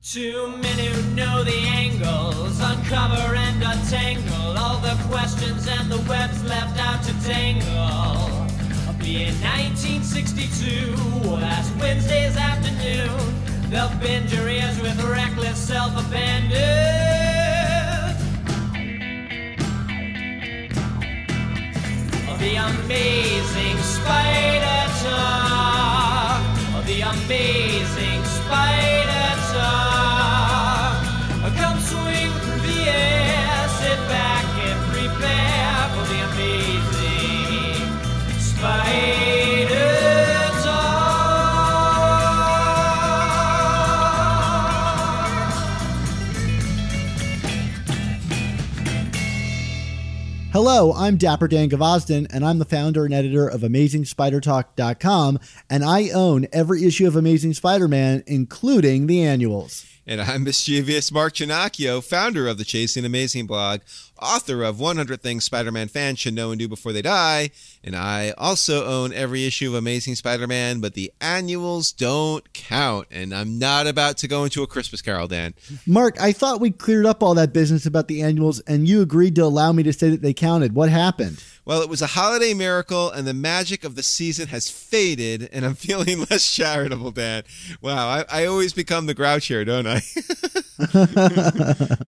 Too many who know the angles, uncover and untangle all the questions and the webs left out to tangle. Be in 1962, last Wednesday's afternoon, they'll bend your ears with reckless self-abandon. The amazing spider talk, the amazing spider talk. Come swing through the air, sit back and prepare for the amazing spider Hello, I'm Dapper Dan Gavosden, and I'm the founder and editor of AmazingSpiderTalk.com, and I own every issue of Amazing Spider-Man, including the annuals. And I'm mischievous Mark Giannacchio, founder of the Chasing Amazing blog, author of 100 Things Spider-Man Fans Should Know and Do Before They Die, and I also own every issue of Amazing Spider-Man, but the annuals don't count, and I'm not about to go into a Christmas Carol, Dan. Mark, I thought we cleared up all that business about the annuals, and you agreed to allow me to say that they counted. What happened? Well, it was a holiday miracle, and the magic of the season has faded, and I'm feeling less charitable, Dan. Wow, I always become the grouch here, don't I?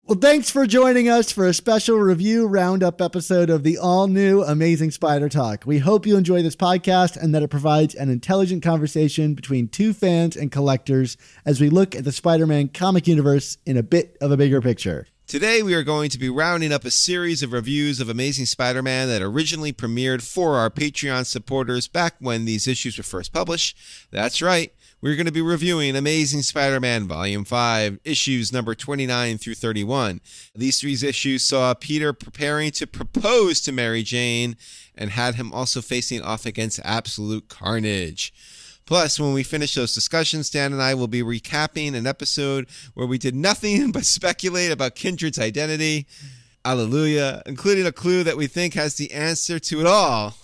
Well, thanks for joining us for a special review roundup episode of the all-new Amazing Spider Talk. We hope you enjoy this podcast and that it provides an intelligent conversation between two fans and collectors as we look at the Spider-Man comic universe in a bit of a bigger picture. Today, we are going to be rounding up a series of reviews of Amazing Spider-Man that originally premiered for our Patreon supporters back when these issues were first published. That's right, we're going to be reviewing Amazing Spider-Man Volume 5, issues number 29 through 31. These three issues saw Peter preparing to propose to Mary Jane and had him also facing off against absolute carnage. Plus, when we finish those discussions, Dan and I will be recapping an episode where we did nothing but speculate about Kindred's identity. Hallelujah, including a clue that we think has the answer to it all.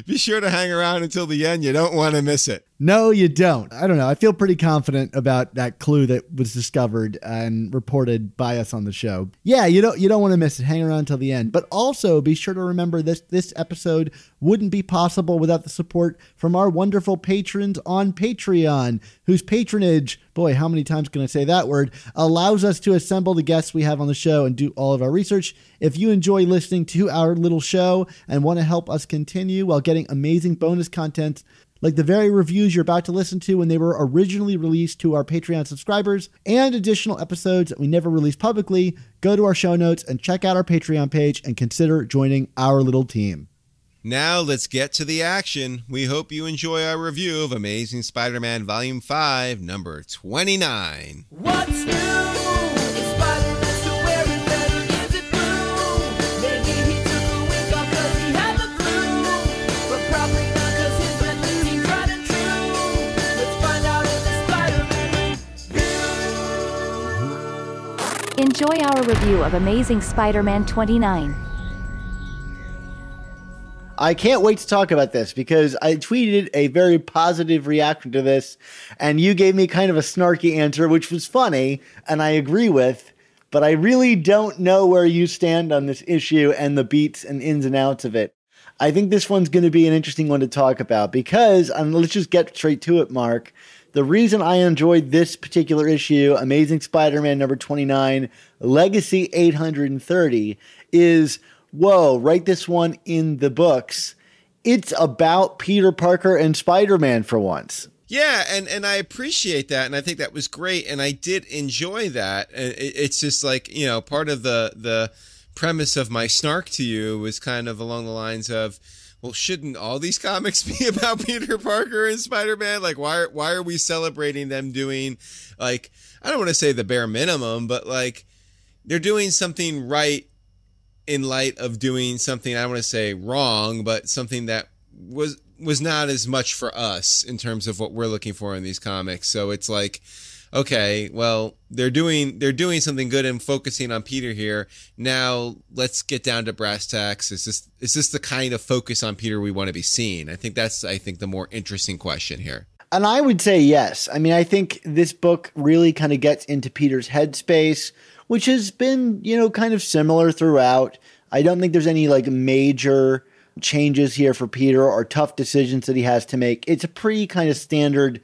Be sure to hang around until the end. You don't want to miss it. No, you don't. I don't know. I feel pretty confident about that clue that was discovered and reported by us on the show. Yeah, you don't want to miss it. Hang around until the end. But also be sure to remember this episode wouldn't be possible without the support from our wonderful patrons on Patreon, whose patronage, boy, how many times can I say that word, allows us to assemble the guests we have on the show and do all of our research. If you enjoy listening to our little show and want to help us continue while getting amazing bonus content, like the very reviews you're about to listen to when they were originally released to our Patreon subscribers, and additional episodes that we never released publicly, go to our show notes and check out our Patreon page and consider joining our little team. Now let's get to the action. We hope you enjoy our review of Amazing Spider-Man Volume 5, number 29. What's new? Is Spider-Man still wearing leather? Is it blue? Maybe he took a week off cause he had the flu. But probably not cause his methods seem tried and true. Let's find out in the Spider-Man review. Enjoy our review of Amazing Spider-Man 29. I can't wait to talk about this because I tweeted a very positive reaction to this, and you gave me kind of a snarky answer, which was funny, and I agree with, but I really don't know where you stand on this issue and the beats and ins and outs of it. I think this one's going to be an interesting one to talk about because, let's just get straight to it, Mark. The reason I enjoyed this particular issue, Amazing Spider-Man number 29, Legacy 830, is... whoa, write this one in the books. It's about Peter Parker and Spider-Man for once. Yeah, and I appreciate that, and I think that was great, and I did enjoy that. It's just like, you know, part of the premise of my snark to you was kind of along the lines of, well, shouldn't all these comics be about Peter Parker and Spider-Man? Like, why are we celebrating them doing, like, I don't want to say the bare minimum, but, like, they're doing something right in light of doing something, I don't want to say wrong, but something that was not as much for us in terms of what we're looking for in these comics. So it's like, okay, well, they're doing something good and focusing on Peter here. Now let's get down to brass tacks. Is this the kind of focus on Peter we want to be seeing? I think that's the more interesting question here. And I would say yes. I mean, I think this book really kind of gets into Peter's headspace, which has been, kind of similar throughout. I don't think there's any like major changes here for Peter or tough decisions that he has to make. It's a pretty kind of standard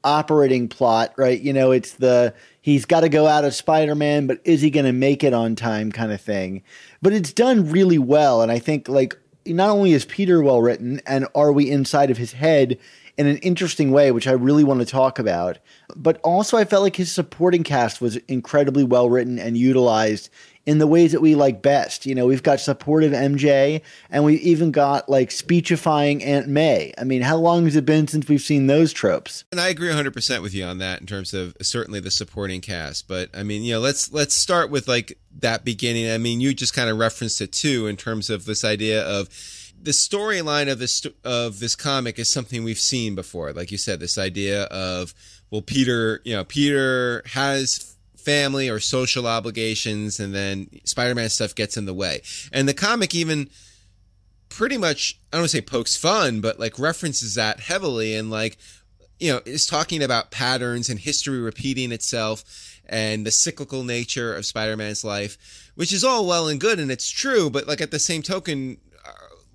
operating plot, right? It's he's got to go out as Spider-Man, but is he going to make it on time kind of thing. But it's done really well. And I think like not only is Peter well written and are we inside of his head in an interesting way, which I really want to talk about, but also I felt like his supporting cast was incredibly well written and utilized in the ways that we like best. We've got supportive MJ, and we even got like speechifying Aunt May. I mean, how long has it been since we've seen those tropes? And I agree 100% with you on that in terms of certainly the supporting cast. But I mean, let's start with like that beginning. I mean, you just kind of referenced it too in terms of this idea of the storyline of this comic is something we've seen before. Like you said, this idea of, well, Peter has family or social obligations, and then Spider-Man stuff gets in the way. And the comic even pretty much, I don't want to say pokes fun, but like references that heavily, and like, is talking about patterns and history repeating itself and the cyclical nature of Spider-Man's life, which is all well and good, and it's true. But like at the same token,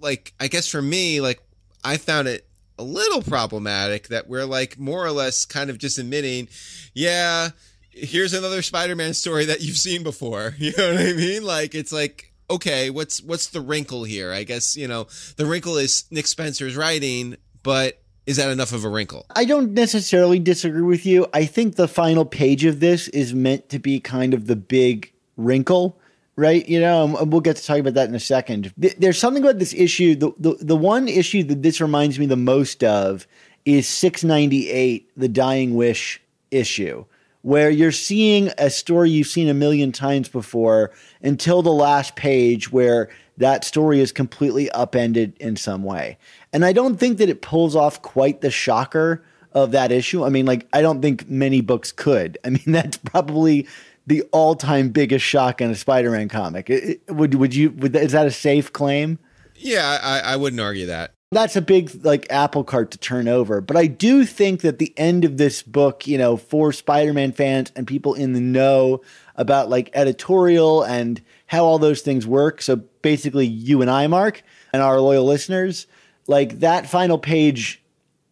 like, I guess for me, like, I found it a little problematic that we're like more or less kind of just admitting, yeah, here's another Spider-Man story that you've seen before. You know what I mean? Like, it's like, okay, what's the wrinkle here? I guess, the wrinkle is Nick Spencer's writing, but is that enough of a wrinkle? I don't necessarily disagree with you. I think the final page of this is meant to be kind of the big wrinkle, right? And we'll get to talk about that in a second. There's something about this issue. The one issue that this reminds me the most of is 698, the Dying Wish issue, where you're seeing a story you've seen a million times before until the last page where that story is completely upended in some way. And I don't think that it pulls off quite the shocker of that issue. I mean, like, I don't think many books could. I mean, that's probably the all-time biggest shock in a Spider-Man comic. Is that a safe claim? Yeah, I wouldn't argue that. That's a big like apple cart to turn over. But I do think that the end of this book, for Spider-Man fans and people in the know about like editorial and how all those things work. So basically you and I, Mark, and our loyal listeners, like that final page,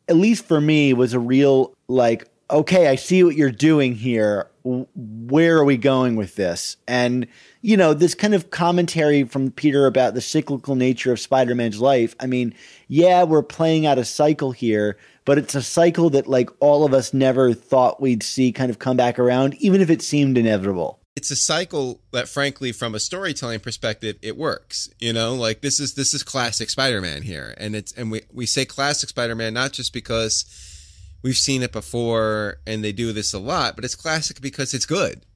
at least for me, was a real like, okay, I see what you're doing here. Where are we going with this? And, this kind of commentary from Peter about the cyclical nature of Spider-Man's life. I mean, yeah, we're playing out a cycle here, but it's a cycle that like all of us never thought we'd see kind of come back around, even if it seemed inevitable. It's a cycle that, frankly, from a storytelling perspective, it works. Like this is classic Spider-Man here. And we say classic Spider-Man not just because we've seen it before and they do this a lot, but it's classic because it's good,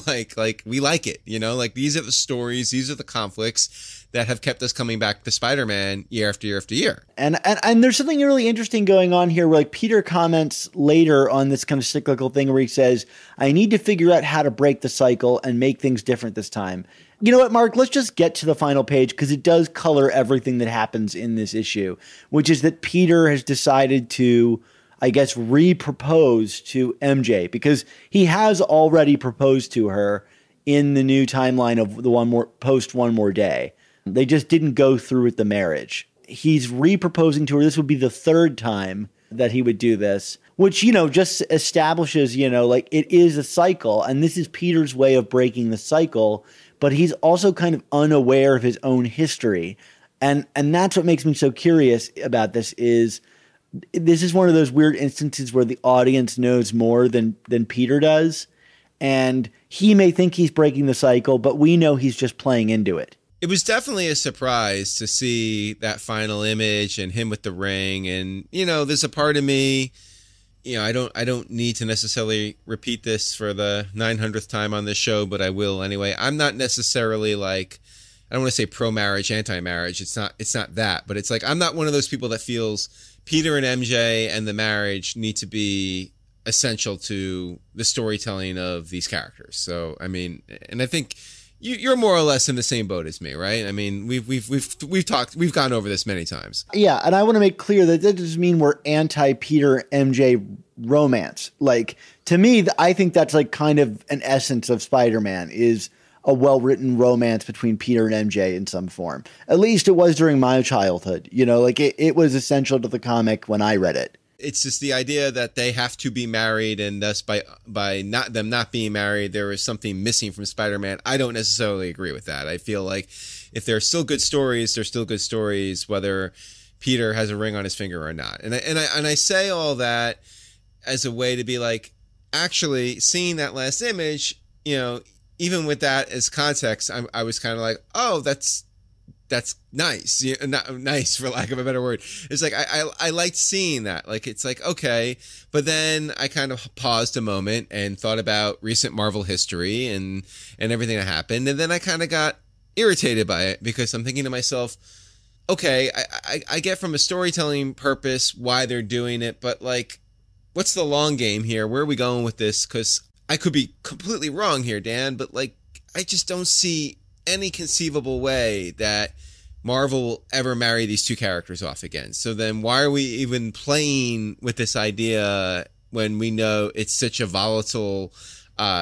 like we like it, like these are the stories, these are the conflicts that have kept us coming back to Spider-Man year after year after year. And there's something really interesting going on here where like Peter comments later on this kind of cyclical thing where he says, I need to figure out how to break the cycle and make things different this time. You know what, Mark, let's just get to the final page because it does color everything that happens in this issue, which is that Peter has decided to, I guess, re-propose to MJ because he has already proposed to her in the new timeline of the One More Day. They just didn't go through with the marriage. He's re-proposing to her. This would be the third time that he would do this, which, just establishes, like it is a cycle. And this is Peter's way of breaking the cycle, but he's also kind of unaware of his own history. And that's what makes me so curious about this is one of those weird instances where the audience knows more than Peter does. And he may think he's breaking the cycle, but we know he's just playing into it. It was definitely a surprise to see that final image and him with the ring. And, there's a part of me, I don't need to necessarily repeat this for the 900th time on this show, but I will anyway. I'm not necessarily like, I don't want to say pro-marriage, anti-marriage. It's not that, but it's like, I'm not one of those people that feels Peter and MJ and the marriage need to be essential to the storytelling of these characters. So, I mean, and I think, you're more or less in the same boat as me, right? I mean, we've gone over this many times. Yeah, and I want to make clear that doesn't mean we're anti-Peter MJ romance. Like, to me, I think that's like kind of an essence of Spider-Man is a well-written romance between Peter and MJ in some form. At least it was during my childhood. You know, like it was essential to the comic when I read it. It's just the idea that they have to be married, and thus by not being married, there is something missing from Spider-Man. I don't necessarily agree with that. I feel like if they're still good stories, they're still good stories, whether Peter has a ring on his finger or not. And I say all that as a way to be like, actually, seeing that last image, you know, even with that as context, I was kind of like, oh, that's nice. Not nice for lack of a better word. It's like, I liked seeing that. Like, it's like, okay. But then I kind of paused a moment and thought about recent Marvel history and everything that happened. And then I kind of got irritated by it because I'm thinking to myself, okay, I get from a storytelling purpose why they're doing it, but like, what's the long game here? Where are we going with this? Because I could be completely wrong here, Dan, but like, I just don't see any conceivable way that Marvel will ever marry these two characters off again. So then why are we even playing with this idea when we know it's such a volatile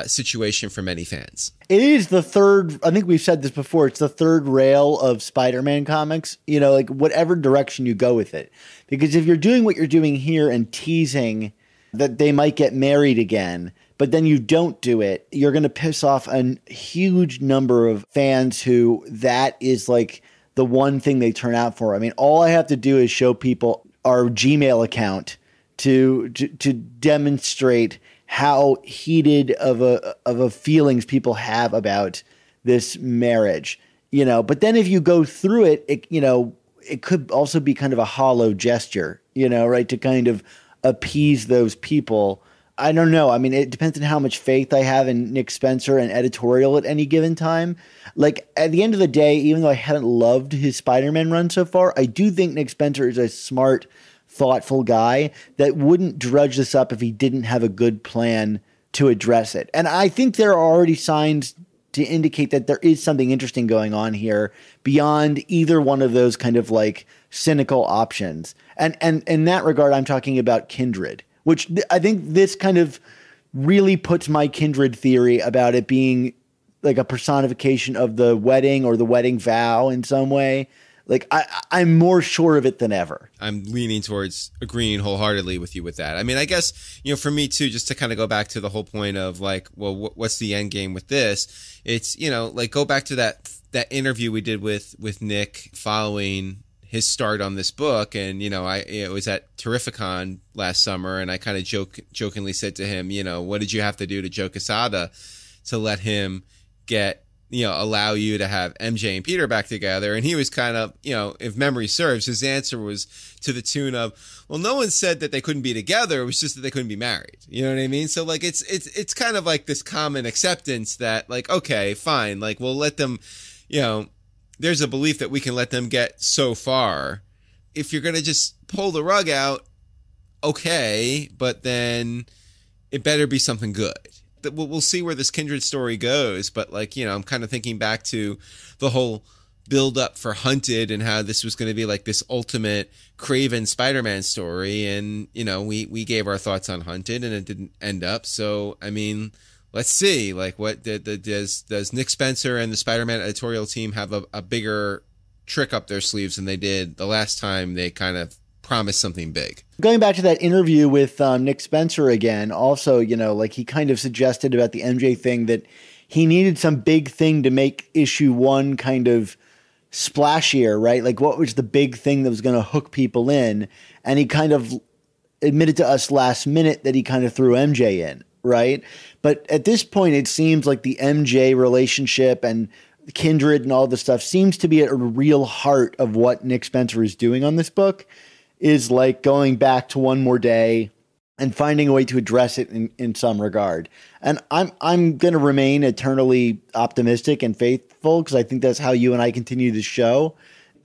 situation for many fans? It is the third, I think we've said this before, it's the third rail of Spider-Man comics, you know, like whatever direction you go with it. Because if you're doing what you're doing here and teasing that they might get married again, but then you don't do it, you're going to piss off a huge number of fans who that is like the one thing they turn out for. I mean, all I have to do is show people our Gmail account to demonstrate how heated of a feelings people have about this marriage, you know. But then if you go through it, you know, it could also be kind of a hollow gesture, you know, right, to kind of appease those people. I don't know. I mean, it depends on how much faith I have in Nick Spencer and editorial at any given time. Like, at the end of the day, even though I haven't loved his Spider-Man run so far, I do think Nick Spencer is a smart, thoughtful guy that wouldn't drudge this up if he didn't have a good plan to address it. And I think there are already signs to indicate that there is something interesting going on here beyond either one of those kind of like cynical options. And in that regard, I'm talking about Kindred, which I think this kind of really puts my Kindred theory about it being like a personification of the wedding or the wedding vow in some way. Like, I'm more sure of it than ever. I'm leaning towards agreeing wholeheartedly with you with that. I mean, I guess, you know, for me too, just to kind of go back to the whole point of like, well, what's the end game with this? It's, you know, like go back to that interview we did with Nick following his start on this book. And, you know, it was at Terrificon last summer, and I kind of jokingly said to him, you know, what did you have to do to Joe Quesada to let him allow you to have MJ and Peter back together? And he was kind of, you know, if memory serves, his answer was to the tune of, well, no one said that they couldn't be together. It was just that they couldn't be married. You know what I mean? So like, it's kind of like this common acceptance that like, okay, fine. Like, we'll let them, you know, there's a belief that we can let them get so far. If you're going to just pull the rug out, okay, but then it better be something good. We'll see where this Kindred story goes, but like, you know, I'm kind of thinking back to the whole build up for Hunted and how this was going to be like this ultimate Craven Spider-Man story. And, you know, we gave our thoughts on Hunted and it didn't end up. So, I mean, let's see, like what does Nick Spencer and the Spider-Man editorial team have a bigger trick up their sleeves than they did the last time they kind of promised something big. Going back to that interview with Nick Spencer again, also, you know, like he kind of suggested about the MJ thing that he needed some big thing to make issue one kind of splashier, right? Like what was the big thing that was going to hook people in? And he kind of admitted to us last minute that he kind of threw MJ in, right? But at this point, it seems like the MJ relationship and Kindred and all this stuff seems to be at a real heart of what Nick Spencer is doing on this book. Is like going back to One More Day and finding a way to address it in some regard. And I'm going to remain eternally optimistic and faithful because I think that's how you and I continue the show.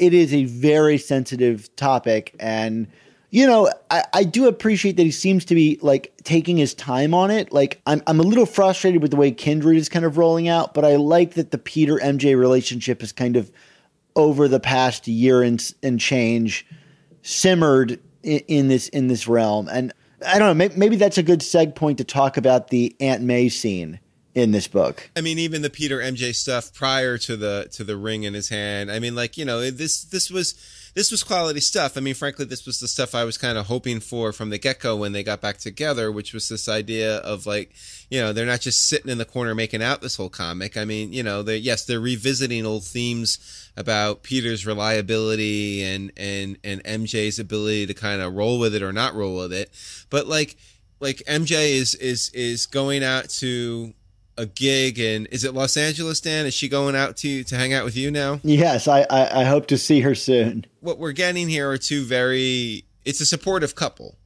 It is a very sensitive topic, and You know, I do appreciate that he seems to be like taking his time on it. Like I'm a little frustrated with the way Kindred is kind of rolling out, but I like that the Peter MJ relationship is kind of over the past year and change simmered in this realm. And I don't know, maybe that's a good seg point to talk about the Aunt May scene in this book. I mean, even the Peter MJ stuff prior to the ring in his hand. I mean, like, you know, this was quality stuff. I mean, frankly, this was the stuff I was kind of hoping for from the get-go when they got back together, which was this idea of like, you know, they're not just sitting in the corner making out this whole comic. I mean, you know, they're revisiting old themes about Peter's reliability and MJ's ability to kind of roll with it or not roll with it. But like MJ is going out to a gig, and is it Los Angeles, Dan? Is she going out to hang out with you now? Yes, I hope to see her soon. What we're getting here are it's a supportive couple.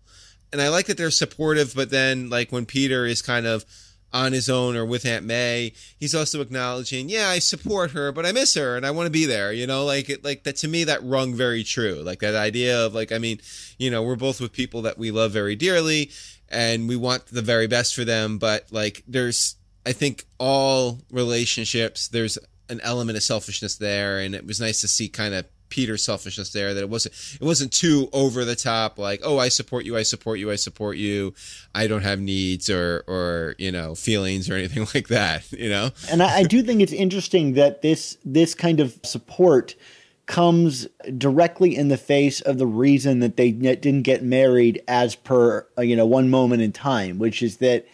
And I like that they're supportive, but then like when Peter is kind of on his own or with Aunt May, he's also acknowledging, yeah, I support her, but I miss her and I want to be there, you know, like that. To me, that rung very true. Like that idea of like, I mean, you know, we're both with people that we love very dearly and we want the very best for them, but like I think all relationships, there's an element of selfishness there, and it was nice to see kind of Peter's selfishness there, that it wasn't too over the top, like, oh, I support you, I support you, I support you, I don't have needs or you know, feelings or anything like that, you know? And I do think it's interesting that this kind of support comes directly in the face of the reason that they didn't get married as per, you know, one moment in time, which is that,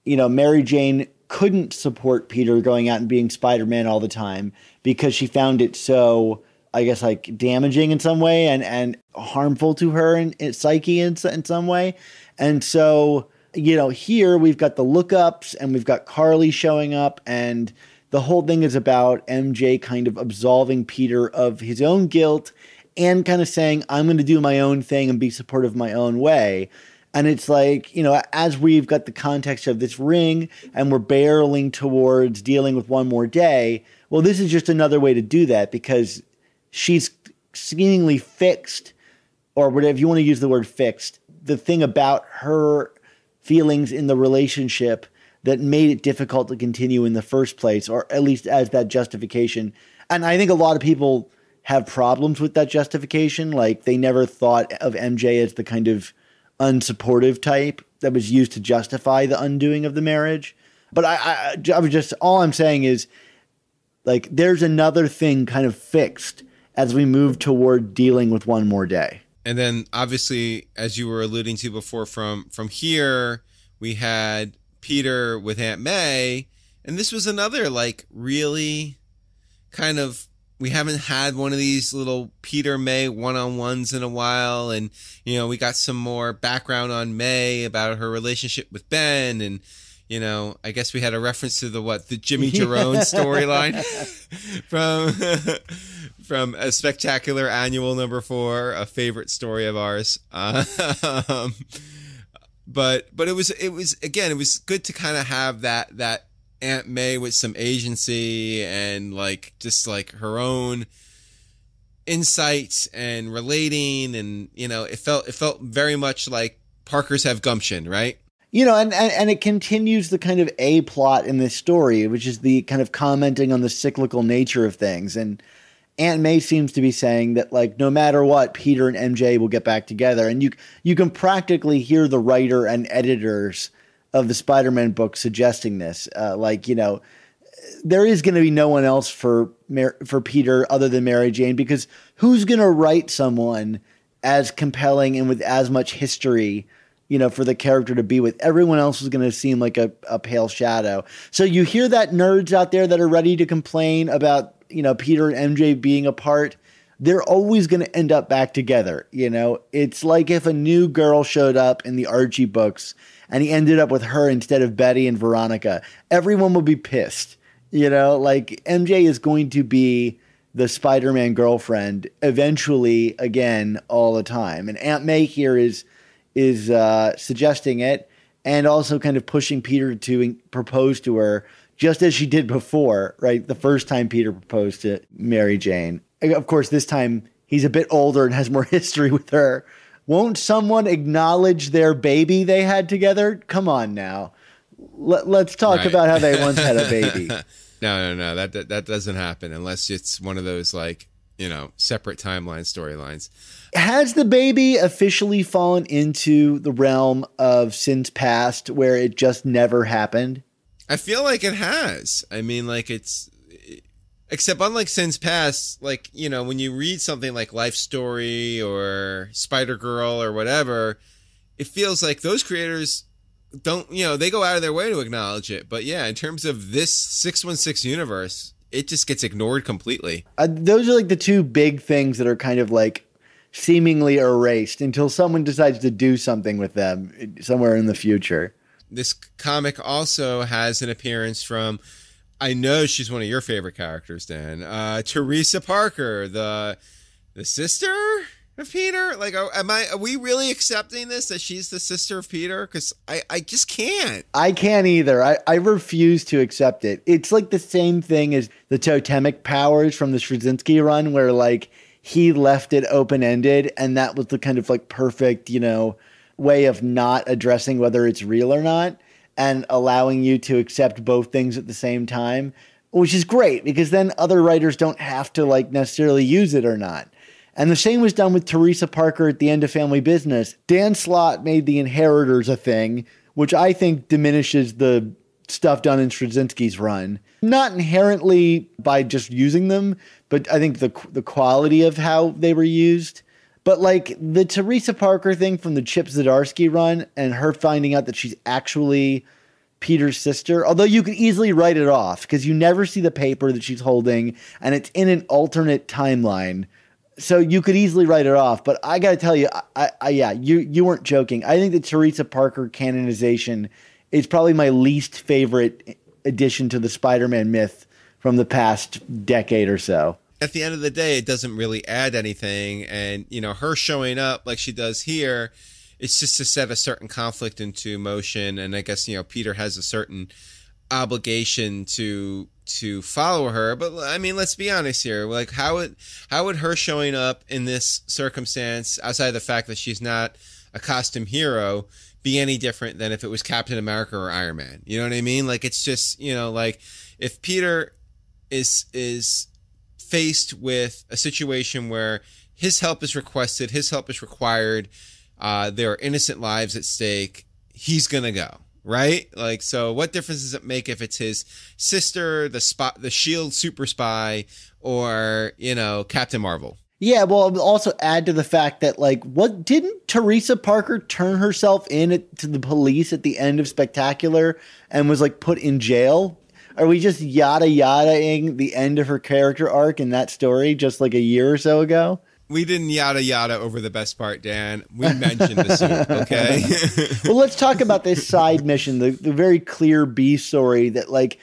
you know, Mary Jane couldn't support Peter going out and being Spider-Man all the time because she found it so, I guess, like damaging in some way and harmful to her in psyche in some way. And so, you know, here we've got the lookups and we've got Carly showing up, and the whole thing is about MJ kind of absolving Peter of his own guilt and kind of saying, I'm going to do my own thing and be supportive my own way. And it's like, you know, as we've got the context of this ring and we're barreling towards dealing with one more day, well, this is just another way to do that because she's seemingly fixed, or whatever you want to use the word fixed, the thing about her feelings in the relationship that made it difficult to continue in the first place, or at least as that justification. And I think a lot of people have problems with that justification. Like they never thought of MJ as the kind of unsupportive type that was used to justify the undoing of the marriage. But I was just, all I'm saying is like, there's another thing kind of fixed as we move toward dealing with one more day. And then obviously, as you were alluding to before, from here, we had Peter with Aunt May. And this was another like really kind of, we haven't had one of these little Peter May one-on-ones in a while. And, you know, we got some more background on May about her relationship with Ben. And, you know, I guess we had a reference to the Jimmy Jerome storyline from A Spectacular Annual #4, a favorite story of ours. But it was again, it was good to kind of have that Aunt May with some agency and like just like her own insights and relating, and you know, it felt very much like Parkers Have Gumption, right? You know, and it continues the kind of A plot in this story, which is the kind of commenting on the cyclical nature of things. And Aunt May seems to be saying that, like, no matter what, Peter and MJ will get back together. And you can practically hear the writer and editors of the Spider-Man book suggesting this. Like, you know, there is going to be no one else for Peter other than Mary Jane, because who's going to write someone as compelling and with as much history, you know, for the character to be with? Everyone else is going to seem like a pale shadow. So you hear that nerds out there that are ready to complain about, you know, Peter and MJ being apart, they're always going to end up back together. You know, it's like if a new girl showed up in the Archie books and he ended up with her instead of Betty and Veronica, everyone would be pissed. You know, like MJ is going to be the Spider-Man girlfriend eventually again all the time. And Aunt May here is suggesting it and also kind of pushing Peter to propose to her, just as she did before, right? The first time Peter proposed to Mary Jane. Of course, this time he's a bit older and has more history with her. Won't someone acknowledge their baby they had together? Come on now. Let's talk about how they once had a baby. No. That doesn't happen unless it's one of those like, separate timeline storylines. Has the baby officially fallen into the realm of sins past where it just never happened? I feel like it has. I mean, like except unlike Sins Past, like, when you read something like Life Story or Spider-Girl or whatever, it feels like those creators don't, they go out of their way to acknowledge it. But yeah, in terms of this 616 universe, it just gets ignored completely. Those are like the two big things that are kind of like seemingly erased until someone decides to do something with them somewhere in the future. This comic also has an appearance from, I know she's one of your favorite characters, Dan, Teresa Parker, the sister of Peter. Like, are we really accepting this, that she's the sister of Peter? Because I just can't. I can't either. I refuse to accept it. It's like the same thing as the totemic powers from the Straczynski run, where like he left it open-ended, and that was the kind of like perfect, way of not addressing whether it's real or not, and allowing you to accept both things at the same time, which is great because then other writers don't have to like necessarily use it or not. And the same was done with Teresa Parker at the end of Family Business. Dan Slott made the Inheritors a thing, which I think diminishes the stuff done in Straczynski's run. Not inherently by just using them, but I think the quality of how they were used. But like the Teresa Parker thing from the Chip Zdarsky run and her finding out that she's actually Peter's sister, although you could easily write it off because you never see the paper that she's holding and it's in an alternate timeline. So you could easily write it off. But I got to tell you, you weren't joking. I think the Teresa Parker canonization is probably my least favorite addition to the Spider-Man myth from the past decade or so. At the end of the day, it doesn't really add anything. And, her showing up like she does here, it's just to set a certain conflict into motion. And I guess, Peter has a certain obligation to follow her. But I mean, let's be honest here. Like, how would her showing up in this circumstance, outside of the fact that she's not a costume hero, be any different than if it was Captain America or Iron Man? You know what I mean? Like, it's just, like if Peter is faced with a situation where his help is requested, his help is required, there are innocent lives at stake, he's gonna go, right? Like, so what difference does it make if it's his sister, the SHIELD super spy, or Captain Marvel? Yeah, well, I'll also add to the fact that like, what didn't Teresa Parker turn herself in to the police at the end of Spectacular and was like put in jail? Are we just yada-yadaing the end of her character arc in that story just like a year or so ago? We didn't yada-yada over the best part, Dan. We mentioned the suit, okay? Well, let's talk about this side mission, the very clear B story that, like,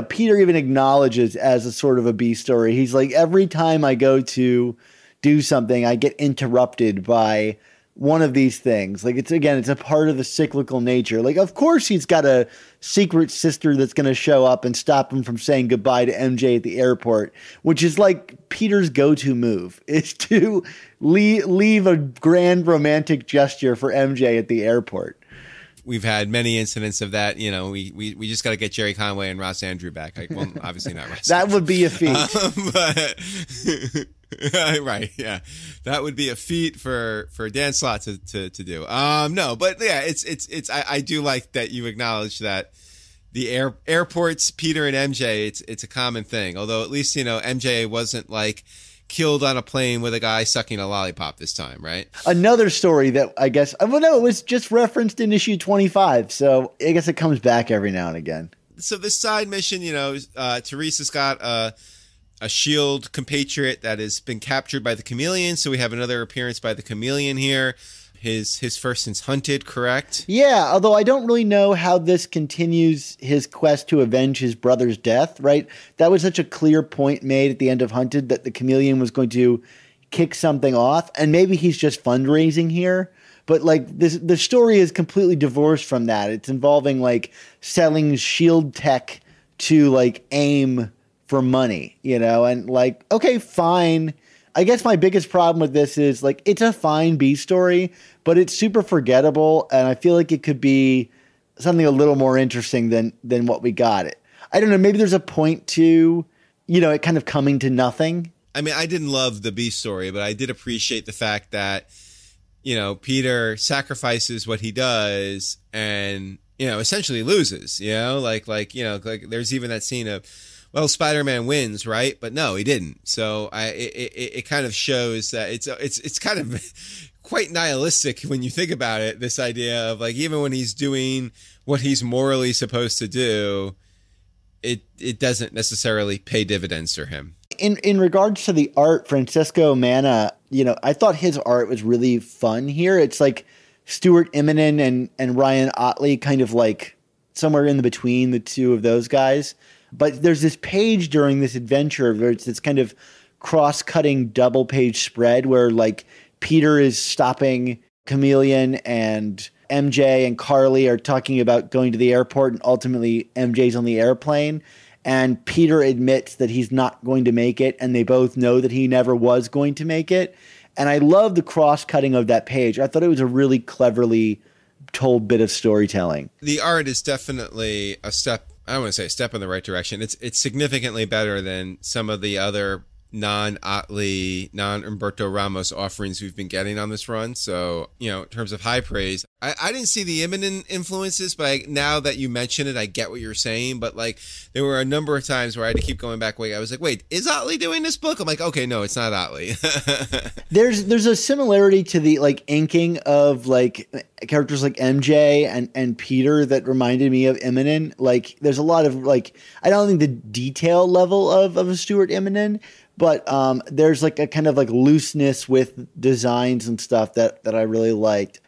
Peter even acknowledges as a sort of a B story. He's like, every time I go to do something, I get interrupted by one of these things. Like, it's a part of the cyclical nature. Like, of course he's got a secret sister that's going to show up and stop him from saying goodbye to MJ at the airport, which is like Peter's go-to move, is to leave a grand romantic gesture for MJ at the airport. We've had many incidents of that. We just got to get Jerry Conway and Ross Andrew back. Well, obviously not Ross. That would be a feat. Right, yeah, that would be a feat for Dan Slott to do. No, but yeah, it's I do like that you acknowledge that the airports, Peter and MJ, it's a common thing. Although at least MJ wasn't like killed on a plane with a guy sucking a lollipop this time, right? Another story that I guess, well, no, it was just referenced in issue 25, so I guess it comes back every now and again. So this side mission, Teresa's got a SHIELD compatriot that has been captured by the Chameleon, so we have another appearance by the Chameleon here. His first since Hunted, correct? Yeah, although I don't really know how this continues his quest to avenge his brother's death, right? That was such a clear point made at the end of Hunted that the Chameleon was going to kick something off, and maybe he's just fundraising here. But like the story is completely divorced from that. It's involving like selling SHIELD tech to like AIM for money, and like, okay, fine. I guess my biggest problem with this is like it's a fine B story, but it's super forgettable, and I feel like it could be something a little more interesting than what we got. It. I don't know. Maybe there's a point to, it kind of coming to nothing. I mean, I didn't love the B story, but I did appreciate the fact that, Peter sacrifices what he does and, essentially loses, like there's even that scene of, well, Spider-Man wins, right? But no, he didn't. So it kind of shows that it's kind of quite nihilistic when you think about it. This idea of like, even when he's doing what he's morally supposed to do, it doesn't necessarily pay dividends for him. In regards to the art, Francesco Manna, I thought his art was really fun here. It's like Stuart Immonen and Ryan Otley, kind of like somewhere in between the two of those guys. But there's this page during this adventure where it's this kind of cross-cutting double-page spread where like Peter is stopping Chameleon and MJ and Carly are talking about going to the airport, and ultimately MJ's on the airplane. And Peter admits that he's not going to make it, and they both know that he never was going to make it. And I love the cross-cutting of that page. I thought it was a really cleverly told bit of storytelling. The art is definitely a step, I don't want to say a step in the right direction. It's significantly better than some of the other non-Otley, non-Umberto Ramos offerings we've been getting on this run. So, in terms of high praise, I didn't see the Immonen influences, but now that you mention it, I get what you're saying. But like, there were a number of times where I had to keep going back. I was like, wait, is Otley doing this book? I'm like, okay, no, it's not Otley. There's a similarity to the like inking of like characters like MJ and Peter that reminded me of Immonen. Like, there's a lot of like, I don't think the detail level of a Stuart Immonen, but there's like a kind of like looseness with designs and stuff that I really liked.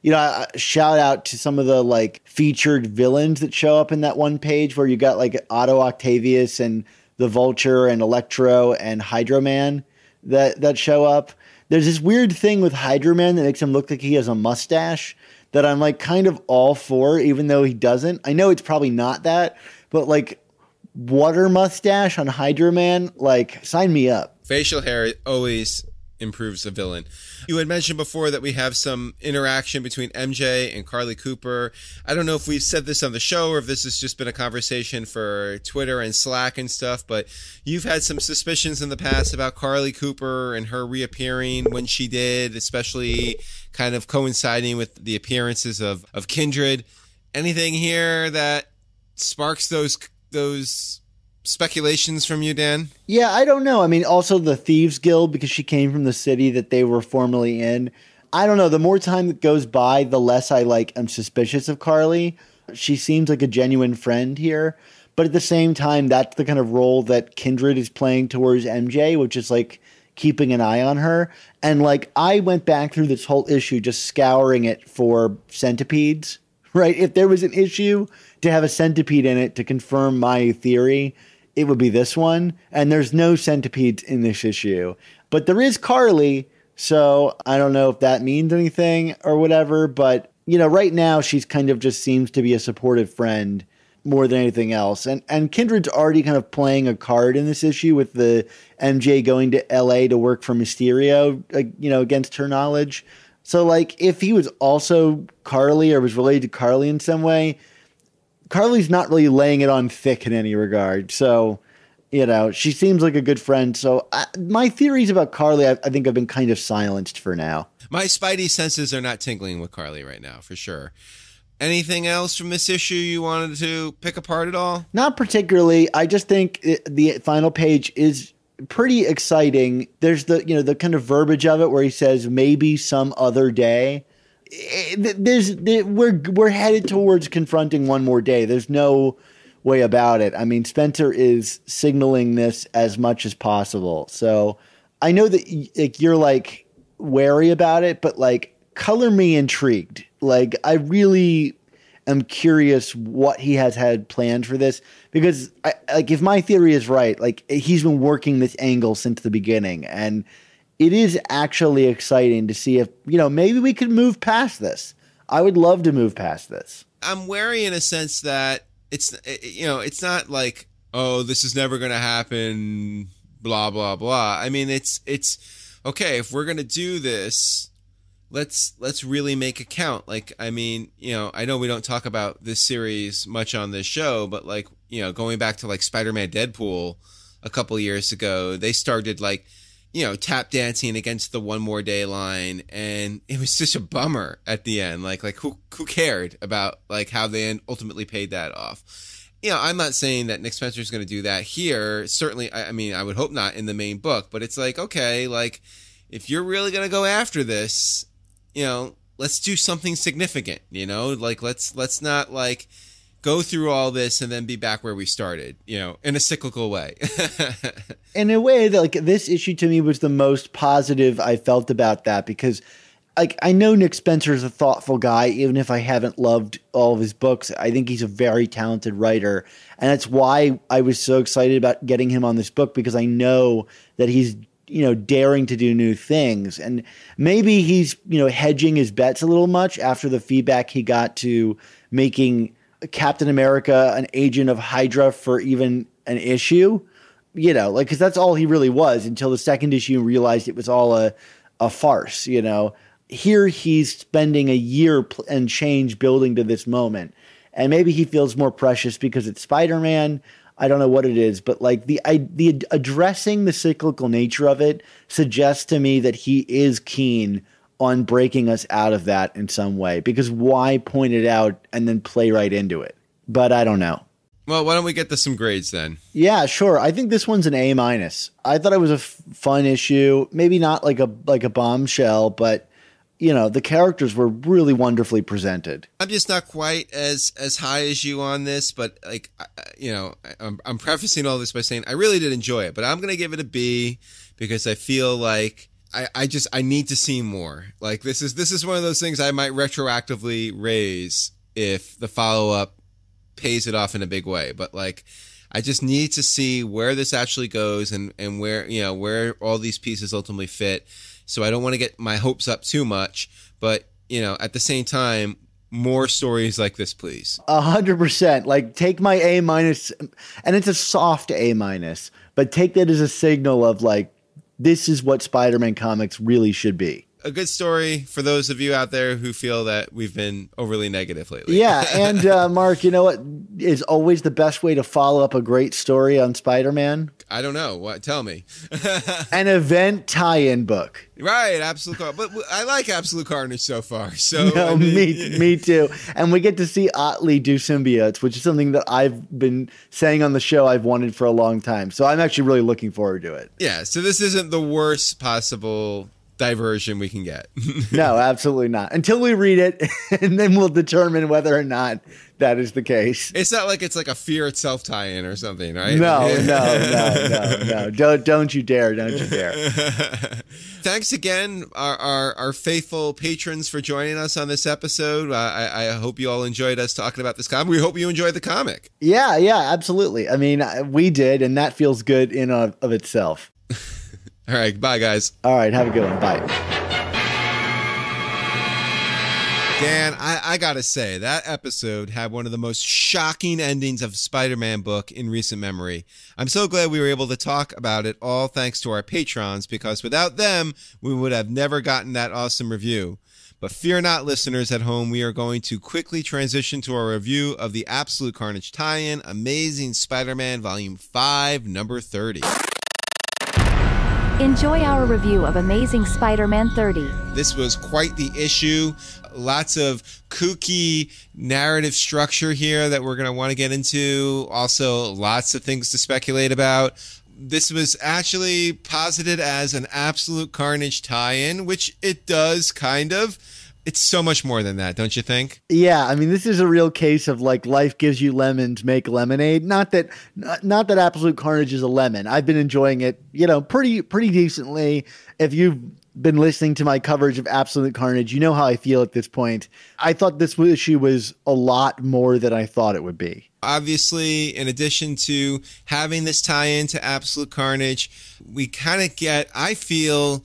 Shout out to some of the like featured villains that show up in that one page where you got like Otto Octavius and the Vulture and Electro and Hydro Man that show up. There's this weird thing with Hydro Man that makes him look like he has a mustache that I'm like kind of all for, even though he doesn't. I know it's probably not that, but like water mustache on Hydro Man, like sign me up. Facial hair always improves a villain. You had mentioned before that we have some interaction between MJ and Carly Cooper. I don't know if we've said this on the show or if this has just been a conversation for Twitter and Slack and stuff, but you've had some suspicions in the past about Carly Cooper and her reappearing when she did, especially kind of coinciding with the appearances of Kindred. Anything here that sparks those speculations from you, Dan? Yeah, I don't know. I mean, also the Thieves Guild, because she came from the city that they were formerly in. I don't know. The more time that goes by, the less I am suspicious of Carly. She seems like a genuine friend here. But at the same time, that's the kind of role that Kindred is playing towards MJ, which is like keeping an eye on her. And like, I went back through this whole issue just scouring it for centipedes, right? If there was an issue to have a centipede in it to confirm my theory, it would be this one. And there's no centipedes in this issue. But there is Carly, so I don't know if that means anything or whatever. But, right now she's kind of just seems to be a supportive friend more than anything else. And Kindred's already kind of playing a card in this issue with the MJ going to LA to work for Mysterio, against her knowledge. So, like, if he was also Carly or was related to Carly in some way, Carly's not really laying it on thick in any regard. So, she seems like a good friend. So my theories about Carly, I think have been kind of silenced for now. My spidey senses are not tingling with Carly right now, for sure. Anything else from this issue you wanted to pick apart at all? Not particularly. I just think the final page is pretty exciting. There's the kind of verbiage of it where he says, maybe some other day. We're headed towards confronting one more day. There's no way about it. I mean, Spencer is signaling this as much as possible. So I know that you're like wary about it, but like color me intrigued. Like I really am curious what he has had planned for this, because if my theory is right, like he's been working this angle since the beginning, and it is actually exciting to see if, maybe we could move past this. I would love to move past this. I'm wary in a sense that it's not like, oh, this is never going to happen, blah, blah, blah. I mean, it's okay, if we're going to do this, let's really make it count. Like, I mean, you know, I know we don't talk about this series much on this show, but like, you know, going back to like Spider-Man Deadpool a couple years ago, they started like, you know, tap dancing against the one more day line, and it was such a bummer at the end. Like who cared about like how they ultimately paid that off? You know, I'm not saying that Nick Spencer's going to do that here. Certainly, I mean, I would hope not in the main book, but it's like, okay, like if you're really going to go after this, you know, let's do something significant, you know, like let's not like go through all this and then be back where we started, you know, in a cyclical way. In a way that like this issue to me was the most positive I felt about that, because like I know Nick Spencer is a thoughtful guy, even if I haven't loved all of his books. I think he's a very talented writer, and that's why I was so excited about getting him on this book, because I know that he's, you know, daring to do new things. And maybe he's, you know, hedging his bets a little much after the feedback he got to making Captain America an agent of Hydra for even an issue, you know, like, because that's all he really was until the second issue and realized it was all a farce, you know. Here he's spending a year and change building to this moment. And maybe he feels more precious because it's Spider-Man. I don't know what it is, but like the addressing the cyclical nature of it suggests to me that he is keen on breaking us out of that in some way, because why point it out and then play right into it? But I don't know. Well, why don't we get to some grades then? Yeah, sure. I think this one's an A-. I thought it was a fun issue, maybe not like a bombshell, but you know, the characters were really wonderfully presented. I'm just not quite as high as you on this, but like, you know, I'm prefacing all this by saying I really did enjoy it, but I'm going to give it a B because I feel like I need to see more. Like this is one of those things I might retroactively raise if the follow-up pays it off in a big way. But like, I just need to see where this actually goes and where, you know, where all these pieces ultimately fit. So I don't want to get my hopes up too much, but you know, at the same time, more stories like this, please. 100%. Like take my A-, and it's a soft A-, but take that as a signal of like, this is what Spider-Man comics really should be. A good story for those of you out there who feel that we've been overly negative lately. Yeah, and Mark, you know what is always the best way to follow up a great story on Spider-Man? I don't know. What? Tell me. An event tie-in book. Right, Absolute Carnage. But I like Absolute Carnage so far. So no, I mean, me too. And we get to see Otley do symbiotes, which is something that I've been saying on the show I've wanted for a long time. So I'm actually really looking forward to it. Yeah, so this isn't the worst possible diversion we can get. No, absolutely not. Until we read it, and then we'll determine whether or not that is the case. It's not like it's like a Fear Itself tie-in or something, right? No. Don't you dare. Don't you dare. Thanks again, our faithful patrons, for joining us on this episode. I hope you all enjoyed us talking about this comic. We hope you enjoyed the comic. Yeah, absolutely. I mean, we did, and that feels good in of itself. All right, bye, guys. All right, have a good one. Bye. Dan, I gotta say, that episode had one of the most shocking endings of a Spider-Man book in recent memory. I'm so glad we were able to talk about it, all thanks to our patrons, because without them, we would have never gotten that awesome review. But fear not, listeners at home, we are going to quickly transition to our review of the Absolute Carnage tie-in, Amazing Spider-Man Volume 5, number 30. Enjoy our review of Amazing Spider-Man 30. This was quite the issue. Lots of kooky narrative structure here that we're going to want to get into. Also, lots of things to speculate about. This was actually posited as an Absolute Carnage tie-in, which it does, kind of. It's so much more than that, don't you think? Yeah, I mean, this is a real case of like life gives you lemons, make lemonade. Not that Absolute Carnage is a lemon. I've been enjoying it, you know, pretty decently. If you've been listening to my coverage of Absolute Carnage, you know how I feel at this point. I thought this issue was a lot more than I thought it would be. Obviously, in addition to having this tie-in to Absolute Carnage, we kind of get, I feel,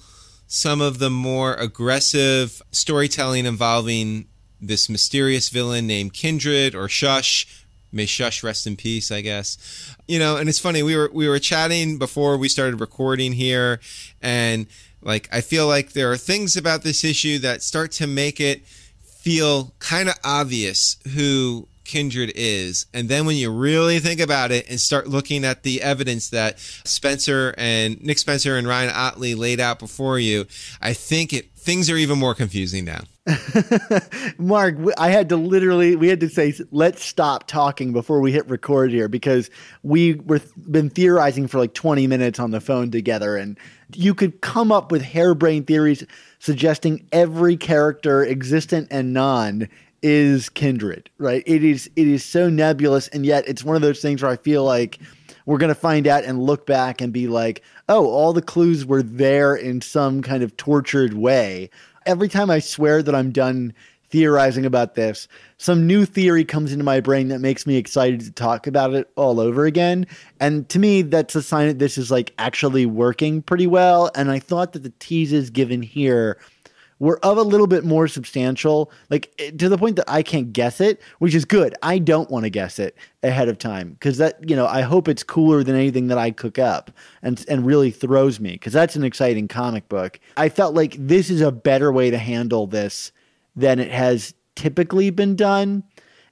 some of the more aggressive storytelling involving this mysterious villain named Kindred, or Shush. May Shush rest in peace, I guess. You know, and it's funny, we were chatting before we started recording here, and Like, I feel like there are things about this issue that start to make it feel kind of obvious who Kindred is. And then when you really think about it and start looking at the evidence that Nick Spencer and Ryan Ottley laid out before you, I think things are even more confusing now. Mark, we had to say, let's stop talking before we hit record here, because been theorizing for like 20 minutes on the phone together, and you could come up with harebrained theories suggesting every character, existent and non, is Kindred, right? It is so nebulous, and yet it's one of those things where I feel like we're going to find out and look back and be like, oh, all the clues were there in some kind of tortured way. Every time I swear that I'm done theorizing about this, some new theory comes into my brain that makes me excited to talk about it all over again. And to me, that's a sign that this is like actually working pretty well. And I thought that the teases given here were of a little bit more substantial, like to the point that I can't guess it, which is good. I don't want to guess it ahead of time, because that, I hope it's cooler than anything that I cook up and really throws me, because that's an exciting comic book. I felt like this is a better way to handle this than it has typically been done.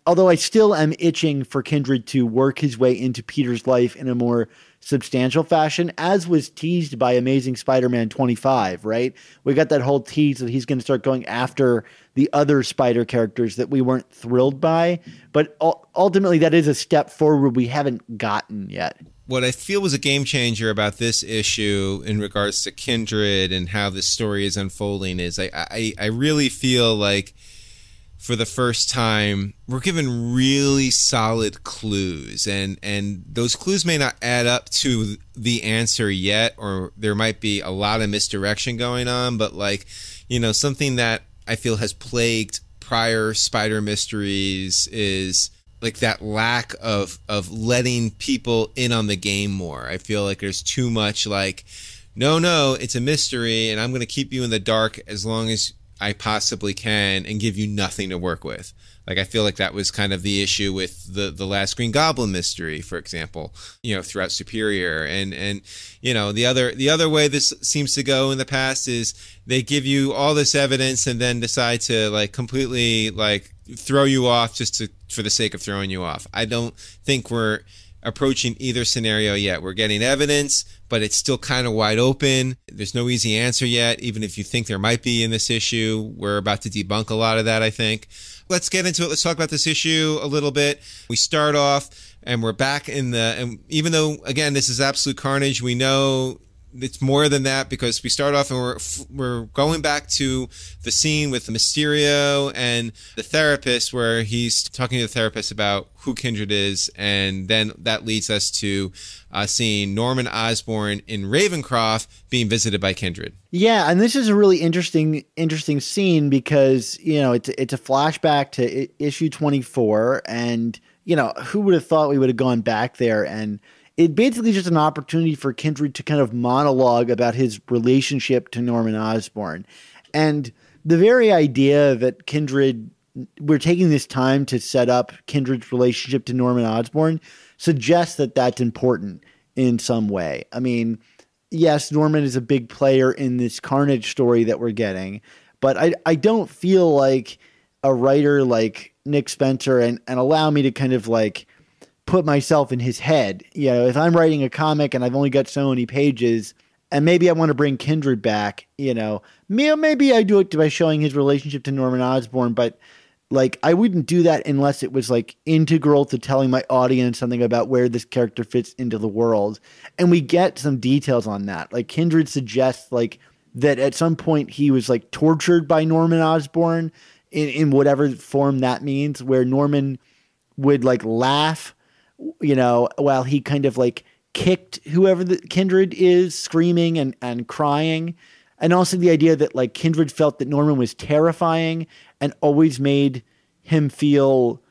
Although I still am itching for Kindred to work his way into Peter's life in a more substantial fashion, as was teased by Amazing Spider-Man 25, right? We got that whole tease that he's going to start going after the other Spider characters that we weren't thrilled by. But ultimately, that is a step forward we haven't gotten yet. What I feel was a game changer about this issue in regards to Kindred and how this story is unfolding is I really feel like for the first time, we're given really solid clues, and those clues may not add up to the answer yet, or there might be a lot of misdirection going on, but something that I feel has plagued prior Spider mysteries is like that lack of letting people in on the game more. I feel like there's too much like, no, it's a mystery, and I'm going to keep you in the dark as long as I possibly can and give you nothing to work with. Like, I feel like that was kind of the issue with the last Green Goblin mystery, for example, throughout Superior. And the other way this seems to go in the past is they give you all this evidence and then decide to like completely like throw you off just for the sake of throwing you off. I don't think we're approaching either scenario yet. We're getting evidence, but it's still kind of wide open. There's no easy answer yet, even if you think there might be in this issue. We're about to debunk a lot of that, I think. Let's get into it. Let's talk about this issue a little bit. We start off and we're back and even though, again, this is absolute carnage, we know it's more than that, because we start off and we're going back to the scene with Mysterio and the therapist, where he's talking to the therapist about who Kindred is, and then that leads us to seeing Norman Osborn in Ravencroft being visited by Kindred. Yeah, and this is a really interesting scene, because it's a flashback to issue 24, and who would have thought we would have gone back there, and it basically is just an opportunity for Kindred to kind of monologue about his relationship to Norman Osborn. And the very idea that we're taking this time to set up Kindred's relationship to Norman Osborn suggests that that's important in some way. I mean, yes, Norman is a big player in this Carnage story that we're getting, but I don't feel like a writer like Nick Spencer, and allow me to kind of like put myself in his head. If I'm writing a comic and I've only got so many pages, and maybe I want to bring Kindred back, maybe I do it by showing his relationship to Norman Osborn, but like I wouldn't do that unless it was like integral to telling my audience something about where this character fits into the world. And we get some details on that. Like Kindred suggests like that at some point he was like tortured by Norman Osborn in whatever form that means, where Norman would like laugh while he kind of like kicked whoever the Kindred is, screaming and crying. And also the idea that like Kindred felt that Norman was terrifying and always made him feel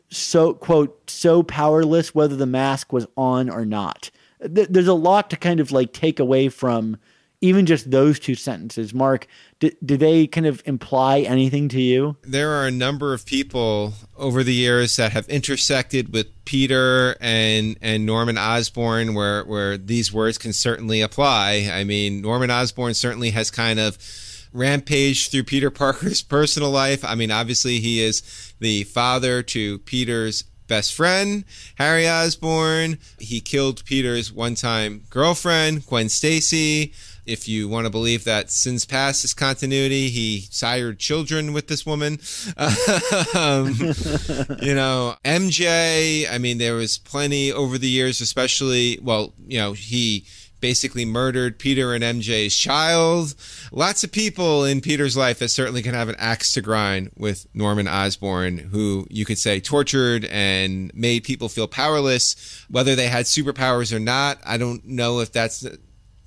so, quote, so powerless, whether the mask was on or not. There's a lot to kind of like take away from even just those two sentences, Mark, do they kind of imply anything to you? There are a number of people over the years that have intersected with Peter and Norman Osborn where these words can certainly apply. I mean, Norman Osborn certainly has kind of rampaged through Peter Parker's personal life. I mean, obviously he is the father to Peter's best friend, Harry Osborn. He killed Peter's one-time girlfriend, Gwen Stacy. If you want to believe that sins past is continuity, he sired children with this woman. MJ, I mean, there was plenty over the years, especially, he basically murdered Peter and MJ's child. Lots of people in Peter's life that certainly can have an axe to grind with Norman Osborn, who you could say tortured and made people feel powerless, whether they had superpowers or not. I don't know if that's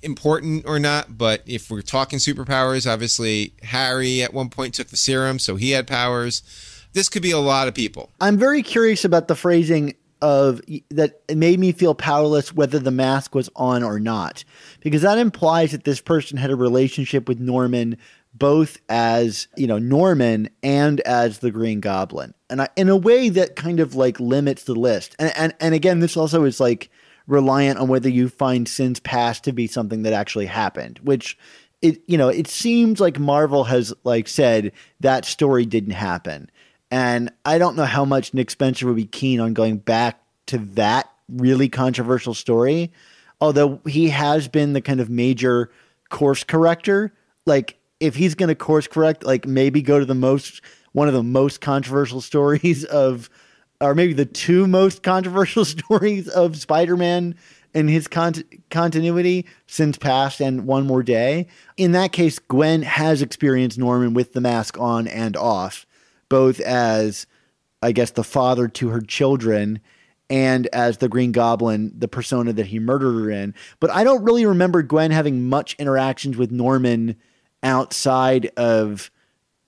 important or not, but if we're talking superpowers, obviously Harry at one point took the serum, so he had powers. This could be a lot of people. I'm very curious about the phrasing of that it made me feel powerless whether the mask was on or not, because that implies that this person had a relationship with Norman both as, Norman and as the Green Goblin. And in a way that kind of like limits the list. And again, this also is like reliant on whether you find sins past to be something that actually happened, which it seems like Marvel has like said that story didn't happen. And I don't know how much Nick Spencer would be keen on going back to that really controversial story, although he has been the kind of major course corrector. Like if he's going to course correct, like maybe go to one of the most controversial stories or maybe the two most controversial stories of Spider-Man and his continuity, Sins Past and One More Day. In that case, Gwen has experienced Norman with the mask on and off, both as, I guess, the father to her children and as the Green Goblin, the persona that he murdered her in. But I don't really remember Gwen having much interactions with Norman outside of,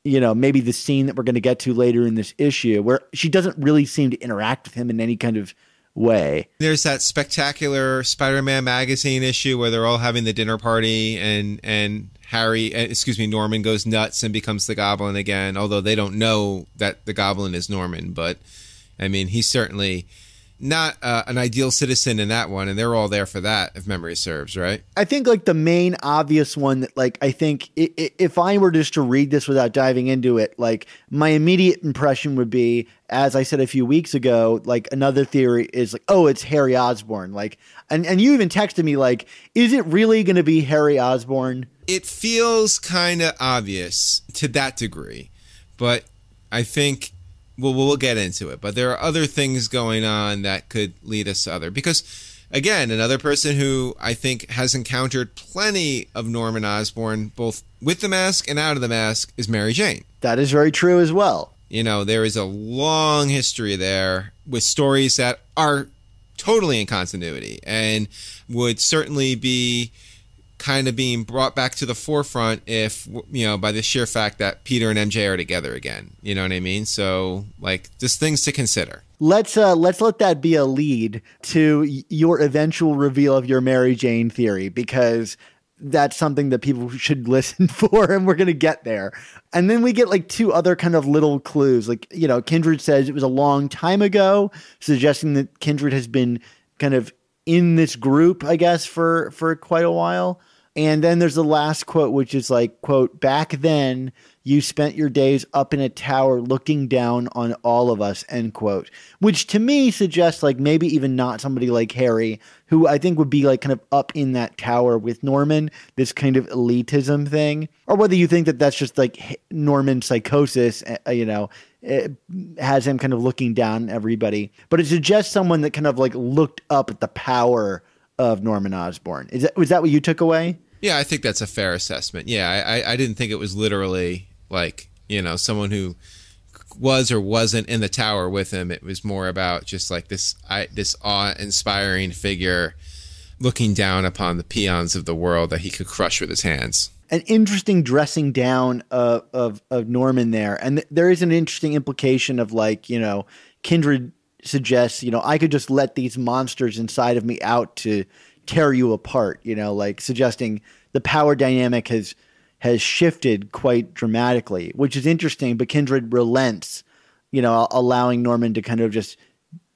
maybe the scene that we're going to get to later in this issue, where she doesn't really seem to interact with him in any kind of way. There's that spectacular Spider-Man magazine issue where they're all having the dinner party and Norman goes nuts and becomes the Goblin again, although they don't know that the Goblin is Norman. But, I mean, he's certainly not an ideal citizen in that one, and they're all there for that, if memory serves, right? I think, like, the main obvious one that, like, I think if I were just to read this without diving into it, like, my immediate impression would be, as I said a few weeks ago, like, another theory is, like, oh, it's Harry Osborn. Like, and you even texted me, like, is it really going to be Harry Osborn? It feels kind of obvious to that degree, but I think we'll get into it. But there are other things going on that could lead us to other. Because, again, another person who I think has encountered plenty of Norman Osborn, both with the mask and out of the mask, is Mary Jane. That is very true as well. There is a long history there with stories that are totally in continuity and would certainly be kind of being brought back to the forefront if, by the sheer fact that Peter and MJ are together again. You know what I mean? So, like, just things to consider. Let's let that be a lead to your eventual reveal of your Mary Jane theory, because that's something that people should listen for, and we're going to get there. And then we get like two other kind of little clues. Like, Kindred says it was a long time ago, suggesting that Kindred has been kind of in this group, I guess, for quite a while. And then there's the last quote, which is like, quote, "Back then you spent your days up in a tower looking down on all of us," end quote, which to me suggests like maybe even not somebody like Harry, who I think would be like kind of up in that tower with Norman, this kind of elitism thing, or whether you think that that's just like Norman's psychosis, it has him kind of looking down on everybody. But it suggests someone that kind of like looked up at the power of Norman Osborn. Was that what you took away? Yeah, I think that's a fair assessment. Yeah, I didn't think it was literally like, someone who was or wasn't in the tower with him. It was more about just like this awe-inspiring figure looking down upon the peons of the world that he could crush with his hands. An interesting dressing down of Norman there. And there is an interesting implication of like, Kindred suggests, I could just let these monsters inside of me out to tear you apart, like suggesting the power dynamic has shifted quite dramatically, which is interesting. But Kindred relents, allowing Norman to kind of just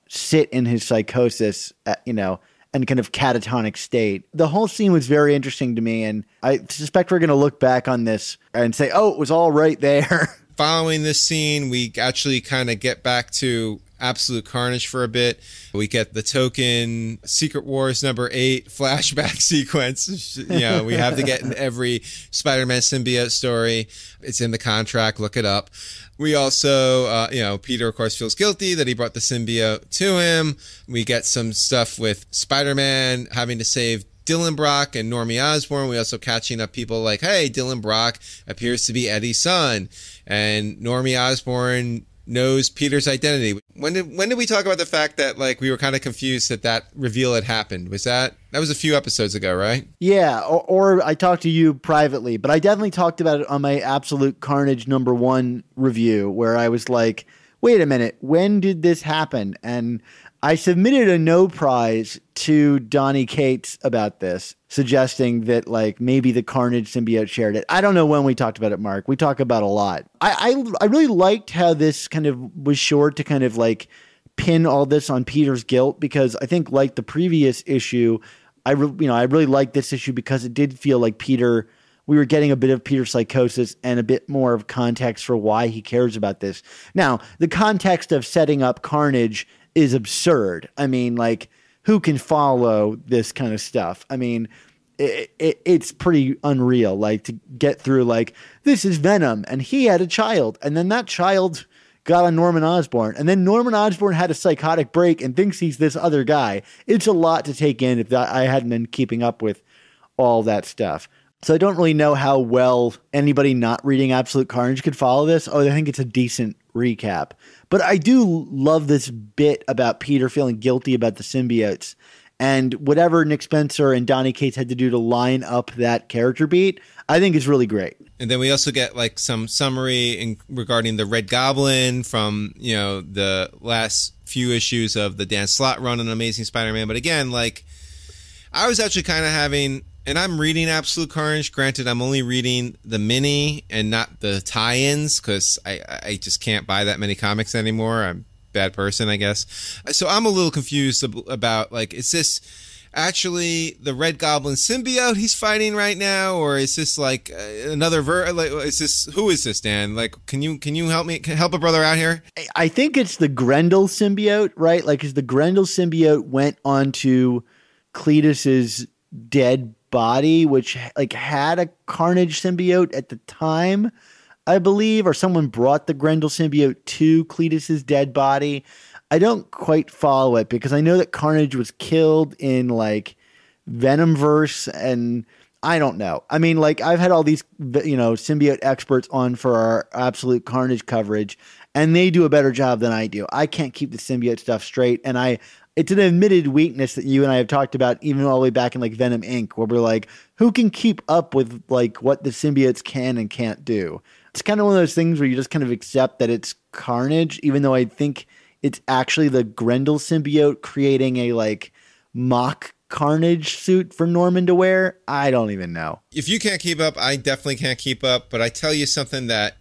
sit in his psychosis, and kind of catatonic state. The whole scene was very interesting to me, and I suspect we're going to look back on this and say, oh, it was all right there. Following this scene, we actually kind of get back to Absolute Carnage for a bit. We get the token Secret Wars #8 flashback sequence. We have to get in every Spider-Man symbiote story. It's in the contract. Look it up. We also, Peter, of course, feels guilty that he brought the symbiote to him. We get some stuff with Spider-Man having to save Dylan Brock and Normie Osborn. We also catching up people like, hey, Dylan Brock appears to be Eddie's son. And Normie Osborn knows Peter's identity. When did we talk about the fact that we were kind of confused that reveal had happened? That was a few episodes ago, right? Yeah, or I talked to you privately, but I definitely talked about it on my Absolute Carnage #1 review, where I was like, wait a minute, when did this happen? And I submitted a no prize to Donny Cates about this, suggesting that maybe the Carnage symbiote shared it. I don't know when we talked about it, Mark. We talk about a lot. I really liked how this kind of was sure to kind of pin all this on Peter's guilt, because I think the previous issue, I really liked this issue because it did feel like Peter. We were getting a bit of Peter's psychosis and a bit more of context for why he cares about this. Now, the context of setting up Carnage is absurd. I mean, who can follow this kind of stuff? I mean, it's pretty unreal, to get through, this is Venom, and he had a child, and then that child got on Norman Osborn, and then Norman Osborn had a psychotic break and thinks he's this other guy. It's a lot to take in if I hadn't been keeping up with all that stuff. So I don't really know how well anybody not reading Absolute Carnage could follow this. I think it's a decent recap. But I do love this bit about Peter feeling guilty about the symbiotes. And whatever Nick Spencer and Donny Cates had to do to line up that character beat, I think is really great. And then we also get some summary regarding the Red Goblin from, the last few issues of the Dan Slott run on Amazing Spider-Man. But again, I was actually kind of having... And I'm reading Absolute Carnage. Granted, I'm only reading the mini and not the tie-ins because I just can't buy that many comics anymore. I'm a bad person, I guess. So I'm a little confused about, is this actually the Red Goblin symbiote he's fighting right now? Or is this, another... who is this, Dan? Can you help me? Help a brother out here? I think it's the Grendel symbiote, right? Because the Grendel symbiote went onto Cletus's dead body, which had a Carnage symbiote at the time, I believe, or someone brought the Grendel symbiote to Cletus's dead body. I don't quite follow it because I know that Carnage was killed in Venomverse, and I don't know. I mean, I've had all these symbiote experts on for our Absolute Carnage coverage, and they do a better job than I do. I can't keep the symbiote stuff straight, and it's an admitted weakness that you and I have talked about even all the way back in Venom Inc., where we're who can keep up with what the symbiotes can and can't do? It's kind of one of those things where you just kind of accept that it's Carnage, even though I think it's actually the Grendel symbiote creating a mock Carnage suit for Norman to wear. I don't even know. If you can't keep up, I definitely can't keep up. But I tell you something that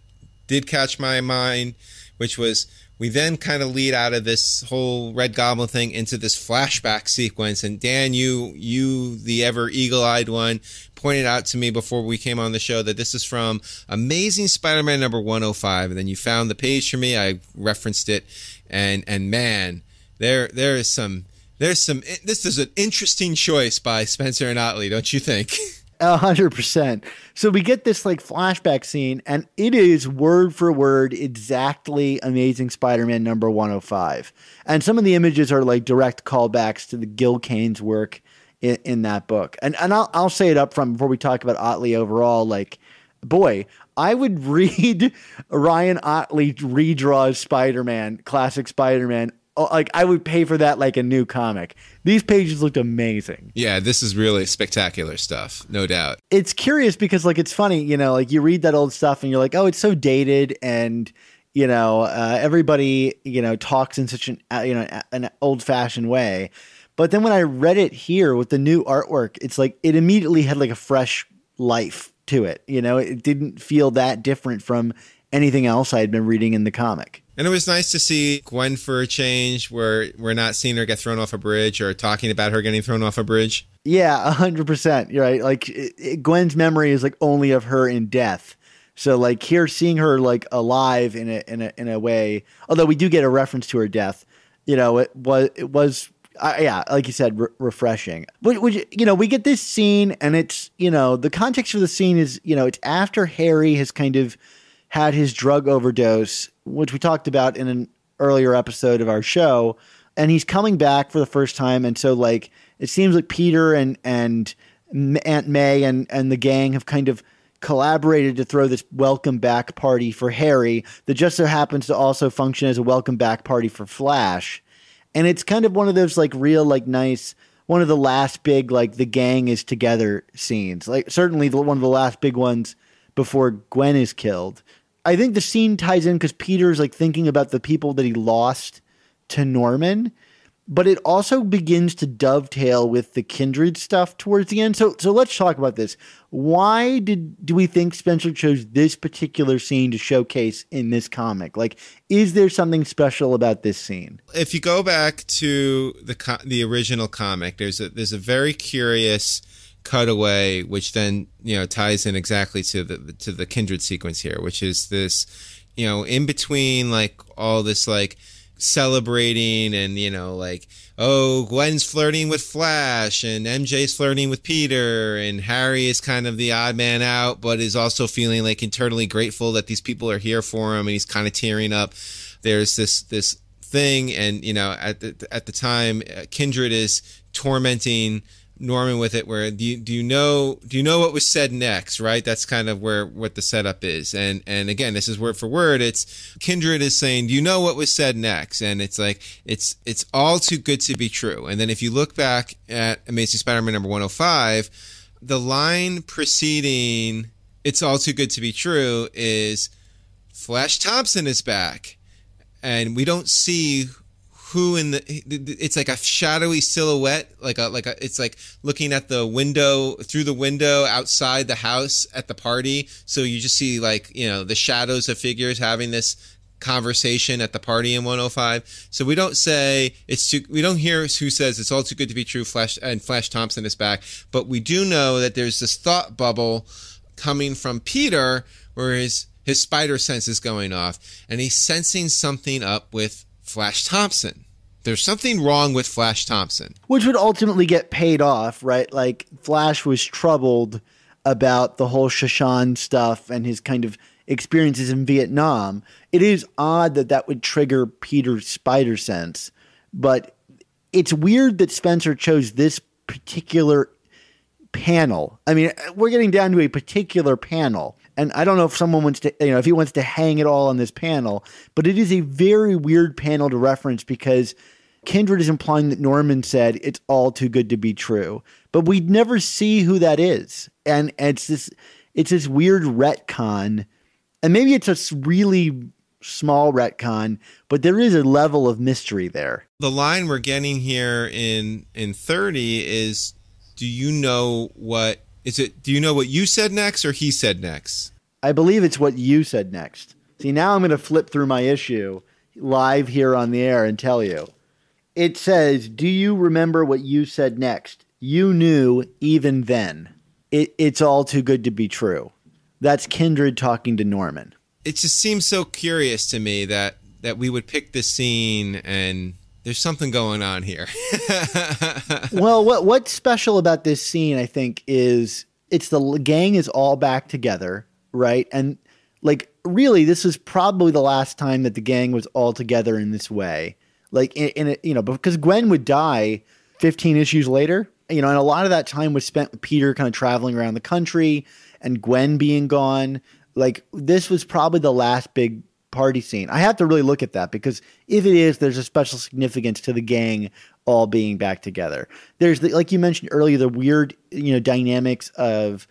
did catch my mind, which was... We then kind of lead out of this whole Red Goblin thing into this flashback sequence. And Dan, you the ever eagle-eyed one, pointed out to me before we came on the show that this is from Amazing Spider-Man #105. And then you found the page for me. I referenced it. And man, this is an interesting choice by Spencer and Otley, don't you think? 100%. So we get this flashback scene, and it is word for word exactly Amazing Spider-Man #105. And some of the images are direct callbacks to the Gil Kane's work in that book. And I'll say it up front before we talk about Otley overall. Boy, I would read Ryan Otley redraws Spider-Man, classic Spider-Man. I would pay for that like a new comic. These pages looked amazing. Yeah, this is really spectacular stuff, no doubt. It's curious because it's funny, you read that old stuff and you're like, oh, it's so dated, and everybody talks in such an old-fashioned way. But then when I read it here with the new artwork, it's it immediately had a fresh life to it. You know, it didn't feel that different from anything else I had been reading in the comic. And it was nice to see Gwen for a change, where we're not seeing her get thrown off a bridge or talking about her getting thrown off a bridge. Yeah, 100%. You're right. Like Gwen's memory is like only of her in death. So like here, seeing her like alive in a way, although we do get a reference to her death, you know, it was like you said, refreshing. Which, you know, we get this scene, and it's, you know, the context for the scene is, you know, it's after Harry has kind of had his drug overdose, which we talked about in an earlier episode of our show, and he's coming back for the first time. And so like, it seems like Peter and Aunt May and the gang have kind of collaborated to throw this welcome back party for Harry that just so happens to also function as a welcome back party for Flash. And it's kind of one of those like real, like nice, one of the last big, like the gang is together scenes. Like certainly one of the last big ones before Gwen is killed. I think the scene ties in because Peter's like thinking about the people that he lost to Norman, but it also begins to dovetail with the Kindred stuff towards the end. So let's talk about this. Why do we think Spencer chose this particular scene to showcase in this comic? Like, is there something special about this scene? If you go back to the original comic, there's a very curious cutaway, which then, you know, ties in exactly to the Kindred sequence here, which is this, you know, in between like all this like celebrating and, you know, like, oh, Gwen's flirting with Flash and MJ's flirting with Peter and Harry is kind of the odd man out, but is also feeling like internally grateful that these people are here for him, and he's kind of tearing up. There's this thing, and, you know, at the time, Kindred is tormenting Norman with it, where do you know what was said next, right? That's kind of what the setup is. And again, this is word for word. It's Kindred is saying, do you know what was said next? And it's like, it's all too good to be true. And then if you look back at Amazing Spider-Man number 105, the line preceding it's all too good to be true is Flash Thompson is back. And we don't see who it's like a shadowy silhouette, it's like looking at the window, through the window outside the house at the party. So you just see like, you know, the shadows of figures having this conversation at the party in 105. So we don't we don't hear who says it's all too good to be true, Flash Thompson is back. But we do know that there's this thought bubble coming from Peter where his spider sense is going off, and he's sensing something up with Flash Thompson. There's something wrong with Flash Thompson. Which would ultimately get paid off, right? Like, Flash was troubled about the whole Shashan stuff and his kind of experiences in Vietnam. It is odd that would trigger Peter's spider sense, but it's weird that Spencer chose this particular panel. I mean, we're getting down to a particular panel. And I don't know if someone wants to, you know, if he wants to hang it all on this panel, but it is a very weird panel to reference because Kindred is implying that Norman said it's all too good to be true, but we never see who that is. And it's this weird retcon, and maybe it's a really small retcon, but there is a level of mystery there. The line we're getting here in 30 is, do you know what you said next or he said next? I believe it's what you said next. See, now I'm going to flip through my issue live here on the air and tell you. It says, do you remember what you said next? You knew even then. It's all too good to be true. That's Kindred talking to Norman. It just seems so curious to me that we would pick this scene, and there's something going on here. Well, what's special about this scene, I think, is it's the gang is all back together, right? And like, really, this is probably the last time that the gang was all together in this way. Like, because Gwen would die 15 issues later, you know, and a lot of that time was spent with Peter kind of traveling around the country and Gwen being gone. Like, this was probably the last big party scene. I have to really look at that, because if it is, there's a special significance to the gang all being back together. There's like you mentioned earlier, the weird, you know, dynamics of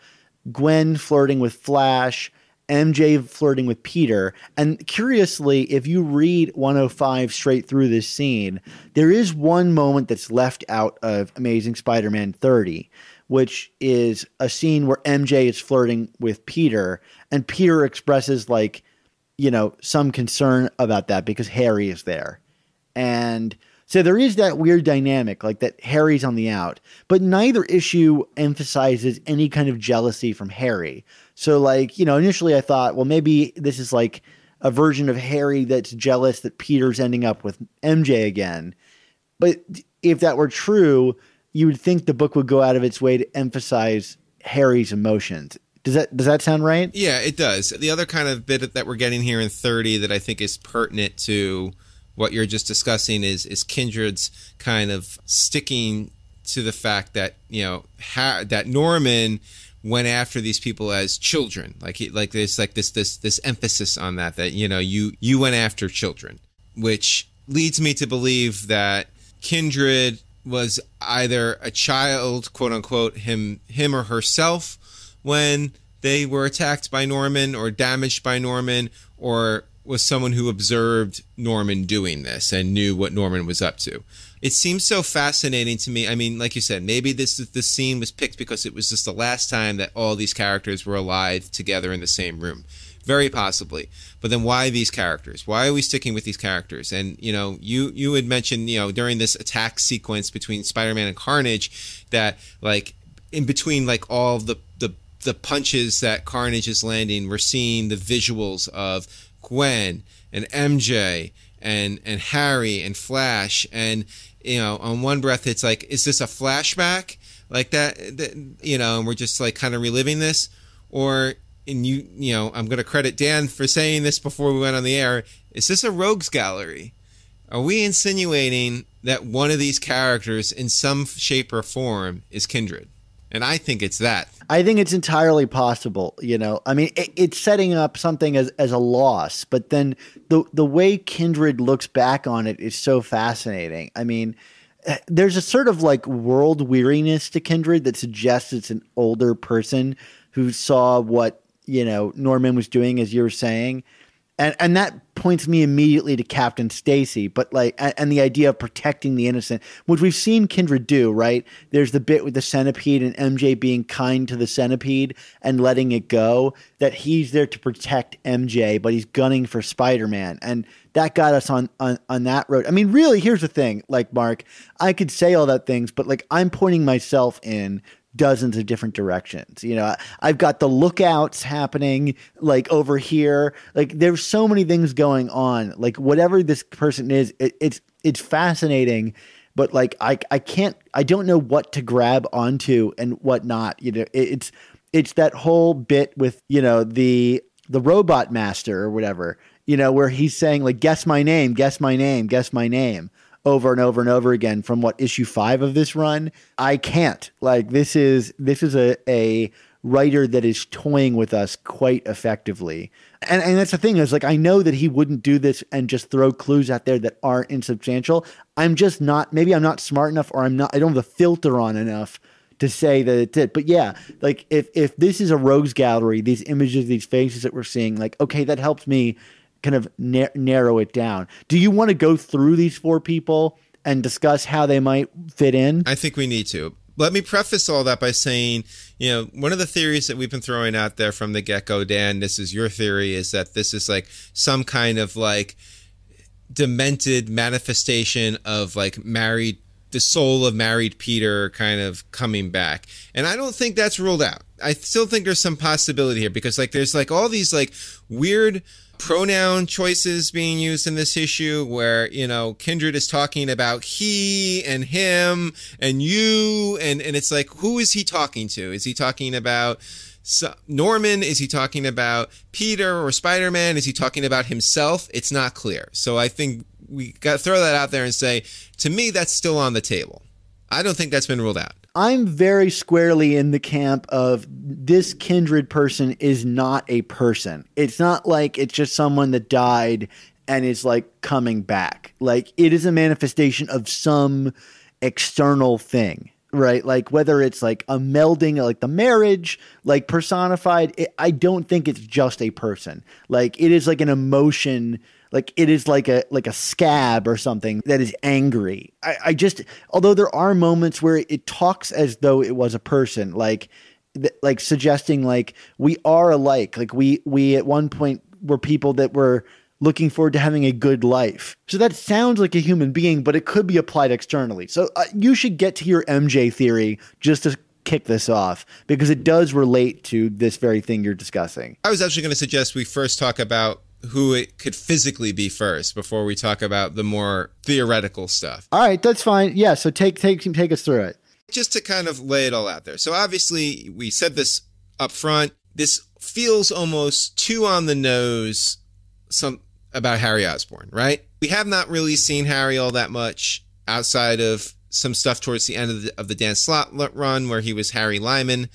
Gwen flirting with Flash, MJ flirting with Peter. And curiously, if you read 105 straight through this scene, there is one moment that's left out of Amazing Spider-Man 30, which is a scene where MJ is flirting with Peter, and Peter expresses like, some concern about that because Harry is there. And so there is that weird dynamic, like that Harry's on the out, but neither issue emphasizes any kind of jealousy from Harry. So like, initially I thought, well, maybe this is like a version of Harry that's jealous that Peter's ending up with MJ again. But if that were true, you would think the book would go out of its way to emphasize Harry's emotions. Does that sound right? Yeah, it does. The other kind of bit that we're getting here in 30 that I think is pertinent to what you're just discussing is Kindred's kind of sticking to the fact that, that Norman went after these people as children. There's this emphasis on that you went after children, which leads me to believe that Kindred was either a child, quote unquote, him or herself, when they were attacked by Norman or damaged by Norman, or was someone who observed Norman doing this and knew what Norman was up to. It seems so fascinating to me. I mean, like you said, maybe this scene was picked because it was just the last time that all these characters were alive together in the same room. Very possibly. But then why these characters? Why are we sticking with these characters? And, you had mentioned, during this attack sequence between Spider-Man and Carnage that, like, in between, like, all the punches that Carnage is landing, we're seeing the visuals of Gwen and MJ and Harry and Flash. And, on one breath, it's like, is this a flashback? Like that, and we're just, like, kind of reliving this? Or... and I'm going to credit Dan for saying this before we went on the air. Is this a rogues gallery? Are we insinuating that one of these characters in some shape or form is Kindred? And I think it's that. I think it's entirely possible. I mean, it's setting up something as a loss, but then the way Kindred looks back on it is so fascinating. I mean, there's a sort of like world weariness to Kindred that suggests it's an older person who saw what, Norman was doing, as you were saying. And that points me immediately to Captain Stacy, but and the idea of protecting the innocent, which we've seen Kindred do, right? There's the bit with the centipede and MJ being kind to the centipede and letting it go, that he's there to protect MJ, but he's gunning for Spider-Man. And that got us on that road. I mean, really, here's the thing, like, Mark, I could say all that things, but like, I'm pointing myself in dozens of different directions. I've got the lookouts happening like over here. Like, there's so many things going on. Like, whatever this person is, it's fascinating, but like, I don't know what to grab onto and what not. It's that whole bit with, the robot master or whatever, where he's saying like, guess my name, guess my name, guess my name, over and over and over again from issue 5 of this run. I can't. Like, this is a writer that is toying with us quite effectively. And that's the thing, is like, I know that he wouldn't do this and just throw clues out there that aren't insubstantial. I'm just not, maybe I'm not smart enough, or I don't have the filter on enough to say that it did. But yeah, like, if this is a rogues gallery, these images, these faces that we're seeing, like, okay, that helps me kind of narrow it down. Do you want to go through these 4 people and discuss how they might fit in? I think we need to. Let me preface all that by saying, one of the theories that we've been throwing out there from the get-go, Dan, this is your theory, is that this is like some kind of like demented manifestation of like the soul of married Peter kind of coming back. And I don't think that's ruled out. I still think there's some possibility here, because like there's like all these like weird pronoun choices being used in this issue where, Kindred is talking about he and him and you. And it's like, who is he talking to? Is he talking about Norman? Is he talking about Peter or Spider-Man? Is he talking about himself? It's not clear. So I think we got to throw that out there and say, to me, that's still on the table. I don't think that's been ruled out. I'm very squarely in the camp of this Kindred person is not a person. It's not like it's just someone that died and is like coming back. Like, it is a manifestation of some external thing, right? Like whether it's like a melding, like the marriage, like personified, I don't think it's just a person. Like it is like an emotion, like it is like a scab or something that is angry. I just, although there are moments where it talks as though it was a person, like suggesting like we are alike. Like we at one point were people that were looking forward to having a good life. So that sounds like a human being, but it could be applied externally. So you should get to your MJ theory just to kick this off, because it does relate to this very thing you're discussing. I was actually going to suggest we first talk about who it could physically be first before we talk about the more theoretical stuff. All right, that's fine. Yeah, so take us through it. Just to kind of lay it all out there. So obviously, we said this up front. This feels almost too on the nose about Harry Osborn, right? We have not really seen Harry all that much outside of some stuff towards the end of the Dan Slott run where he was Harry Lyman.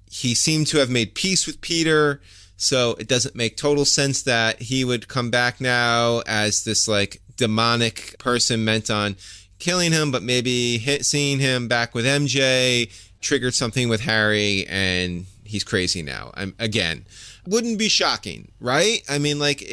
He seemed to have made peace with Peter, so it doesn't make total sense that he would come back now as this like demonic person bent on killing him, but maybe seeing him back with MJ triggered something with Harry and he's crazy now. Again, wouldn't be shocking, right? I mean, like,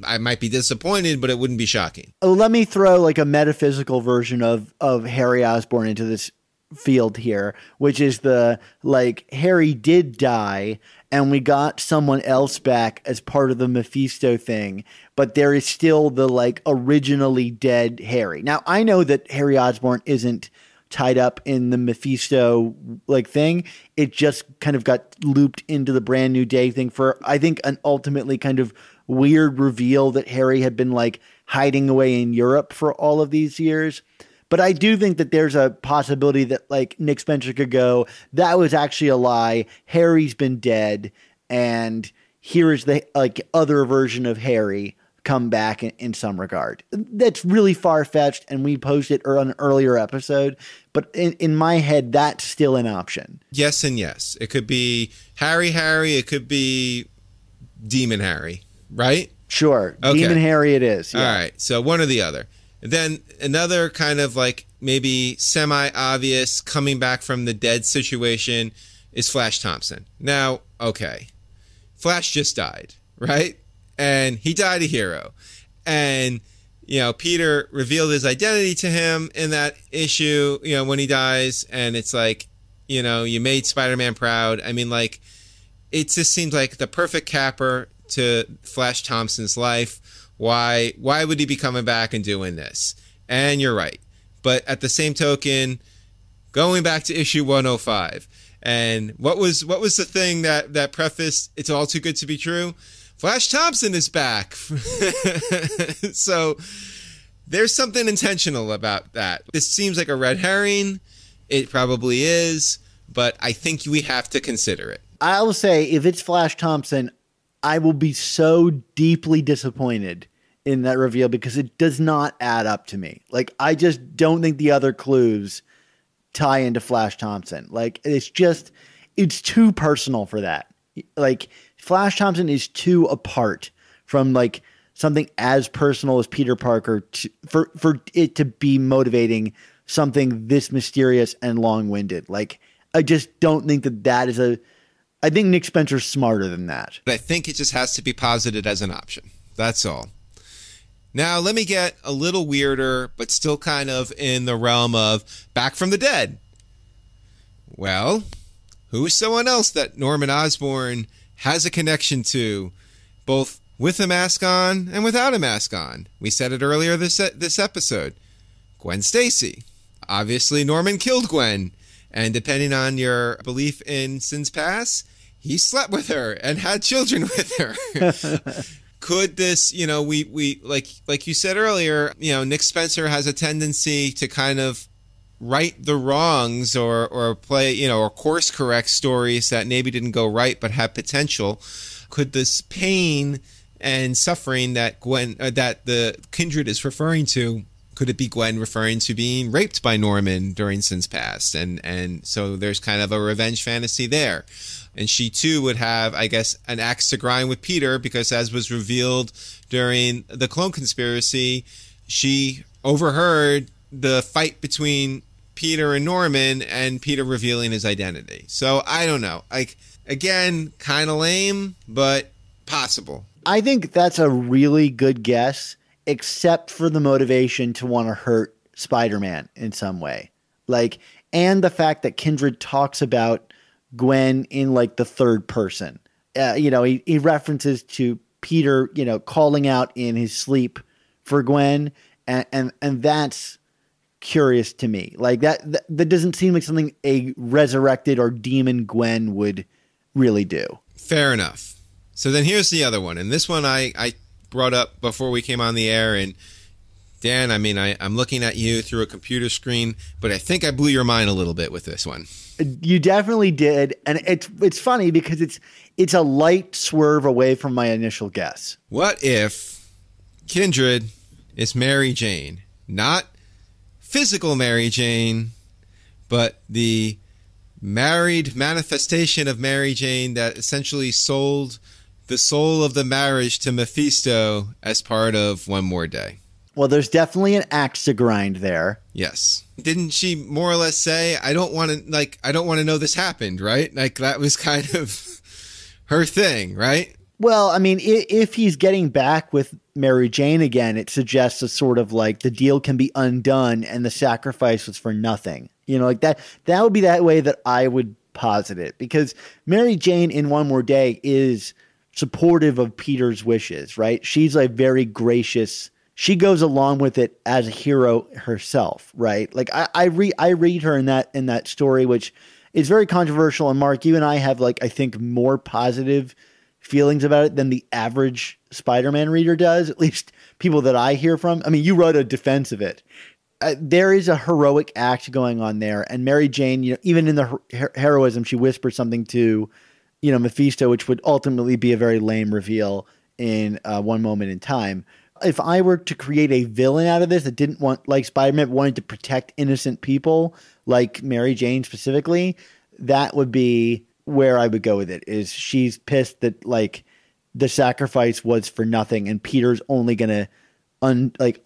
I might be disappointed, but it wouldn't be shocking. Oh, let me throw like a metaphysical version of Harry Osborn into this field here, which is the like Harry did die and we got someone else back as part of the Mephisto thing, but there is still the like originally dead Harry. Now, I know that Harry Osborn isn't tied up in the Mephisto like thing. It just kind of got looped into the Brand New Day thing for, I think, an ultimately kind of weird reveal that Harry had been like hiding away in Europe for all of these years. But I do think that there's a possibility that like Nick Spencer could go, that was actually a lie. Harry's been dead. And here is the like other version of Harry come back in some regard. That's really far-fetched, and we posted it on an earlier episode, but in my head, that's still an option. Yes and yes. It could be Harry, it could be Demon Harry, right? Sure. Okay. Demon Harry it is. Yeah. All right, so one or the other. Then another kind of like maybe semi-obvious coming back from the dead situation is Flash Thompson. Now, okay, Flash just died, right? And he died a hero. And, you know, Peter revealed his identity to him in that issue, you know, when he dies. And it's like, you know, you made Spider-Man proud. I mean, like, it just seems like the perfect capper to Flash Thompson's life. Why would he be coming back and doing this? And you're right. But at the same token, going back to issue 105. And what was the thing that prefaced It's All Too Good to Be True? Flash Thompson is back. So there's something intentional about that. This seems like a red herring. It probably is, but I think we have to consider it. I will say, if it's Flash Thompson, I will be so deeply disappointed in that reveal because it does not add up to me. Like, I just don't think the other clues tie into Flash Thompson. Like, it's too personal for that. Like, Flash Thompson is too apart from like something as personal as Peter Parker for it to be motivating something this mysterious and long-winded. Like, I just don't think that is I think Nick Spencer's smarter than that. But I think it just has to be posited as an option. That's all. Now, let me get a little weirder, but still kind of in the realm of back from the dead. Well, who is someone else that Norman Osborn has a connection to, both with a mask on and without a mask on? We said it earlier this episode. Gwen Stacy. Obviously, Norman killed Gwen. And depending on your belief in Sin's Past, he slept with her and had children with her. Could this, you know, we like you said earlier, you know, Nick Spencer has a tendency to kind of right the wrongs or play, you know, or course correct stories that maybe didn't go right but have potential. Could this pain and suffering that that the Kindred is referring to, could it be Gwen referring to being raped by Norman during Sin's Past? And so there's kind of a revenge fantasy there. And she too would have, I guess, an axe to grind with Peter because, as was revealed during the clone conspiracy, she overheard the fight between Peter and Norman and Peter revealing his identity. So I don't know. Like, again, kind of lame, but possible. I think that's a really good guess, except for the motivation to want to hurt Spider-Man in some way. Like, and the fact that Kindred talks about Gwen in like the third person. He references to Peter, calling out in his sleep for Gwen. And that's curious to me. Like that doesn't seem like something a resurrected or demon Gwen would really do. Fair enough. So then here's the other one. And this one I brought up before we came on the air. And Dan, I mean, I'm looking at you through a computer screen, but I think I blew your mind a little bit with this one. You definitely did. And it's funny because it's a light swerve away from my initial guess. What if Kindred is Mary Jane? Not physical Mary Jane, but the married manifestation of Mary Jane that essentially sold the soul of the marriage to Mephisto as part of One More Day. Well, there's definitely an axe to grind there. Yes. Didn't she more or less say, I don't want to know this happened, right? Like, that was kind of her thing, right? Well, I mean, if he's getting back with Mary Jane again, it suggests a sort of like the deal can be undone and the sacrifice was for nothing. Like that would be that way that I would posit it, because Mary Jane in One More Day is supportive of Peter's wishes, right? She's like very gracious. She goes along with it as a hero herself, right? Like I read her in that story, which is very controversial. And Mark, you and I have I think more positive feelings about it than the average Spider-Man reader does, at least people that I hear from. I mean, you wrote a defense of it. There is a heroic act going on there. And Mary Jane, even in the heroism, she whispers something to, Mephisto, which would ultimately be a very lame reveal in One Moment in Time. If I were to create a villain out of this that didn't want, like Spider-Man, wanted to protect innocent people, like Mary Jane specifically, that would be where I would go with it. Is she's pissed that the sacrifice was for nothing and Peter's only going to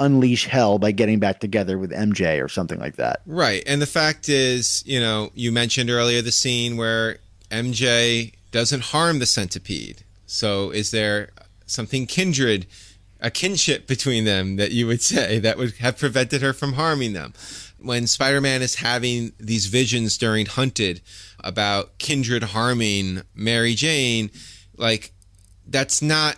unleash hell by getting back together with MJ or something like that. Right. And the fact is, you mentioned earlier the scene where MJ doesn't harm the centipede. So is there something kindred, a kinship between them that you would say that would have prevented her from harming them? When Spider-Man is having these visions during Hunted about Kindred harming Mary Jane, that's not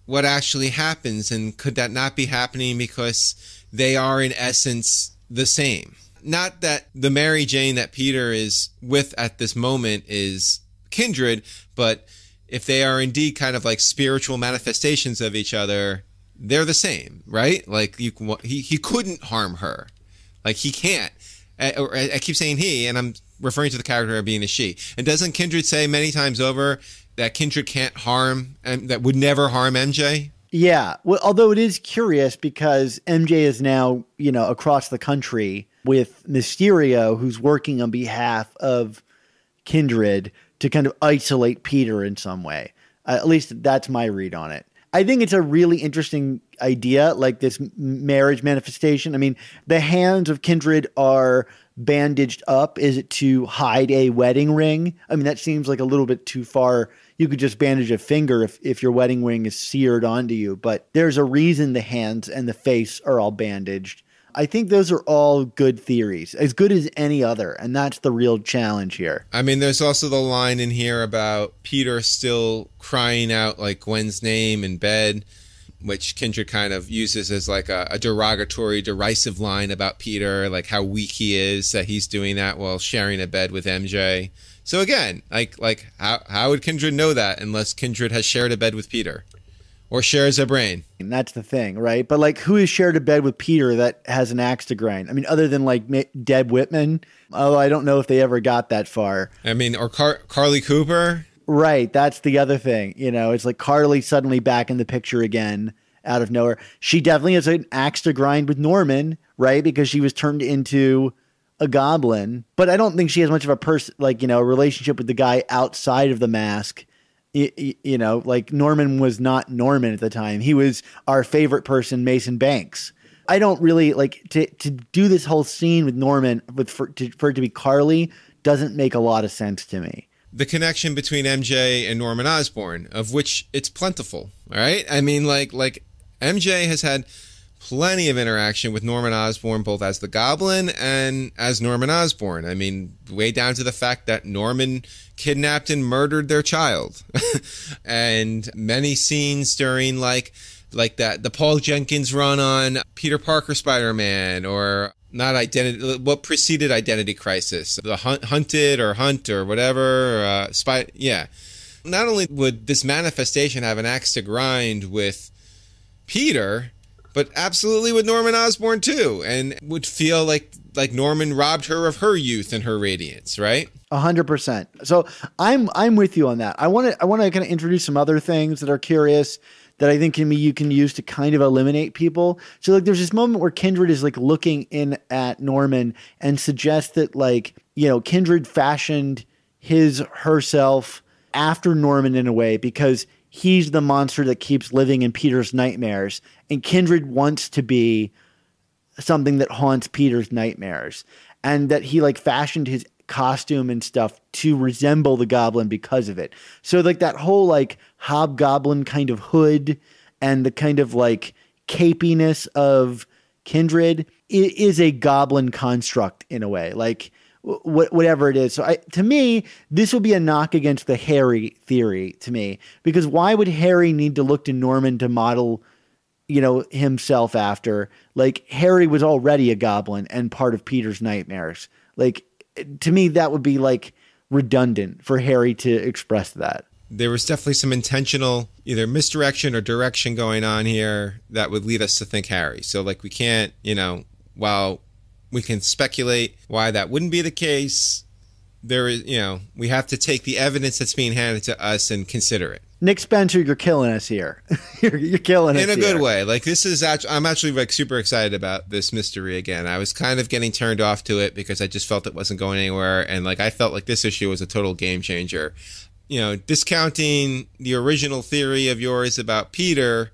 what actually happens. And could that not be happening because they are in essence the same? Not that the Mary Jane that Peter is with at this moment is Kindred, but if they are indeed kind of like spiritual manifestations of each other, they're the same, right? He couldn't harm her. He can't. I keep saying he, and I'm referring to the character being a she. And doesn't Kindred say many times over that Kindred can't harm, and that would never harm MJ? Yeah. Well, although it is curious because MJ is now, across the country with Mysterio, who's working on behalf of Kindred to kind of isolate Peter in some way. At least that's my read on it. I think it's a really interesting idea, like this marriage manifestation. I mean, the hands of Kindred are bandaged up. Is it to hide a wedding ring? I mean, that seems like a little bit too far. You could just bandage a finger if your wedding ring is seared onto you. But there's a reason the hands and the face are all bandaged. I think those are all good theories, as good as any other. And that's the real challenge here. I mean, there's also the line in here about Peter still crying out Gwen's name in bed, which Kindred kind of uses as a derogatory, derisive line about Peter, how weak he is that he's doing that while sharing a bed with MJ. So again, how would Kindred know that unless Kindred has shared a bed with Peter? Or shares a brain. And that's the thing, right? But who has shared a bed with Peter that has an axe to grind? I mean, other than Deb Whitman, although I don't know if they ever got that far. I mean, or Carly Cooper. Right. That's the other thing. It's Carly suddenly back in the picture again out of nowhere. She definitely has an axe to grind with Norman, right? Because she was turned into a goblin. But I don't think she has much of a relationship with the guy outside of the mask. Norman was not Norman at the time. He was our favorite person, Mason Banks. I don't really like to do this whole scene with Norman for it to be Carly doesn't make a lot of sense to me. The connection between MJ and Norman Osborn, of which it's plentiful. All right. I mean, like MJ has had plenty of interaction with Norman Osborn, both as the Goblin and as Norman Osborn. I mean, way down to the fact that Norman kidnapped and murdered their child. And many scenes during like that, the Paul Jenkins run on Peter Parker Spider-Man, or not Identity, what preceded Identity Crisis, the Hunted or Hunt or whatever. Yeah. Not only would this manifestation have an axe to grind with Peter, but absolutely with Norman Osborn too, and would feel like Norman robbed her of her youth and her radiance, right? 100%. So I'm with you on that. I want to kind of introduce some other things that are curious that I think you can use to kind of eliminate people. So like there's this moment where Kindred is like looking in at Norman and suggests that like, you know, Kindred fashioned herself after Norman in a way because he's the monster that keeps living in Peter's nightmares, and Kindred wants to be something that haunts Peter's nightmares, and that he like fashioned his costume and stuff to resemble the Goblin because of it. So like that whole like hobgoblin kind of hood and the kind of like capiness of Kindred is a Goblin construct in a way, like whatever it is. So to me, this will be a knock against the Harry theory to me, because why would Harry need to look to Norman to model, you know, himself after? Like Harry was already a Goblin and part of Peter's nightmares. Like to me, that would be like redundant for Harry to express that. There was definitely some intentional either misdirection or direction going on here that would lead us to think Harry. So like we can't, you know, while we can speculate why that wouldn't be the case, there is, you know, we have to take the evidence that's being handed to us and consider it. Nick Spencer, you're killing us here. you're killing us in a good here. way. Like this is actually, I'm actually like super excited about this mystery again. I was kind of getting turned off to it because I just felt it wasn't going anywhere, and like I felt like this issue was a total game changer. You know, discounting the original theory of yours about Peter,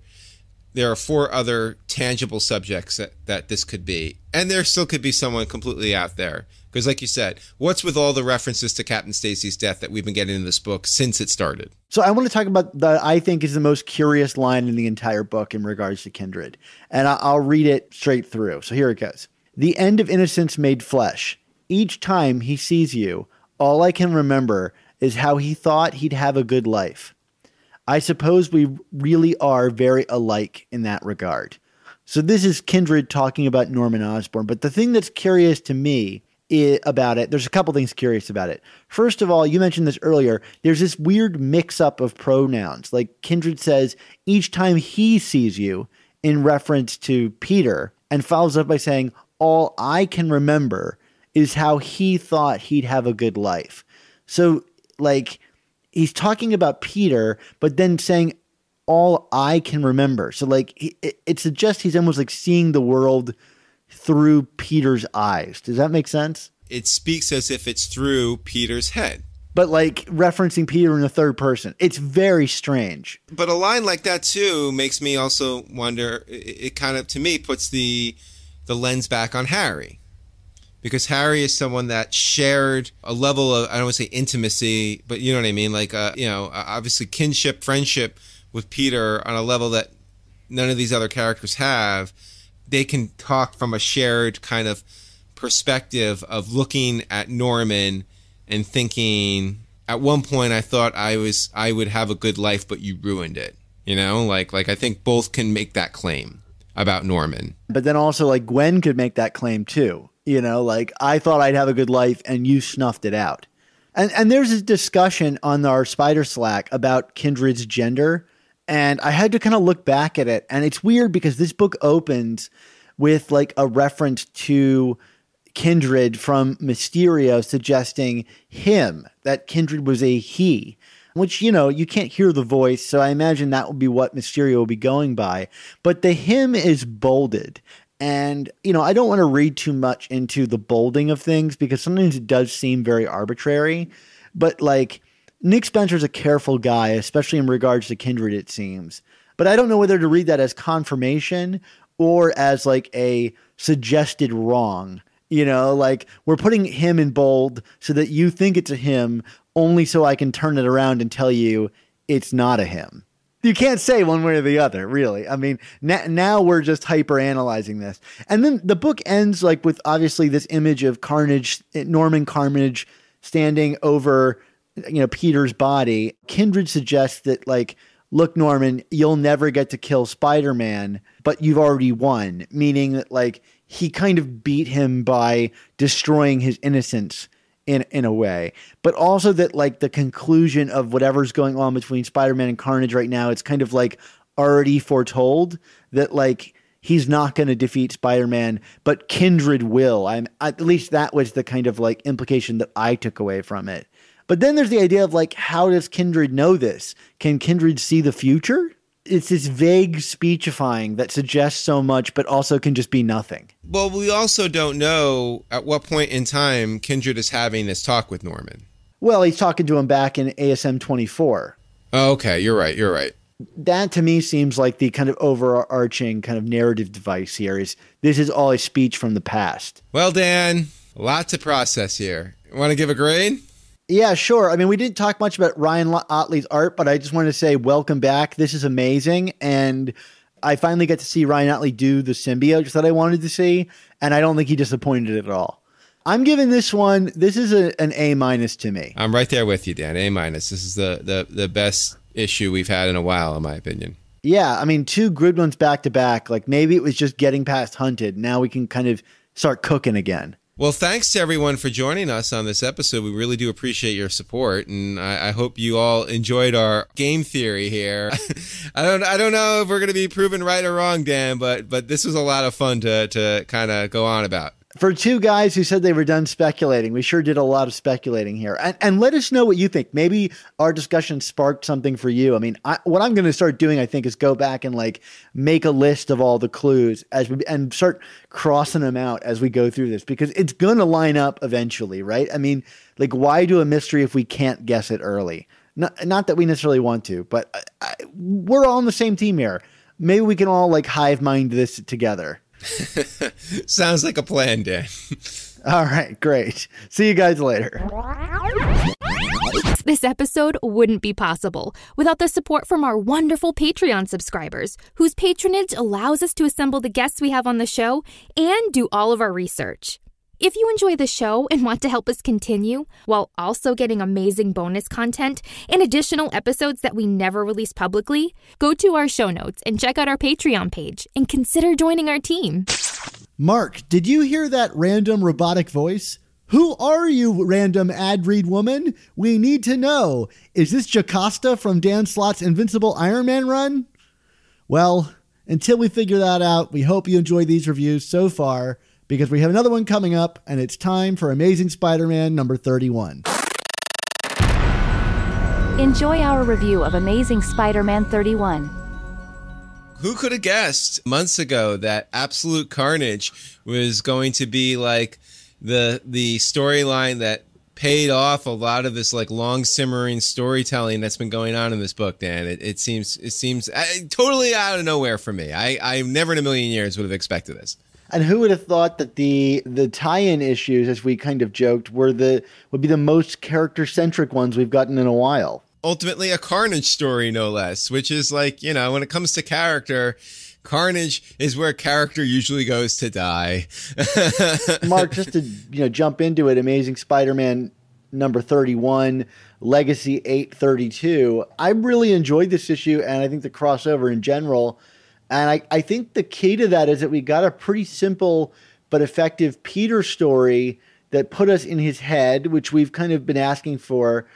there are 4 other tangible subjects that this could be. And there still could be someone completely out there. Because like you said, what's with all the references to Captain Stacy's death that we've been getting in this book since it started? So I want to talk about I think is the most curious line in the entire book in regards to Kindred. And I'll read it straight through. So here it goes. The end of innocence made flesh. Each time he sees you, all I can remember is how he thought he'd have a good life. I suppose we really are very alike in that regard. So this is Kindred talking about Norman Osborn. But the thing that's curious to me about it, there's a couple things curious about it. First of all, you mentioned this earlier, there's this weird mix-up of pronouns. Like Kindred says, each time he sees you, in reference to Peter, and follows up by saying, all I can remember is how he thought he'd have a good life. So, like, he's talking about Peter, but then saying, all I can remember. So, like, it suggests he's almost like seeing the world through Peter's eyes. Does that make sense? It speaks as if it's through Peter's head. But, like, referencing Peter in the third person. It's very strange. But a line like that, too, makes me also wonder, it kind of, to me, puts the lens back on Harry. Because Harry is someone that shared a level of, I don't want to say intimacy, but you know what I mean? Like, you know, obviously kinship, friendship with Peter on a level that none of these other characters have. They can talk from a shared kind of perspective of looking at Norman and thinking, at one point I thought I would have a good life, but you ruined it. You know, like I think both can make that claim about Norman. But then also, like, Gwen could make that claim too. You know, like, I thought I'd have a good life and you snuffed it out. And there's a discussion on our Spider Slack about Kindred's gender. And I had to kind of look back at it. And it's weird because this book opens with like a reference to Kindred from Mysterio suggesting him, that Kindred was a he, which, you know, you can't hear the voice. So I imagine that would be what Mysterio will be going by. But the him is bolded. And, you know, I don't want to read too much into the bolding of things because sometimes it does seem very arbitrary. But, like, Nick Spencer's a careful guy, especially in regards to Kindred, it seems. But I don't know whether to read that as confirmation or as like a suggested wrong. You know, like we're putting him in bold so that you think it's a him, only so I can turn it around and tell you it's not a him. You can't say one way or the other, really. I mean, now we're just hyper analyzing this. And then the book ends like with obviously this image of Carnage, Norman Carnage standing over, you know, Peter's body. Kindred suggests that like, look, Norman, you'll never get to kill Spider-Man, but you've already won, meaning that like he kind of beat him by destroying his innocence in a way, but also that like the conclusion of whatever's going on between Spider-Man and Carnage right now, it's kind of like already foretold that like he's not going to defeat Spider-Man, but Kindred will. At least that was the kind of like implication that I took away from it. But then there's the idea of like, how does Kindred know this? Can Kindred see the future? It's this vague speechifying that suggests so much, but also can just be nothing. Well, we also don't know at what point in time Kindred is having this talk with Norman. Well, he's talking to him back in ASM 24. Oh, okay, you're right. That to me seems like the kind of overarching kind of narrative device here is this is all a speech from the past. Well, Dan, a lot to process here. Want to give a grade? Yeah, sure. I mean, we didn't talk much about Ryan Ottley's art, but I just wanted to say welcome back. This is amazing. And I finally get to see Ryan Ottley do the symbiote that I wanted to see. And I don't think he disappointed at all. I'm giving this one, this is an A- to me. I'm right there with you, Dan. A-. This is the best issue we've had in a while, in my opinion. Yeah, I mean, 2 good ones back to back. Like maybe it was just getting past Hunted. Now we can kind of start cooking again. Well, thanks to everyone for joining us on this episode. We really do appreciate your support, and I hope you all enjoyed our game theory here. I don't know if we're going to be proven right or wrong, Dan, but this was a lot of fun to kind of go on about. For 2 guys who said they were done speculating, we sure did a lot of speculating here. And let us know what you think. Maybe our discussion sparked something for you. I mean, what I'm going to start doing, I think, is go back and like make a list of all the clues and start crossing them out as we go through this, because it's going to line up eventually, right? I mean, like, why do a mystery if we can't guess it early? Not that we necessarily want to, but we're all on the same team here. Maybe we can all like hive mind this together. Sounds like a plan, Dan. All right, great. See you guys later. This episode wouldn't be possible without the support from our wonderful Patreon subscribers, whose patronage allows us to assemble the guests we have on the show and do all of our research. If you enjoy the show and want to help us continue, while also getting amazing bonus content and additional episodes that we never release publicly, go to our show notes and check out our Patreon page and consider joining our team. Mark, did you hear that random robotic voice? Who are you, random ad read woman? We need to know. Is this Jocasta from Dan Slott's Invincible Iron Man run? Well, until we figure that out, we hope you enjoy these reviews so far, because we have another one coming up, and it's time for Amazing Spider-Man number 31. Enjoy our review of Amazing Spider-Man 31. Who could have guessed months ago that Absolute Carnage was going to be like the storyline that paid off a lot of this like long simmering storytelling that's been going on in this book, Dan? It seems totally out of nowhere for me. I never in a million years would have expected this. And who would have thought that the tie-in issues, as we kind of joked, would be the most character-centric ones we've gotten in a while? Ultimately, a Carnage story, no less, which is like, you know, when it comes to character, Carnage is where character usually goes to die. Mark, just to jump into it, Amazing Spider-Man number 31, Legacy 832. I really enjoyed this issue, and I think the crossover in general. And I think the key to that is that we got a pretty simple but effective Peter story that put us in his head, which we've kind of been asking for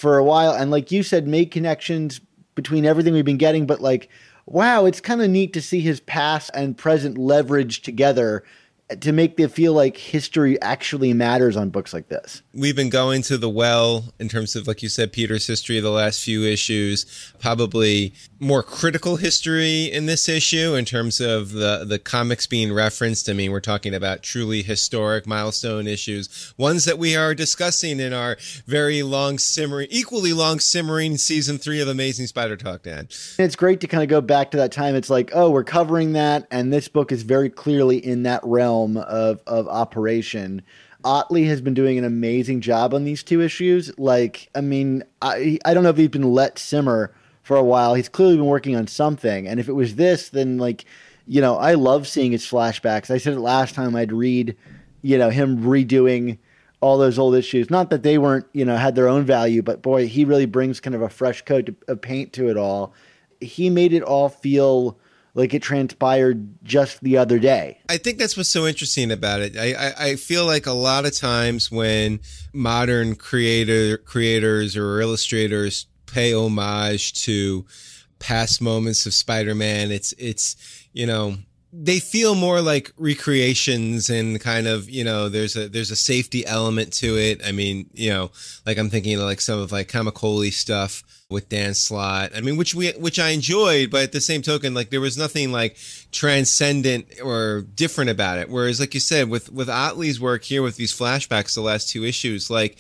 a while. And like you said, made connections between everything we've been getting. But like, wow, it's kind of neat to see his past and present leveraged together to make it feel like history actually matters on books like this. We've been going to the well in terms of, like you said, Peter's history of the last few issues, probably more critical history in this issue in terms of the comics being referenced. I mean, we're talking about truly historic milestone issues, ones that we are discussing in our very long simmering, equally long simmering season 3 of Amazing Spider Talk, Dan. It's great to kind of go back to that time. It's like, oh, we're covering that, and this book is very clearly in that realm of operation. Otley has been doing an amazing job on these 2 issues. Like, I mean, I don't know if he's been let simmer for a while. He's clearly been working on something. And if it was this, then, like, you know, I love seeing his flashbacks. I said it last time I'd read, you know, him redoing all those old issues. Not that they weren't, you know, had their own value, but boy, he really brings kind of a fresh coat of paint to it all. He made it all feel like it transpired just the other day. I think that's what's so interesting about it. I feel like a lot of times when modern creators or illustrators pay homage to past moments of Spider-Man, it's you know, they feel more like recreations and kind of, you know, there's a safety element to it. I mean, you know, like I'm thinking of like some of like Kamikoli stuff with Dan Slott. I mean, which I enjoyed, but at the same token, like there was nothing like transcendent or different about it. Whereas, like you said, with Otley's work here with these flashbacks, the last 2 issues, like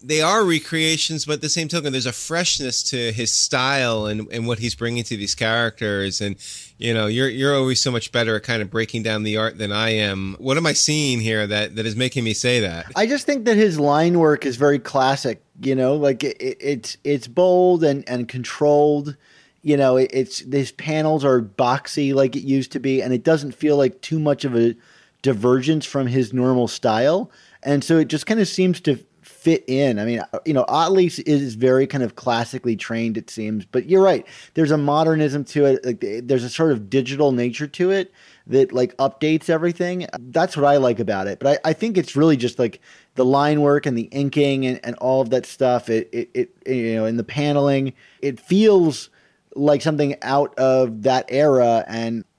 they are recreations, but at the same token, there's a freshness to his style and what he's bringing to these characters. And, you know, you're always so much better at kind of breaking down the art than I am. What am I seeing here that is making me say that? I just think that his line work is very classic, you know, like it's bold and controlled. You know, his panels are boxy like it used to be, and it doesn't feel like too much of a divergence from his normal style. And so it just kind of seems to fit in. I mean, you know, Otley is very kind of classically trained, it seems, but you're right. There's a modernism to it. Like there's a sort of digital nature to it that like updates everything. That's what I like about it. But I think it's really just like the line work and the inking and all of that stuff. It you know, in the paneling, it feels like something out of that era.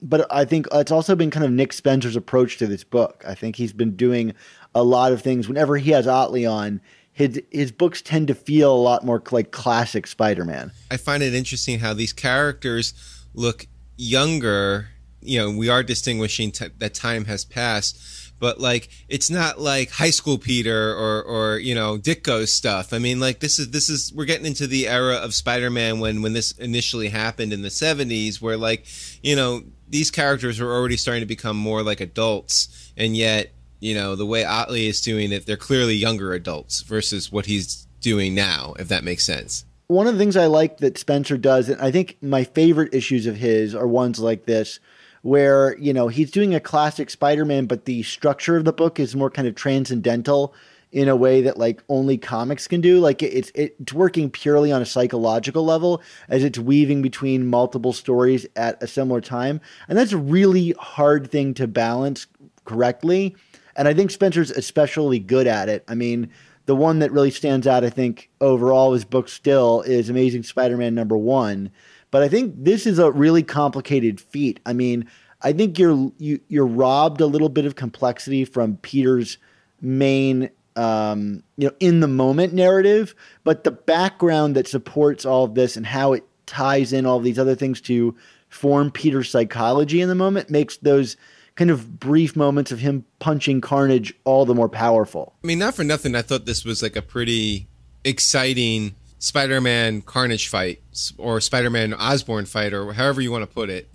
But I think it's also been kind of Nick Spencer's approach to this book. I think he's been doing a lot of things. Whenever he has Otley on, his books tend to feel a lot more like classic Spider-Man. I find it interesting how these characters look younger. You know, we are distinguishing that time has passed, but like it's not like high school Peter or you know, Ditko's stuff. I mean, like this is we're getting into the era of Spider-Man when this initially happened in the 70s, where like, you know, these characters were already starting to become more like adults, and yet, you know, the way Otley is doing it, they're clearly younger adults versus what he's doing now, if that makes sense. One of the things I like that Spencer does, and I think my favorite issues of his are ones like this, where, you know, he's doing a classic Spider-Man, but the structure of the book is more kind of transcendental in a way that like only comics can do. Like it's working purely on a psychological level as it's weaving between multiple stories at a similar time. And that's a really hard thing to balance correctly. And I think Spencer's especially good at it. I mean, the one that really stands out, I think, overall, his book still is Amazing Spider-Man #1. But I think this is a really complicated feat. I mean, I think you're robbed a little bit of complexity from Peter's main, you know, in the moment narrative, but the background that supports all of this and how it ties in all these other things to form Peter's psychology in the moment makes those kind of brief moments of him punching Carnage all the more powerful. I mean, not for nothing, I thought this was like a pretty exciting Spider-Man Carnage fight, or Spider-Man Osborn fight, or however you want to put it.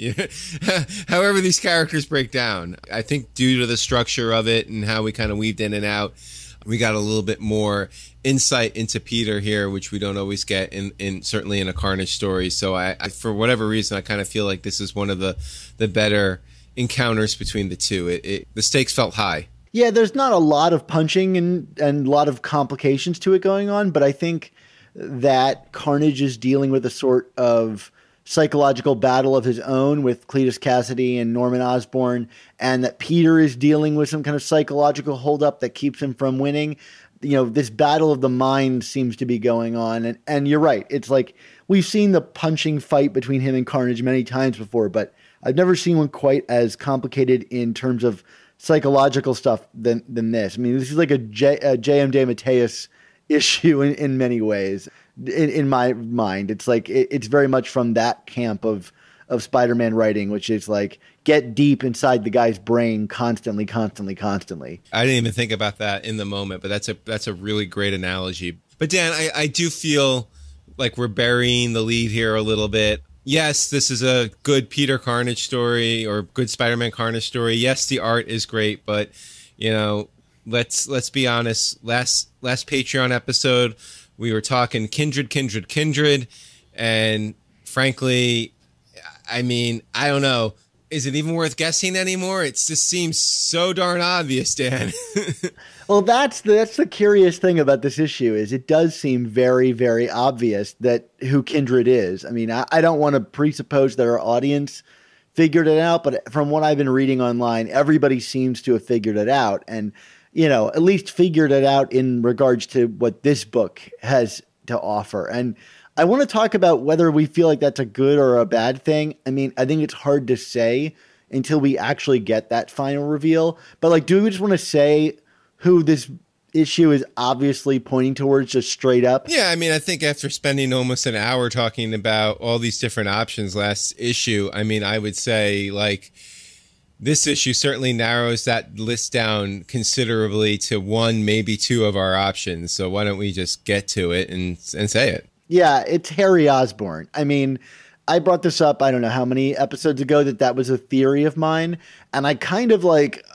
However these characters break down. I think due to the structure of it and how we kind of weaved in and out, we got a little bit more insight into Peter here, which we don't always get in certainly in a Carnage story. So I for whatever reason, I kind of feel like this is one of the better encounters between the two. The stakes felt high. Yeah, there's not a lot of punching and a lot of complications to it going on, but I think that Carnage is dealing with a sort of psychological battle of his own with Cletus Cassidy and Norman Osborn, and that Peter is dealing with some kind of psychological holdup that keeps him from winning. You know, this battle of the mind seems to be going on. And you're right. It's like we've seen the punching fight between him and Carnage many times before, but I've never seen one quite as complicated in terms of psychological stuff than this. I mean, this is like a J.M. DeMatteis issue in many ways. In my mind, it's like it's very much from that camp of Spider-Man writing, which is like get deep inside the guy's brain constantly. I didn't even think about that in the moment, but that's a really great analogy. But Dan, I do feel like we're burying the lead here a little bit. Yes, this is a good Peter Carnage story or good Spider-Man Carnage story. Yes, the art is great, but let's be honest. Last Patreon episode, we were talking Kindred, and frankly, I mean, I don't know. Is it even worth guessing anymore? It just seems so darn obvious, Dan. Well, that's the curious thing about this issue is it does seem very, very obvious that who Kindred is. I mean, I don't want to presuppose that our audience figured it out, but from what I've been reading online, everybody seems to have figured it out, and at least figured it out in regards to what this book has to offer. And I want to talk about whether we feel like that's a good or a bad thing. I mean, I think it's hard to say until we actually get that final reveal. But like, do we just want to say who this issue is obviously pointing towards just straight up? Yeah, I mean, I think after spending almost an hour talking about all these different options last issue, I mean, I would say like this issue certainly narrows that list down considerably to one, maybe two of our options. So why don't we just get to it and say it? Yeah, it's Harry Osborn. I mean, I brought this up, I don't know how many episodes ago that was a theory of mine. And I kind of like,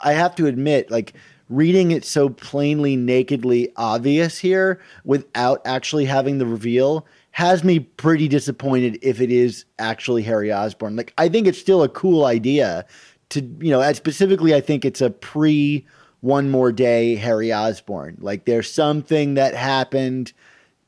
I have to admit, like reading it so plainly, nakedly obvious here without actually having the reveal has me pretty disappointed if it is actually Harry Osborn. Like, I think it's still a cool idea to, specifically, I think it's a One More Day Harry Osborn. Like there's something that happened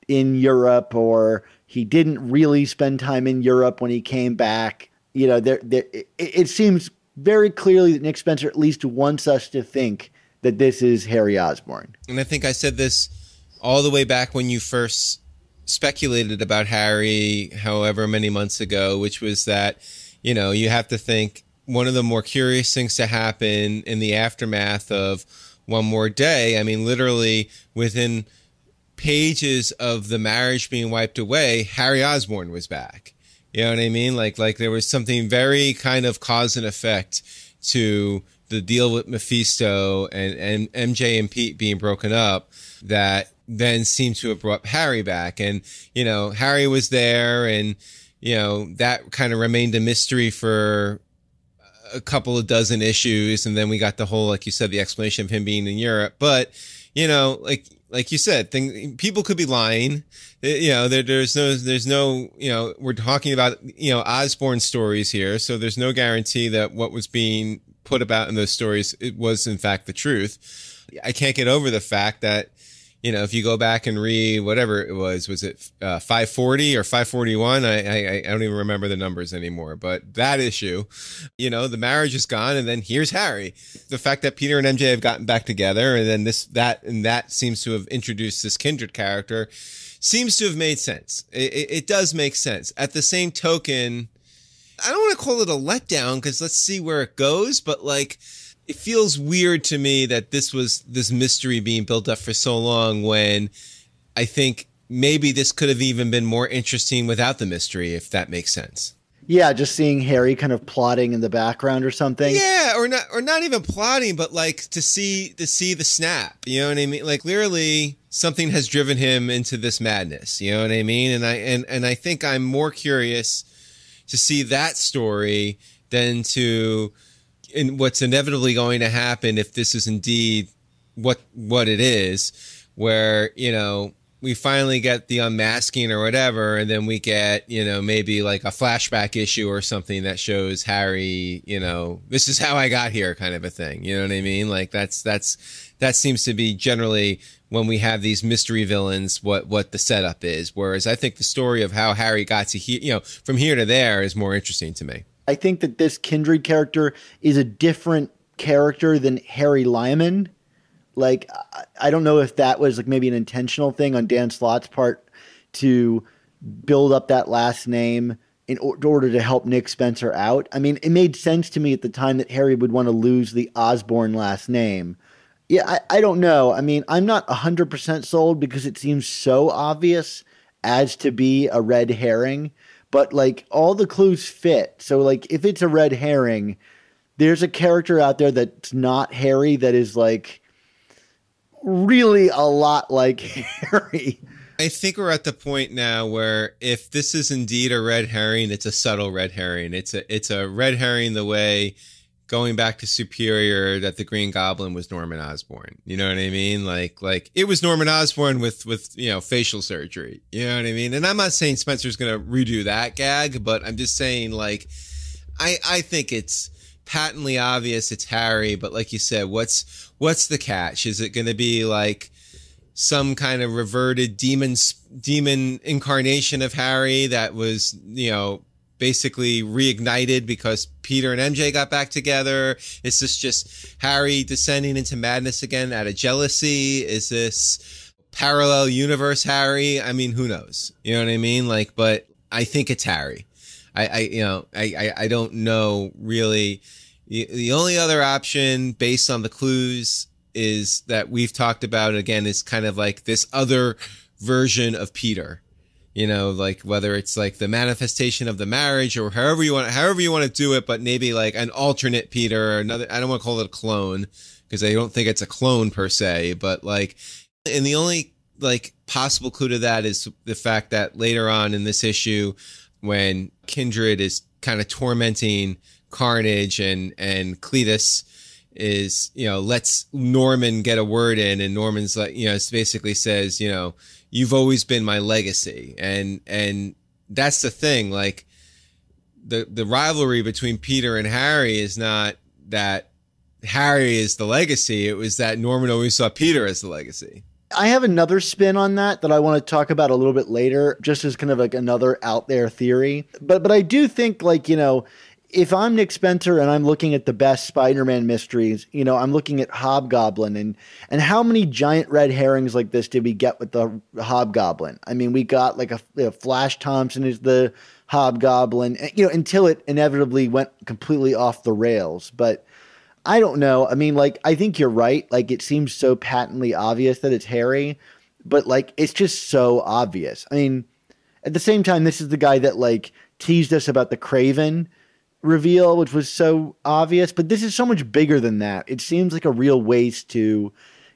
in Europe, or he didn't really spend time in Europe when he came back. It seems very clearly that Nick Spencer at least wants us to think that this is Harry Osborn. And I think I said this all the way back when you first speculated about Harry, however many months ago, which was that, you have to think one of the more curious things to happen in the aftermath of One More Day. I mean, literally within pages of the marriage being wiped away, Harry Osborn was back. You know what I mean? Like there was something very kind of cause and effect to the deal with Mephisto and MJ and Pete being broken up that then seemed to have brought Harry back. And, Harry was there and, that kind of remained a mystery for a couple of dozen issues. And then we got the whole, like you said, the explanation of him being in Europe. But, like you said, people could be lying. There's no, we're talking about, Osborn stories here. So there's no guarantee that what was being put about in those stories, it was in fact the truth. I can't get over the fact that, if you go back and read whatever it was it 540 or 541? I don't even remember the numbers anymore, but that issue, the marriage is gone. And then here's Harry. The fact that Peter and MJ have gotten back together and then that seems to have introduced this Kindred character seems to have made sense. It does make sense. At the same token, I don't want to call it a letdown because let's see where it goes, but like, it feels weird to me that this mystery being built up for so long when I think maybe this could have even been more interesting without the mystery, if that makes sense. Yeah, just seeing Harry kind of plotting in the background or something. Yeah, or not even plotting, but like to see the snap. You know what I mean? Like clearly something has driven him into this madness. You know what I mean? And I think I'm more curious to see that story than to in what's inevitably going to happen if this is indeed what it is, where, we finally get the unmasking or whatever, and then we get, maybe like a flashback issue or something that shows Harry, this is how I got here kind of a thing. You know what I mean? Like that seems to be generally when we have these mystery villains, what the setup is. Whereas I think the story of how Harry got to here, from here to there is more interesting to me. I think that this Kindred character is a different character than Harry Lyman. Like, I don't know if that was like maybe an intentional thing on Dan Slott's part to build up that last name in order to help Nick Spencer out. I mean, it made sense to me at the time that Harry would want to lose the Osborn last name. Yeah, I don't know. I mean, I'm not 100% sold because it seems so obvious as to be a red herring, but like all the clues fit. So like if it's a red herring, there's a character out there that's not Harry that is like really a lot like Harry. I think we're at the point now where if this is indeed a red herring, it's a subtle red herring. It's a red herring the way going back to Superior that the Green Goblin was Norman Osborn. You know what I mean? Like it was Norman Osborn with facial surgery. You know what I mean? And I'm not saying Spencer's going to redo that gag, but I'm just saying like I think it's patently obvious it's Harry, but like you said, what's the catch? Is it going to be like some kind of reverted demon incarnation of Harry that was, basically reignited because Peter and MJ got back together? Is this just Harry descending into madness again out of jealousy? Is this parallel universe Harry? I mean, who knows? You know what I mean? Like, but I think it's Harry. I don't know really. The only other option based on the clues is that we've talked about again is kind of like this other version of Peter, like whether it's like the manifestation of the marriage or however you want to do it, but maybe like an alternate Peter or another. I don't want to call it a clone because I don't think it's a clone per se, but like, and the only like possible clue to that is the fact that later on in this issue, when Kindred is kind of tormenting Carnage and Cletus is, lets Norman get a word in, and Norman's like, basically says, you've always been my legacy. And that's the thing. Like the rivalry between Peter and Harry is not that Harry is the legacy. It was that Norman always saw Peter as the legacy. I have another spin on that I want to talk about a little bit later, just as kind of like another out there theory. But I do think like, if I'm Nick Spencer and I'm looking at the best Spider-Man mysteries, I'm looking at Hobgoblin and how many giant red herrings like this did we get with the Hobgoblin? I mean, we got like a Flash Thompson is the Hobgoblin, until it inevitably went completely off the rails. But I don't know. I mean, like, I think you're right. Like, it seems so patently obvious that it's Harry, but like, it's just so obvious. I mean, at the same time, this is the guy that like teased us about the Kraven reveal, which was so obvious, but this is so much bigger than that. It seems like a real waste to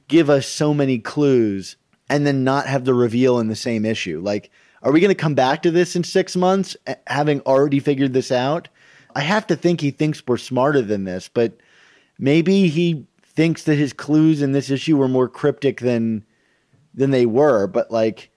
give us so many clues and then not have the reveal in the same issue. Like, are we going to come back to this in 6 months having already figured this out? I have to think he thinks we're smarter than this, but maybe he thinks that his clues in this issue were more cryptic than they were. But like,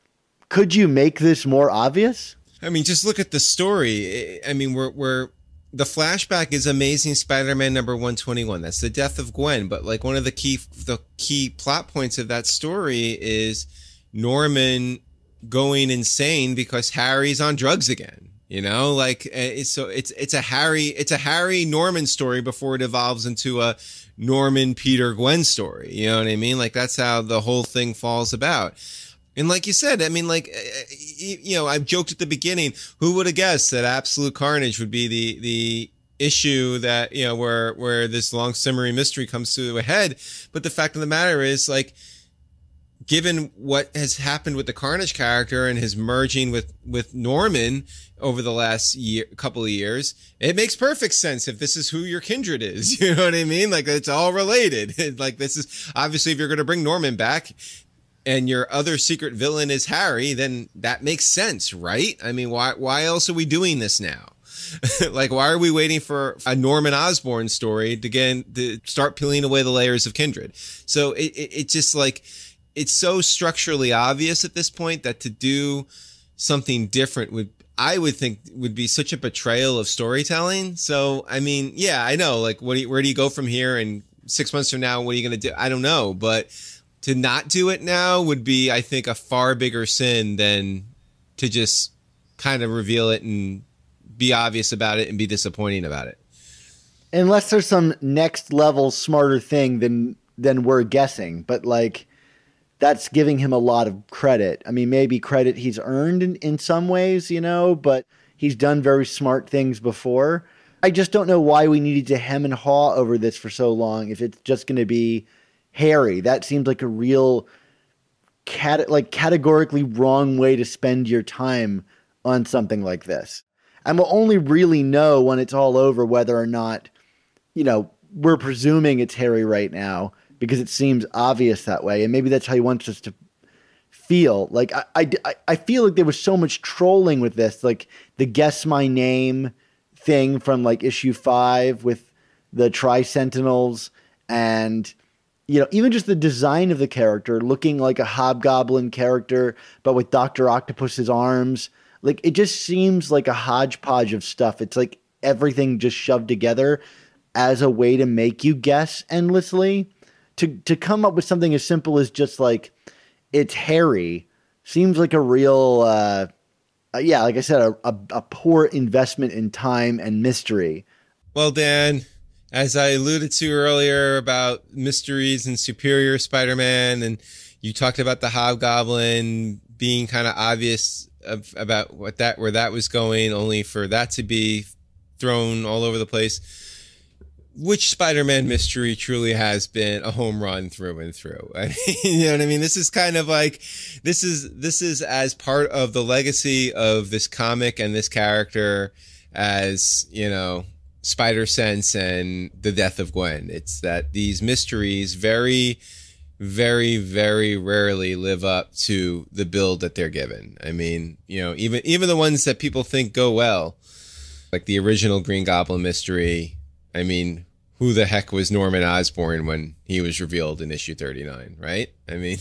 could you make this more obvious? I mean, just look at the story. I mean, we're the flashback is Amazing Spider-Man number 121. That's the death of Gwen. But like one of the key plot points of that story is Norman going insane because Harry's on drugs again. Like it's a Harry Norman story before it evolves into a Norman Peter Gwen story. You know what I mean? Like that's how the whole thing falls about. And like you said, I mean, like, I've joked at the beginning, who would have guessed that Absolute Carnage would be the issue that, where this long simmering mystery comes to a head. But the fact of the matter is, like, given what has happened with the Carnage character and his merging with Norman over the last couple of years, it makes perfect sense if this is who your Kindred is. You know what I mean? Like, it's all related. Like, this is obviously, if you're going to bring Norman back, and your other secret villain is Harry, then that makes sense, right? I mean, why else are we doing this now? Like, why are we waiting for a Norman Osborn story to start peeling away the layers of Kindred? So it just like, it's so structurally obvious at this point that to do something different I would think would be such a betrayal of storytelling. So, I mean, yeah, I know, like, where do you go from here? And 6 months from now, what are you going to do? I don't know, but to not do it now would be, I think, a far bigger sin than to just kind of reveal it and be obvious about it and be disappointing about it. Unless there's some next level smarter thing than we're guessing, but like that's giving him a lot of credit. I mean, maybe credit he's earned in some ways, but He's done very smart things before. I just don't know why we needed to hem and haw over this for so long if it's just going to be Harry. That seems like a real categorically wrong way to spend your time on something like this. And we'll only really know when it's all over whether or not, we're presuming it's Harry right now because it seems obvious that way. And maybe that's how he wants us to feel. Like, I feel like there was so much trolling with this, like the guess my name thing from like issue 5 with the Tri-Sentinels, and even just the design of the character looking like a Hobgoblin character, but with Dr. Octopus's arms. Like, it just seems like a hodgepodge of stuff. It's like everything just shoved together as a way to make you guess endlessly. To come up with something as simple as just like, it's Harry, seems like a real, like I said, a poor investment in time and mystery. Well, Dan, as I alluded to earlier about mysteries and Superior Spider-Man, and you talked about the Hobgoblin being kind of obvious about where that was going, only for that to be thrown all over the place. Which Spider-Man mystery truly has been a home run through and through? I mean, you know what I mean? This is kind of like, this is as part of the legacy of this comic and this character as, Spider-Sense and the death of Gwen. It's that these mysteries very, very, very rarely live up to the build that they're given. I mean, even the ones that people think go well, like the original Green Goblin mystery. I mean, who the heck was Norman Osborn when he was revealed in issue 39, right? I mean,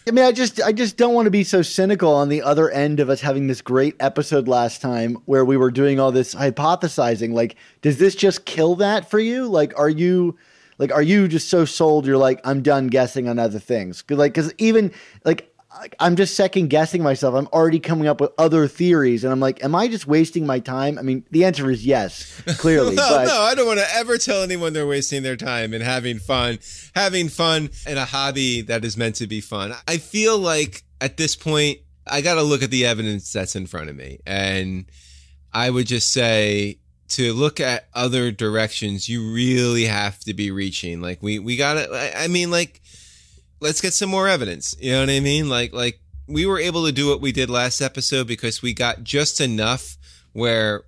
I just don't want to be so cynical on the other end of us having this great episode last time where we were doing all this hypothesizing. Like, does this just kill that for you? Are you just so sold you're like, I'm done guessing on other things? Because even I'm just second guessing myself. I'm already coming up with other theories, and I'm like, am I just wasting my time? I mean, the answer is yes, clearly. No, I don't want to ever tell anyone they're wasting their time and having fun in a hobby that is meant to be fun. I feel like at this point, I got to look at the evidence that's in front of me. And I would just say, to look at other directions, you really have to be reaching. Like, we got to, I mean, like, let's get some more evidence. You know what I mean? Like we were able to do what we did last episode because we got just enough where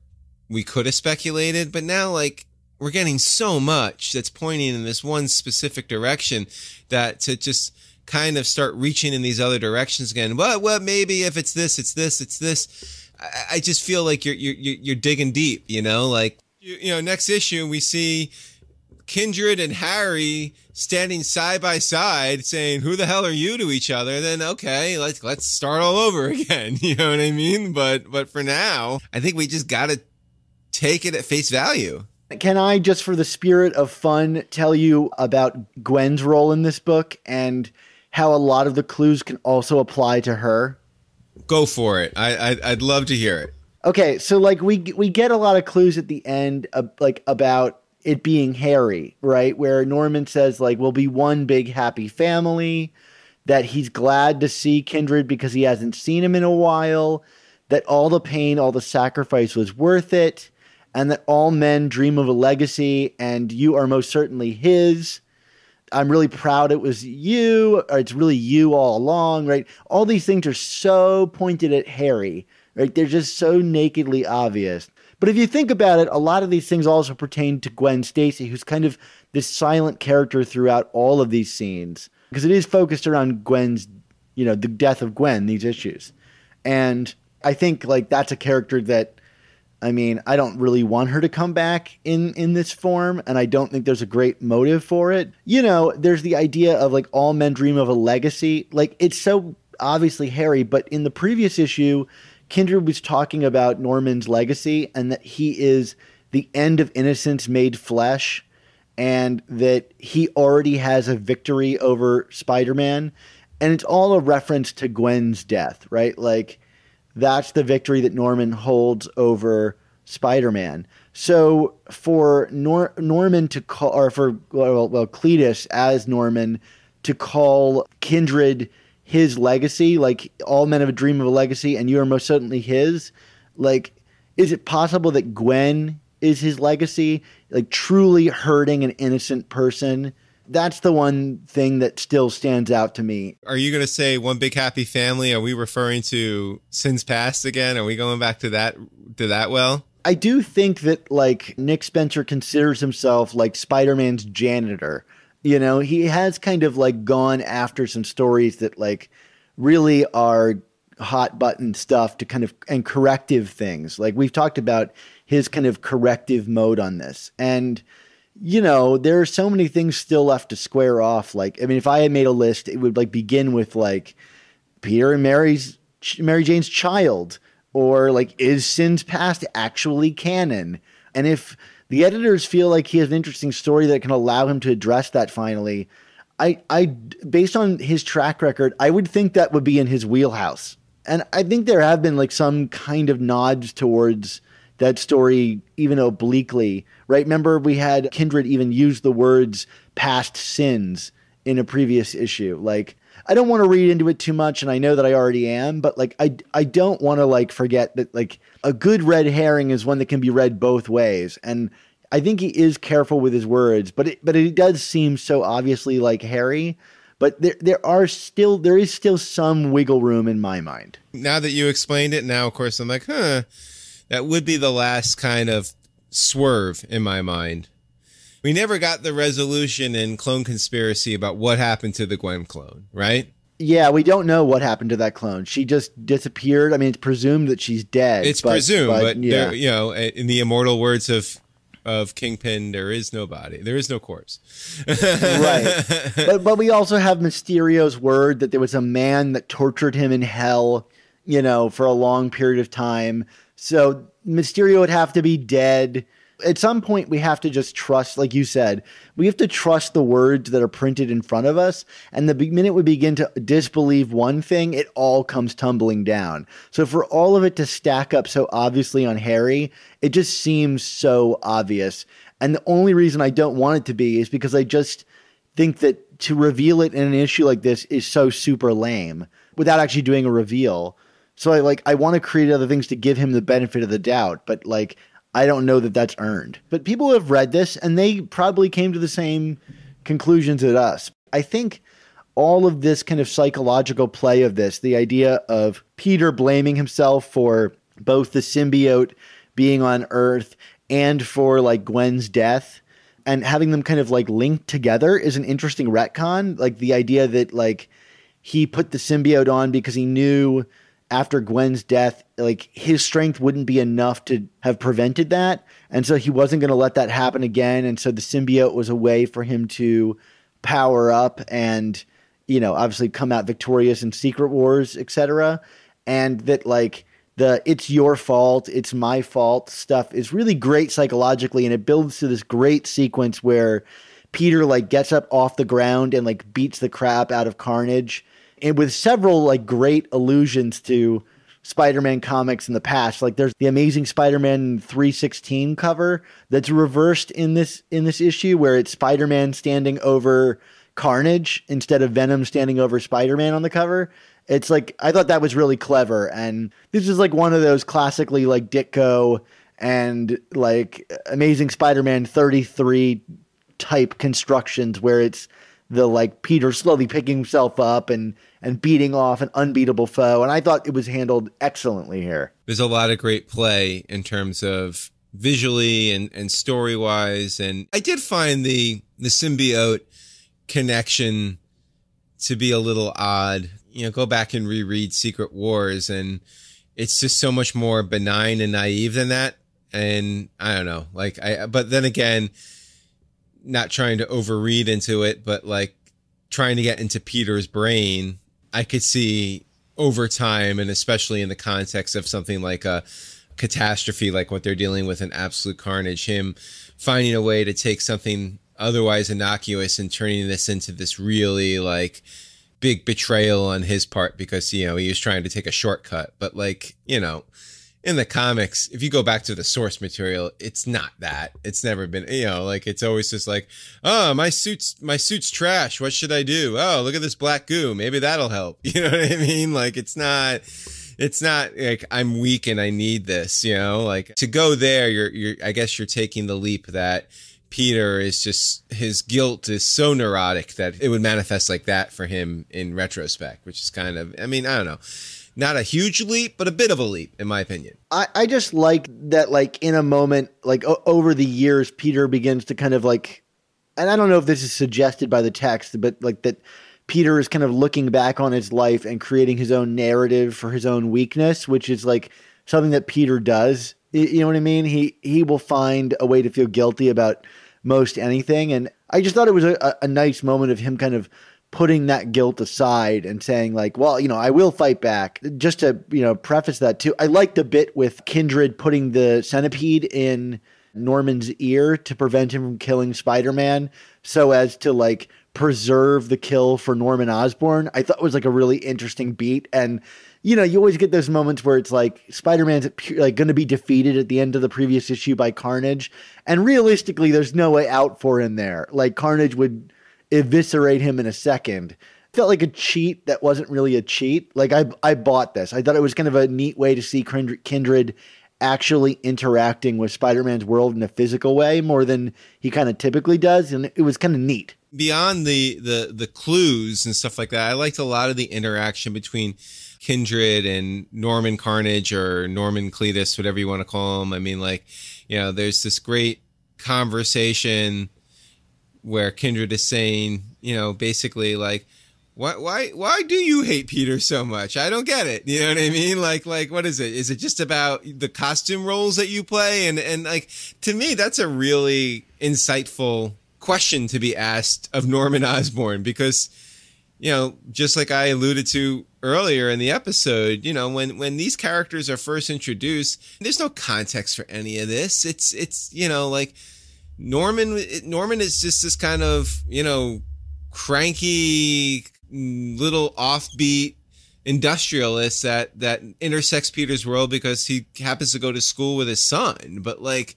we could have speculated, but now like we're getting so much that's pointing in this one specific direction that to just kind of start reaching in these other directions again. Well, maybe if it's this, it's this, it's this. I just feel like you're digging deep, like, next issue we see Kindred and Harry standing side by side saying, who the hell are you to each other? Then, okay, let's start all over again. You know what I mean? But for now, I think we just got to take it at face value. Can I, just for the spirit of fun, tell you about Gwen's role in this book and how a lot of the clues can also apply to her? Go for it. I'd love to hear it. Okay, so like we get a lot of clues at the end about it being Harry, right? Where Norman says, like, we'll be one big happy family, that he's glad to see Kindred because he hasn't seen him in a while, that all the pain, all the sacrifice was worth it, and that all men dream of a legacy, and you are most certainly his. I'm really proud it was you, or it's really you all along, right? All these things are so pointed at Harry, right? They're just so nakedly obvious. But if you think about it, a lot of these things also pertain to Gwen Stacy, who's kind of this silent character throughout all of these scenes, because it is focused around Gwen's, the death of Gwen, these issues. And I think like that's a character that, I mean, I don't really want her to come back in this form, and I don't think there's a great motive for it. There's the idea of like all men dream of a legacy. Like, it's so obviously Harry, but in the previous issue, Kindred was talking about Norman's legacy and that he is the end of innocence made flesh, and that he already has a victory over Spider-Man. And it's all a reference to Gwen's death, right? Like, that's the victory that Norman holds over Spider-Man. So for Norman to call, or for Cletus as Norman to call Kindred his legacy, like all men have a dream of a legacy and you are most certainly his, like Is it possible that Gwen is his legacy? Like truly hurting an innocent person? That's the one thing that still stands out to me. Are you going to say One Big Happy Family? Are we referring to Sins Past again? Are we going back to that well? I do think that like Nick Spencer considers himself like Spider-Man's janitor. You know, he has kind of like gone after some stories that like really are hot button stuff to kind of, and corrective things. Like we've talked about his kind of corrective mode on this. And, you know, there are so many things still left to square off. Like, I mean, if I had made a list, it would like begin with like Peter and Mary Jane's child, or like, is Sins Past actually canon? And if the editors feel like he has an interesting story that can allow him to address that finally, I based on his track record, I would think that would be in his wheelhouse. And I think there have been like some kind of nods towards that story, even obliquely, right? Remember we had Kindred even use the words past sins in a previous issue. Like, I don't want to read into it too much, and I know that I already am, but like, I don't want to like forget that like a good red herring is one that can be read both ways. And I think he is careful with his words, but it does seem so obviously like Harry. But there is still some wiggle room in my mind. Now that you explained it, now of course I'm like, that would be the last kind of swerve in my mind. We never got the resolution in Clone Conspiracy about what happened to the Gwen clone, right? Yeah, we don't know what happened to that clone. She just disappeared. I mean, it's presumed that she's dead. It's presumed, but yeah. there, you know, in the immortal words of Kingpin, there is no body. There is no corpse. Right. But we also have Mysterio's word that there was a man that tortured him in hell, you know, for a long period of time. So Mysterio would have to be dead. At some point, we have to just trust, like you said, we have to trust the words that are printed in front of us. And the minute we begin to disbelieve one thing, it all comes tumbling down. So for all of it to stack up so obviously on Harry, it just seems so obvious. And the only reason I don't want it to be is because I just think that to reveal it in an issue like this is so super lame without actually doing a reveal. So I want to create other things to give him the benefit of the doubt, but like, I don't know that that's earned. But people have read this and they probably came to the same conclusions as us. I think all of this kind of psychological play of this, the idea of Peter blaming himself for both the symbiote being on Earth and for like Gwen's death, and having them kind of like linked together is an interesting retcon. Like the idea that like he put the symbiote on because he knew after Gwen's death, like his strength wouldn't be enough to have prevented that. And so he wasn't going to let that happen again. And so the symbiote was a way for him to power up and, you know, obviously come out victorious in Secret Wars, etc. And that like the it's your fault, it's my fault stuff is really great psychologically. And it builds to this great sequence where Peter like gets up off the ground and like beats the crap out of Carnage. And with several like great allusions to Spider-Man comics in the past, like there's the Amazing Spider-Man 316 cover that's reversed in this issue where it's Spider-Man standing over Carnage instead of Venom standing over Spider-Man on the cover. It's like, I thought that was really clever. And this is like one of those classically like Ditko and like Amazing Spider-Man 33 type constructions where it's the like Peter slowly picking himself up and beating off an unbeatable foe. And I thought it was handled excellently here. There's a lot of great play in terms of visually and story wise. And I did find the symbiote connection to be a little odd. You know, go back and reread Secret Wars and it's just so much more benign and naive than that. And I don't know, like but then again, not trying to overread into it, but like trying to get into Peter's brain, I could see over time, and especially in the context of something like a catastrophe, like what they're dealing with in Absolute Carnage, him finding a way to take something otherwise innocuous and turning this into this really like big betrayal on his part because, you know, he was trying to take a shortcut. But like, you know, in the comics, if you go back to the source material, it's not that. It's never been, you know, like it's always just like, oh, my suit's trash. What should I do? Oh, look at this black goo. Maybe that'll help. You know what I mean? Like it's not, it's not like I'm weak and I need this, you know, like to go there. I guess you're taking the leap that Peter is just, his guilt is so neurotic that it would manifest like that for him in retrospect, which is kind of, I mean, I don't know, not a huge leap, but a bit of a leap in my opinion. I just like that, like in a moment, like over the years, Peter begins to kind of like, and I don't know if this is suggested by the text, but like that Peter is kind of looking back on his life and creating his own narrative for his own weakness, which is like something that Peter does. You know what I mean? He will find a way to feel guilty about most anything. And I just thought it was a nice moment of him kind of putting that guilt aside and saying like, well, you know, I will fight back. Just to, you know, preface that too. I like the bit with Kindred putting the centipede in Norman's ear to prevent him from killing Spider-Man so as to like preserve the kill for Norman Osborn. I thought it was like a really interesting beat. And, you know, you always get those moments where it's like Spider-Man's like going to be defeated at the end of the previous issue by Carnage. And realistically, there's no way out for him there. Like Carnage would eviscerate him in a second. Felt like a cheat that wasn't really a cheat. Like I bought this. I thought it was kind of a neat way to see Kindred actually interacting with Spider-Man's world in a physical way more than he kind of typically does. And it was kind of neat. Beyond the clues and stuff like that, I liked a lot of the interaction between Kindred and Norman Carnage or Norman Cletus, whatever you want to call him. I mean, like, you know, there's this great conversation where Kindred is saying, you know, basically like, why do you hate Peter so much? I don't get it. You know what I mean? Like, what is it? Is it just about the costume roles that you play? And like, to me, that's a really insightful question to be asked of Norman Osborn, because, you know, just like I alluded to earlier in the episode, you know, when these characters are first introduced, there's no context for any of this. It's, you know, like Norman is just this kind of, you know, cranky little offbeat industrialist that intersects Peter's world because he happens to go to school with his son. But like,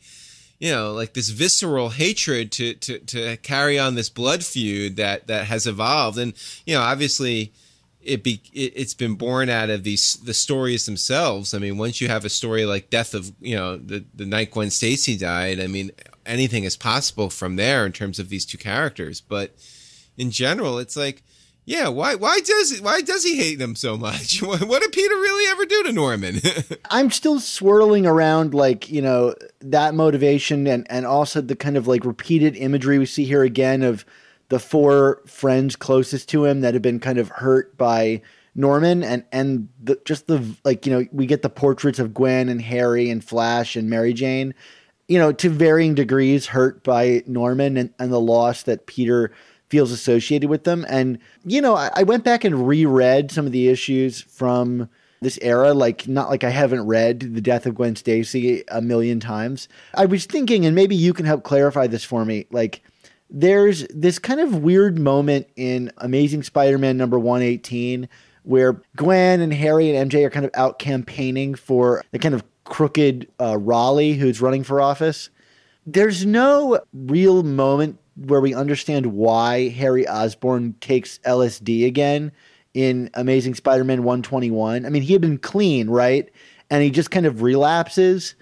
you know, like this visceral hatred to carry on this blood feud that has evolved. And, you know, obviously it's been born out of the stories themselves. I mean, once you have a story like Death of, you know, the night Gwen Stacy died, I mean, anything is possible from there in terms of these two characters. But in general, it's like, yeah, why does he hate them so much? What did Peter really ever do to Norman? I'm still swirling around, like, you know, that motivation and also the kind of like repeated imagery we see here again of the four friends closest to him that have been kind of hurt by Norman and just the, like, you know, we get the portraits of Gwen and Harry and Flash and Mary Jane, you know, to varying degrees hurt by Norman and the loss that Peter feels associated with them. And, you know, I went back and reread some of the issues from this era, like not like I haven't read The Death of Gwen Stacy a million times. I was thinking, and maybe you can help clarify this for me, like there's this kind of weird moment in Amazing Spider-Man number 118 where Gwen and Harry and MJ are kind of out campaigning for the kind of crooked Raleigh who's running for office. There's no real moment where we understand why Harry Osborn takes LSD again in Amazing Spider-Man 121. I mean, he had been clean, right? And he just kind of relapses.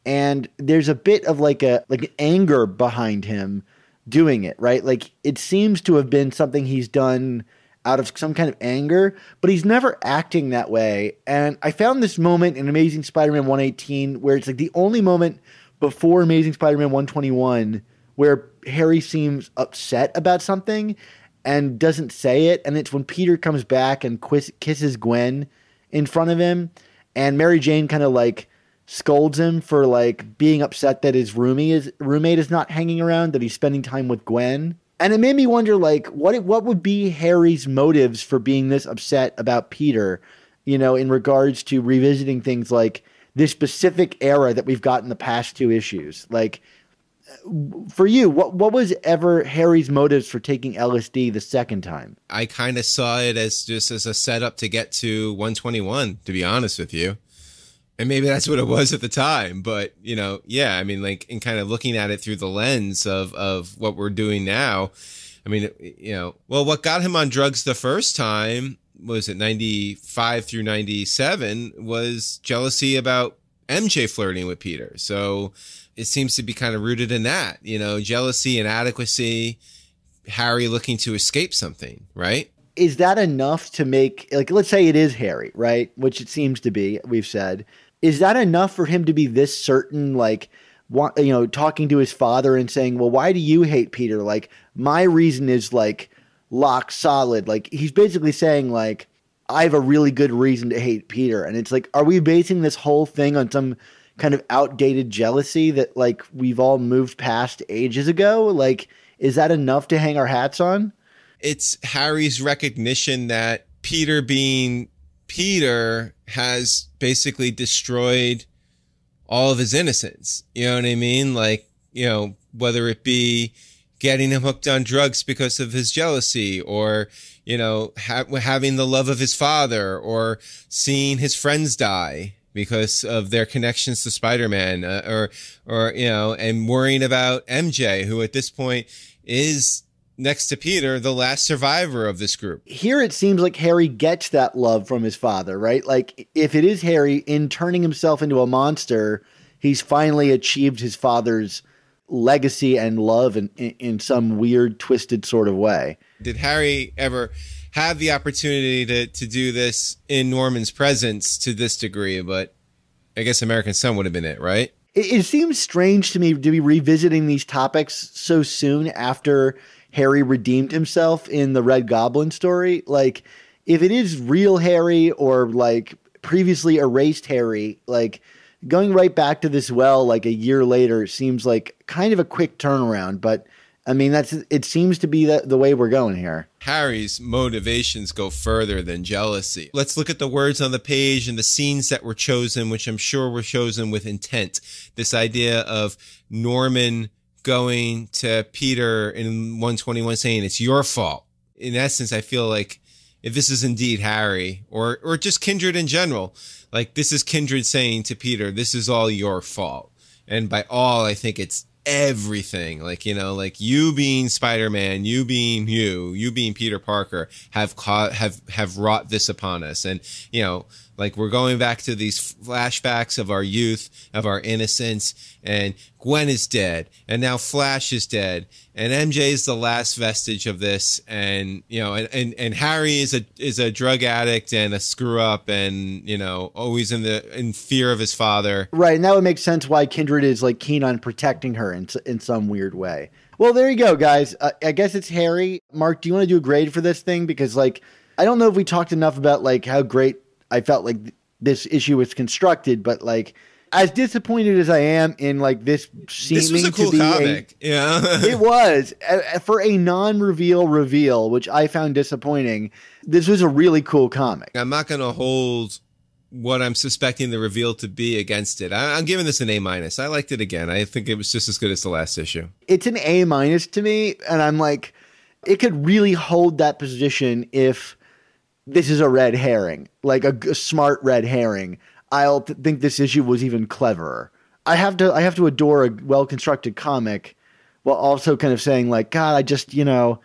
And there's a bit of like an anger behind him doing it, right? Like it seems to have been something he's done out of some kind of anger, but he's never acting that way. And I found this moment in Amazing Spider-Man 118 where it's like the only moment before Amazing Spider-Man 121 where Harry seems upset about something and doesn't say it. And it's when Peter comes back and kisses Gwen in front of him. And Mary Jane kind of like scolds him for like being upset that his roommate is not hanging around, that he's spending time with Gwen. And it made me wonder, like, what would be Harry's motives for being this upset about Peter, you know, in regards to revisiting things like this specific era that we've got in the past two issues. Like, for you, what was ever Harry's motives for taking LSD the second time? I kind of saw it as just as a setup to get to 121, to be honest with you. And maybe that's what it was at the time. But, you know, yeah, I mean, like, in kind of looking at it through the lens of what we're doing now, I mean, you know, well, what got him on drugs the first time what was it, 95 through 97 was jealousy about MJ flirting with Peter. So it seems to be kind of rooted in that, you know, jealousy, inadequacy, Harry looking to escape something, right? Is that enough to make, like, let's say it is Harry, right? Which it seems to be, we've said. Is that enough for him to be this certain, like, you know, talking to his father and saying, well, why do you hate Peter? Like, my reason is, like, lock solid. Like, he's basically saying, like, I have a really good reason to hate Peter. And it's like, are we basing this whole thing on some kind of outdated jealousy that, like, we've all moved past ages ago? Like, is that enough to hang our hats on? It's Harry's recognition that Peter being Peter has basically destroyed all of his innocence. You know what I mean? Like, you know, whether it be getting him hooked on drugs because of his jealousy, or, you know, having the love of his father, or seeing his friends die because of their connections to Spider-Man, or, you know, and worrying about MJ, who at this point is, next to Peter, the last survivor of this group. Here it seems like Harry gets that love from his father, right? Like, if it is Harry, in turning himself into a monster, he's finally achieved his father's legacy and love in some weird, twisted sort of way. Did Harry ever have the opportunity to do this in Norman's presence to this degree? But I guess American Son would have been it, right? It seems strange to me to be revisiting these topics so soon after Harry redeemed himself in the Red Goblin story. Like, if it is real Harry or, like, previously erased Harry, like, going right back to this well, like, a year later seems like kind of a quick turnaround. But, I mean, it seems to be the way we're going here. Harry's motivations go further than jealousy. Let's look at the words on the page and the scenes that were chosen, which I'm sure were chosen with intent. This idea of Norman going to Peter in 121 saying it's your fault. In essence, I feel like if this is indeed Harry, or just Kindred in general, like, this is Kindred saying to Peter, this is all your fault. And by all, I think it's everything. Like, you know, like, you being Spider-Man, you being Peter Parker have wrought this upon us. And, you know, like, we're going back to these flashbacks of our youth, of our innocence, and Gwen is dead, and now Flash is dead, and MJ is the last vestige of this, and, you know, and Harry is a drug addict and a screw up, and, you know, always in fear of his father. Right, and that would make sense why Kindred is, like, keen on protecting her in some weird way. Well, there you go, guys. I guess it's Harry. Mark, do you want to do a grade for this thing? Because, like, I don't know if we talked enough about, like, how great I felt like this issue was constructed, but, like, as disappointed as I am in, like, this seeming this was a cool to be comic. Yeah. It was. For a non-reveal reveal, which I found disappointing, this was a really cool comic. I'm not going to hold what I'm suspecting the reveal to be against it. I'm giving this an A-. I liked it again. I think it was just as good as the last issue. It's an A- to me, and I'm like, it could really hold that position if this is a red herring, like a smart red herring. I'll think this issue was even cleverer. I have to adore a well-constructed comic while also kind of saying, like, God, I just, you know,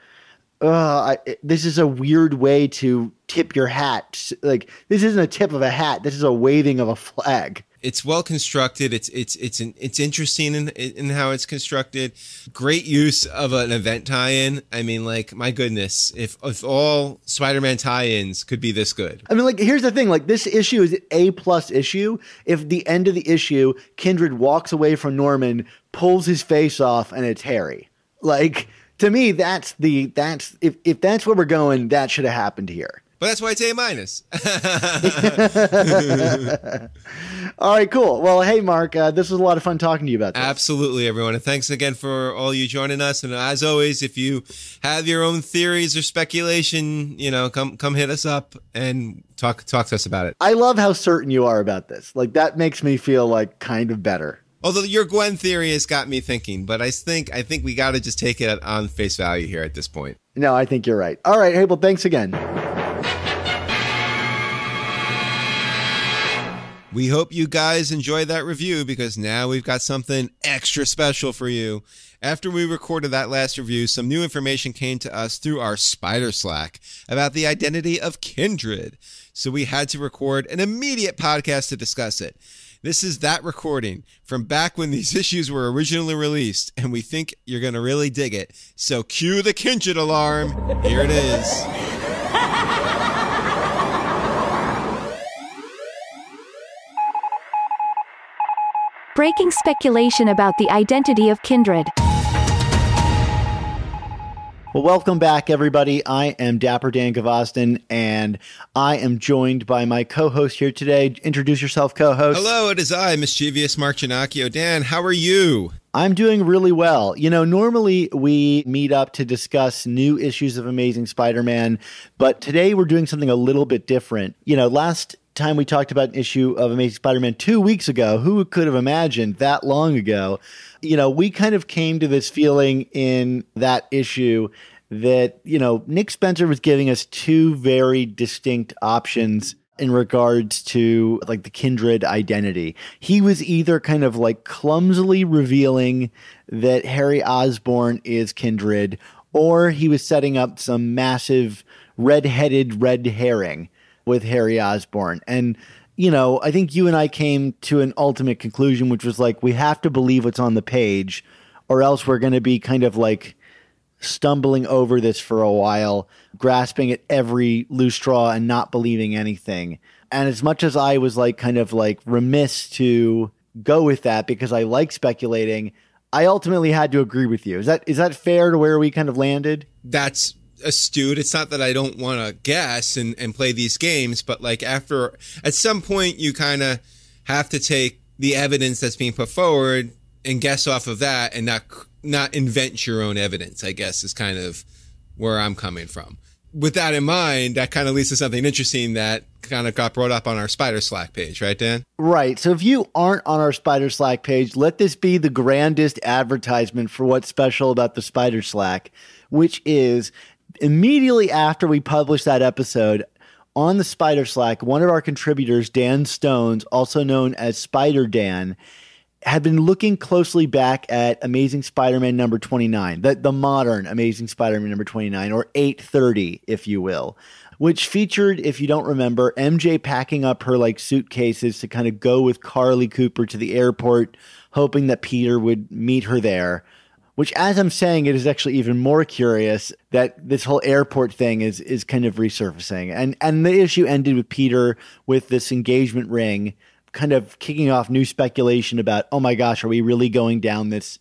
this is a weird way to tip your hat. Like, this isn't a tip of a hat. This is a waving of a flag. It's well constructed. It's interesting in how it's constructed. Great use of an event tie-in. I mean, like, my goodness, if all Spider-Man tie-ins could be this good. I mean, like, here's the thing. Like, this issue is an A+ issue. If the end of the issue, Kindred walks away from Norman, pulls his face off, and it's Harry. Like, to me, if that's where we're going, that should have happened here. But that's why it's A-. All right, cool. Well, hey, Mark, this was a lot of fun talking to you about this. Absolutely, everyone. And thanks again for all you joining us. And as always, if you have your own theories or speculation, you know, come hit us up and talk to us about it. I love how certain you are about this. Like, that makes me feel, like, kind of better. Although your Gwen theory has got me thinking, but I think we got to just take it on face value here at this point. No, I think you're right. All right. Hey, well, thanks again. We hope you guys enjoyed that review, because now we've got something extra special for you. After we recorded that last review, some new information came to us through our Spider Slack about the identity of Kindred. So we had to record an immediate podcast to discuss it. This is that recording from back when these issues were originally released, and we think you're going to really dig it. So cue the Kindred alarm. Here it is. Breaking speculation about the identity of Kindred. Well, welcome back, everybody. I am Dapper Dan Gavoston, and I am joined by my co-host here today. Introduce yourself, co-host. Hello, it is I, mischievous Mark Giannacchio. Dan, how are you? I'm doing really well. You know, normally we meet up to discuss new issues of Amazing Spider-Man, but today we're doing something a little bit different. You know, last time we talked about an issue of Amazing Spider-Man 2 weeks ago. Who could have imagined that long ago? You know, we kind of came to this feeling in that issue that, you know, Nick Spencer was giving us two very distinct options in regards to like the Kindred identity. He was either kind of like clumsily revealing that Harry Osborn is Kindred, or he was setting up some massive red-headed red herring with Harry Osborn. And, you know, I think you and I came to an ultimate conclusion, which was like, we have to believe what's on the page, or else we're going to be kind of like stumbling over this for a while, grasping at every loose straw and not believing anything. And as much as I was like kind of like remiss to go with that because I like speculating, I ultimately had to agree with you. Is that fair to where we kind of landed? That's astute. It's not that I don't want to guess and play these games, but like at some point you kind of have to take the evidence that's being put forward and guess off of that and not invent your own evidence, I guess, is kind of where I'm coming from. With that in mind, that kind of leads to something interesting that kind of got brought up on our Spider Slack page, right, Dan? Right. So if you aren't on our Spider Slack page, let this be the grandest advertisement for what's special about the Spider Slack, which is immediately after we published that episode on the Spider Slack, one of our contributors, Dan Stones, also known as Spider Dan, had been looking closely back at Amazing Spider-Man number 29, the modern Amazing Spider-Man number 29, or 830, if you will, which featured, if you don't remember, MJ packing up her like suitcases to kind of go with Carly Cooper to the airport, hoping that Peter would meet her there. Which, as I'm saying, it is actually even more curious that this whole airport thing is kind of resurfacing. And the issue ended with Peter with this engagement ring, kind of kicking off new speculation about, oh my gosh, are we really going down this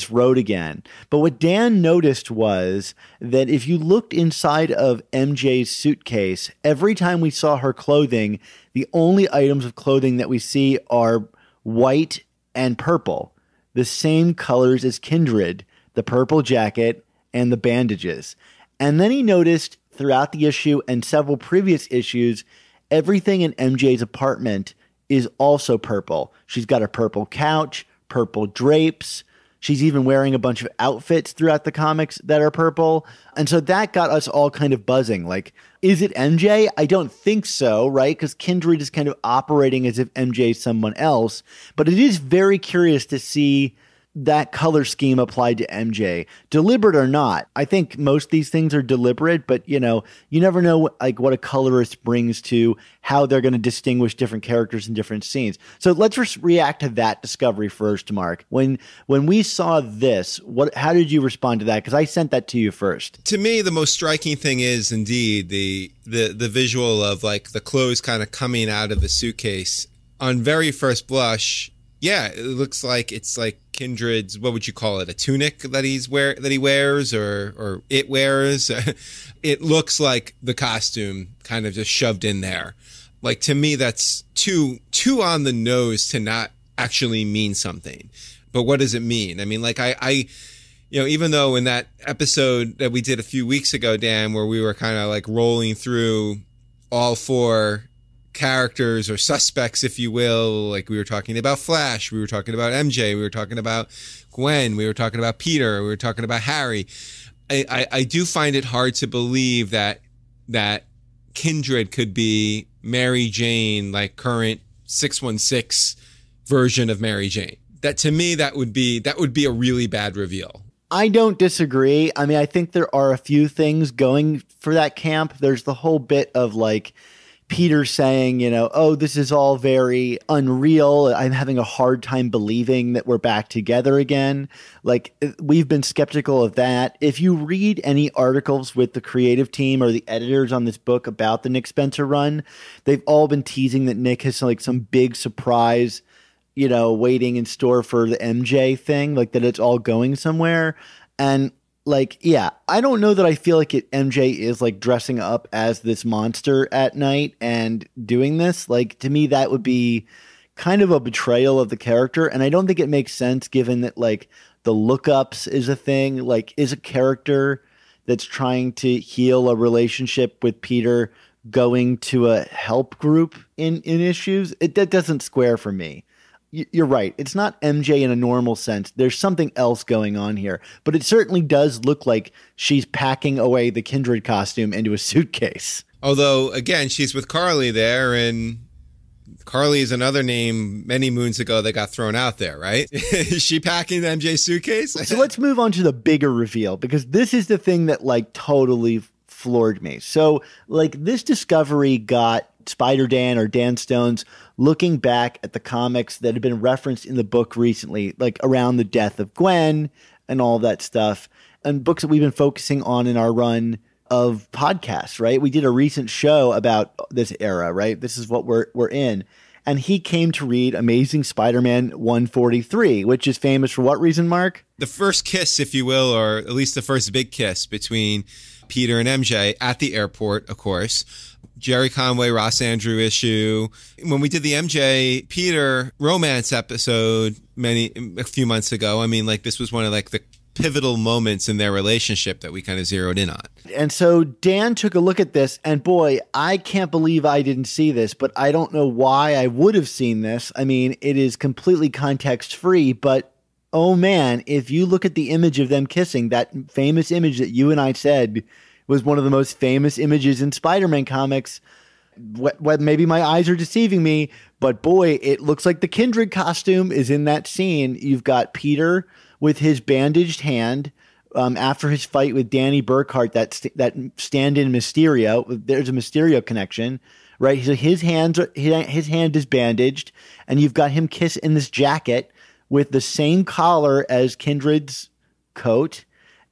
road again? But what Dan noticed was that if you looked inside of MJ's suitcase, every time we saw her clothing, the only items of clothing that we see are white and purple, the same colors as Kindred, the purple jacket and the bandages. And then he noticed throughout the issue and several previous issues, everything in MJ's apartment is also purple. She's got a purple couch, purple drapes. She's even wearing a bunch of outfits throughout the comics that are purple. And so that got us all kind of buzzing. Like, is it MJ? I don't think so, right? Because Kindred is kind of operating as if MJ is someone else. But it is very curious to see that color scheme applied to MJ, deliberate or not. I think most of these things are deliberate, but you know, you never know what a colorist brings to how they're going to distinguish different characters in different scenes. So let's just react to that discovery first, Mark. When we saw this, how did you respond to that? Because I sent that to you first. To me, the most striking thing is indeed the visual of like the clothes kind of coming out of the suitcase. On very first blush, yeah, it looks like it's like Kindred's, what would you call it, a tunic that he wears or it wears. It looks like the costume kind of just shoved in there. Like, to me, that's too on the nose to not actually mean something. But what does it mean? I mean, like I you know, even though in that episode that we did a few weeks ago, Dan, where we were kind of like rolling through all four characters or suspects, if you will, like we were talking about Flash, we were talking about MJ, we were talking about Gwen, we were talking about Peter, we were talking about Harry. I do find it hard to believe that Kindred could be Mary Jane, like current 616 version of Mary Jane. That to me, that would be a really bad reveal. I don't disagree. I mean, I think there are a few things going for that camp. There's the whole bit of like Peter saying, you know, oh, this is all very unreal. I'm having a hard time believing that we're back together again. Like, we've been skeptical of that. If you read any articles with the creative team or the editors on this book about the Nick Spencer run, they've all been teasing that Nick has like some big surprise, you know, waiting in store for the MJ thing, like that it's all going somewhere. And like, yeah, I don't know that I feel like MJ is like dressing up as this monster at night and doing this. Like, to me, that would be kind of a betrayal of the character. And I don't think it makes sense given that like the lookups is a thing, like is a character that's trying to heal a relationship with Peter going to a help group in issues. That doesn't square for me. You're right. It's not MJ in a normal sense. There's something else going on here. But it certainly does look like she's packing away the Kindred costume into a suitcase. Although, again, she's with Carly there, and Carly is another name many moons ago that got thrown out there, right? Is she packing the MJ suitcase? So let's move on to the bigger reveal, because this is the thing that like totally floored me. So like this discovery got Spider Dan or Dan Stones looking back at the comics that have been referenced in the book recently, like around the death of Gwen and all that stuff, and books that we've been focusing on in our run of podcasts, right? We did a recent show about this era, right? This is what we're in. And he came to read Amazing Spider-Man 143, which is famous for what reason, Mark? The first kiss, if you will, or at least the first big kiss between Peter and MJ at the airport, of course. Jerry Conway, Ross Andrew issue. When we did the MJ Peter romance episode a few months ago, I mean, like this was one of like the pivotal moments in their relationship that we kind of zeroed in on. And so Dan took a look at this, and boy, I can't believe I didn't see this, but I don't know why I would have seen this. I mean, it is completely context free, but oh man, if you look at the image of them kissing, that famous image that you and I said was one of the most famous images in Spider-Man comics. Maybe my eyes are deceiving me, but boy, it looks like the Kindred costume is in that scene. You've got Peter with his bandaged hand after his fight with Danny Burkhart, that stand-in Mysterio. There's a Mysterio connection, right? So his hand is bandaged, and you've got him kiss in this jacket with the same collar as Kindred's coat,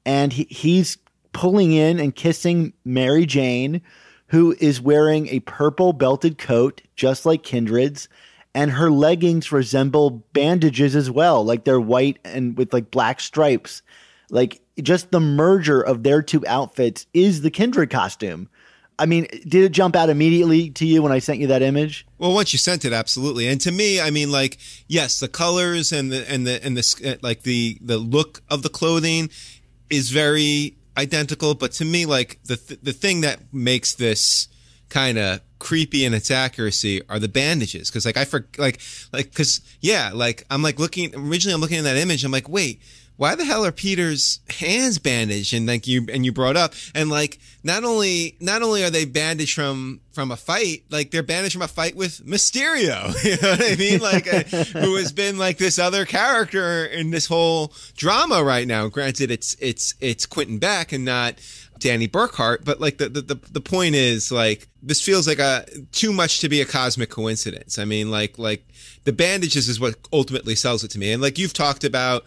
and he's pulling in and kissing Mary Jane, who is wearing a purple belted coat, just like Kindred's, and her leggings resemble bandages as well, like they're white and with like black stripes. Like just the merger of their two outfits is the Kindred costume. I mean, did it jump out immediately to you when I sent you that image? Well, once you sent it, absolutely. And to me, I mean, like, yes, the colors and the like the look of the clothing is very identical, but to me, like the thing that makes this kind of creepy in its accuracy are the bandages. Because like I'm looking at that image, I'm like, wait, why the hell are Peter's hands bandaged? And like you brought up, and like not only are they bandaged from a fight, like they're bandaged from a fight with Mysterio. You know what I mean? Like who has been like this other character in this whole drama right now. Granted, it's Quentin Beck and not Danny Burkhart, but like the point is, like, this feels like too much to be a cosmic coincidence. I mean, like the bandages is what ultimately sells it to me. And like you've talked about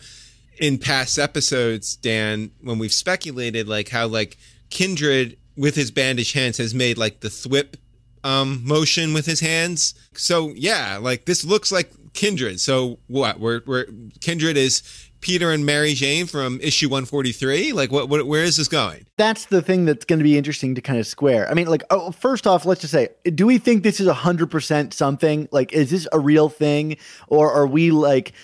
in past episodes, Dan, when we've speculated like how like Kindred with his bandaged hands has made like the thwip motion with his hands. So yeah, like this looks like Kindred. So what? We're Kindred is Peter and Mary Jane from issue 143? Like, where is this going? That's the thing that's going to be interesting to kind of square. I mean, like, first off, let's just say, do we think this is 100% something? Like, is this a real thing? Or are we like,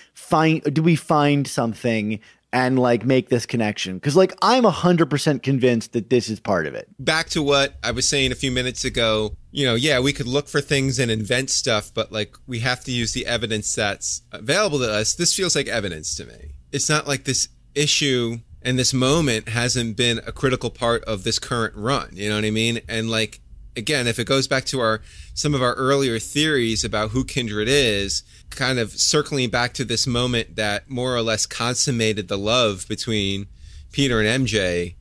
do we find something and like make this connection? Because like, I'm 100% convinced that this is part of it. Back to what I was saying a few minutes ago, you know, yeah, we could look for things and invent stuff, but like, we have to use the evidence that's available to us. This feels like evidence to me. It's not like this issue and this moment hasn't been a critical part of this current run. You know what I mean? And like, again, if it goes back to some of our earlier theories about who Kindred is, kind of circling back to this moment that more or less consummated the love between Peter and MJ.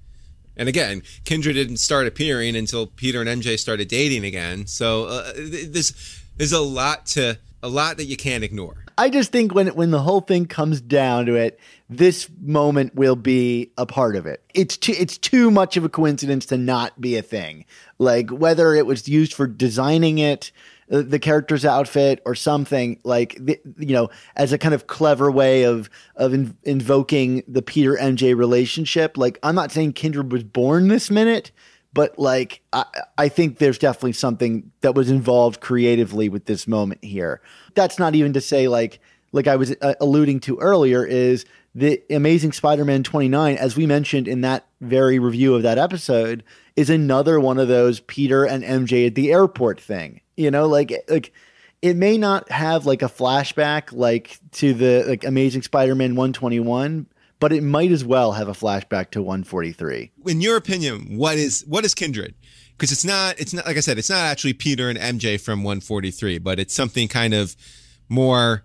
And again, Kindred didn't start appearing until Peter and MJ started dating again. So there's a lot that you can't ignore. I just think when the whole thing comes down to it, this moment will be a part of it. It's too much of a coincidence to not be a thing. Like whether it was used for designing it, the character's outfit, or something, like as a kind of clever way of invoking the Peter MJ relationship. Like, I'm not saying Kindred was born this minute, but like I think there's definitely something that was involved creatively with this moment here. That's not even to say like I was alluding to earlier, is the Amazing Spider-Man 29, as we mentioned in that very review of that episode, is another one of those Peter and MJ at the airport thing. Like it may not have like a flashback like to the like Amazing Spider-Man 121, but it might as well have a flashback to 143. In your opinion, what is Kindred? Because it's not like I said, it's not actually Peter and MJ from 143, but it's something kind of more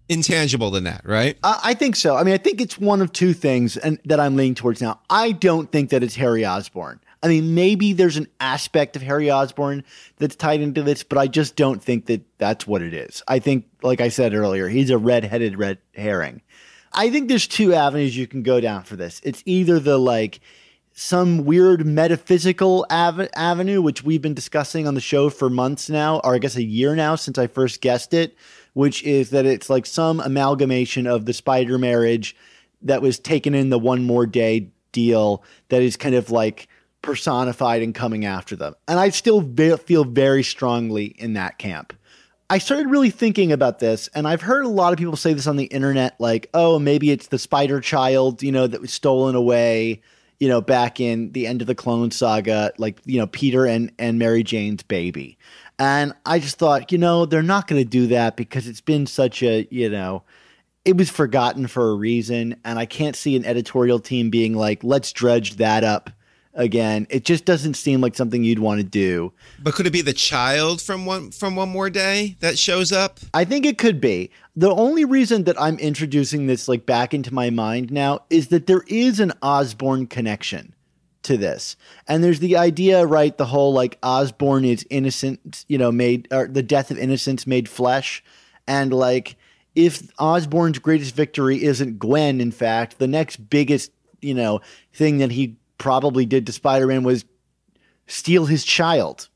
intangible than that, right? I think so. I mean, I think it's one of two things that I'm leaning towards now. I don't think that it's Harry Osborn. I mean, maybe there's an aspect of Harry Osborn that's tied into this, but I just don't think that that's what it is. I think, like I said earlier, he's a red-headed red herring. I think there's two avenues you can go down for this. It's either the like some weird metaphysical avenue, which we've been discussing on the show for months now, or I guess a year now since I first guessed it, which is that it's like some amalgamation of the spider marriage that was taken in the One More Day deal that is kind of like personified and coming after them. And I still feel very strongly in that camp. I started really thinking about this, and I've heard a lot of people say this on the internet, like, oh, maybe it's the spider child, that was stolen away, back in the end of the Clone Saga, like, Peter and Mary Jane's baby. And I just thought, they're not going to do that because it's been such a, it was forgotten for a reason. And I can't see an editorial team being like, let's dredge that up again. It just doesn't seem like something you'd want to do. But could it be the child from One More Day that shows up? I think it could be. The only reason that I'm introducing this like back into my mind now is that there is an Osborn connection to this. And there's the idea, right? The whole like Osborn is innocent, the death of innocence made flesh. And like, if Osborn's greatest victory isn't Gwen, in fact, the next biggest, thing that he probably did to Spider-Man was steal his child,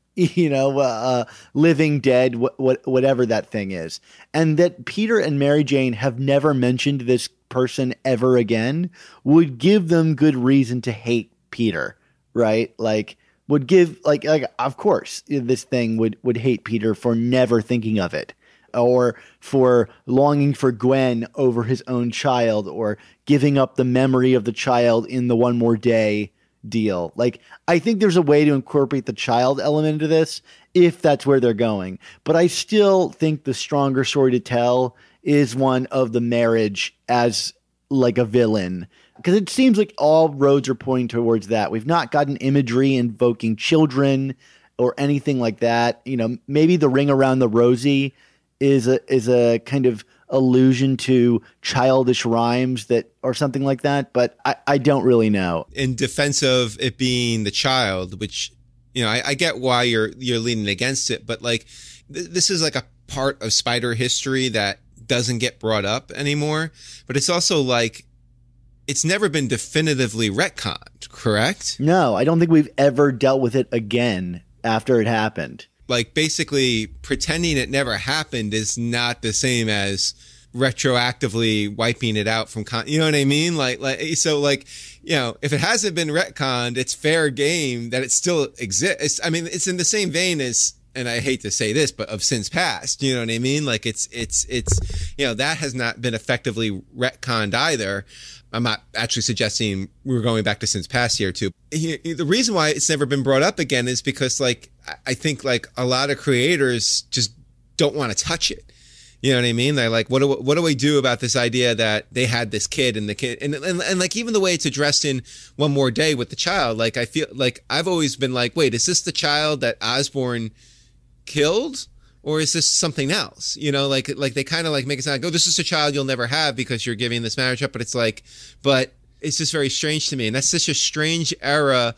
living, dead, whatever that thing is. And that Peter and Mary Jane have never mentioned this person ever again would give them good reason to hate Peter, right? Like would give like of course this thing would hate Peter for never thinking of it, or for longing for Gwen over his own child, or giving up the memory of the child in the One More Day deal. Like, I think there's a way to incorporate the child element into this if that's where they're going. But I still think the stronger story to tell is one of the marriage as like a villain, because it seems like all roads are pointing towards that. We've not gotten imagery invoking children or anything like that. Maybe the ring around the rosy is a kind of allusion to childish rhymes that or something like that, but I don't really know. In defense of it being the child, which I get why you're leaning against it, but like this is like a part of Spider history that doesn't get brought up anymore. But it's also like it's never been definitively retconned, correct? No, I don't think we've ever dealt with it again after it happened. Like, basically pretending it never happened is not the same as retroactively wiping it out from you know what I mean? So if it hasn't been retconned, it's fair game that it still exists. I mean, it's in the same vein as, and I hate to say this, but of Sins Past, you know what I mean? Like it's that has not been effectively retconned either. I'm not actually suggesting we're going back to Sins Past here too. The reason why it's never been brought up again is because I think a lot of creators just don't want to touch it. You know what I mean? They're like, what do we do about this idea that they had this kid and the kid and like even the way it's addressed in One More Day with the child, like I feel like I've always been like, wait, is this the child that Osborn killed? Or is this something else? You know, like they kind of like make it sound like, oh, this is a child you'll never have because you're giving this marriage up. But it's like, but it's just very strange to me. And that's such a strange era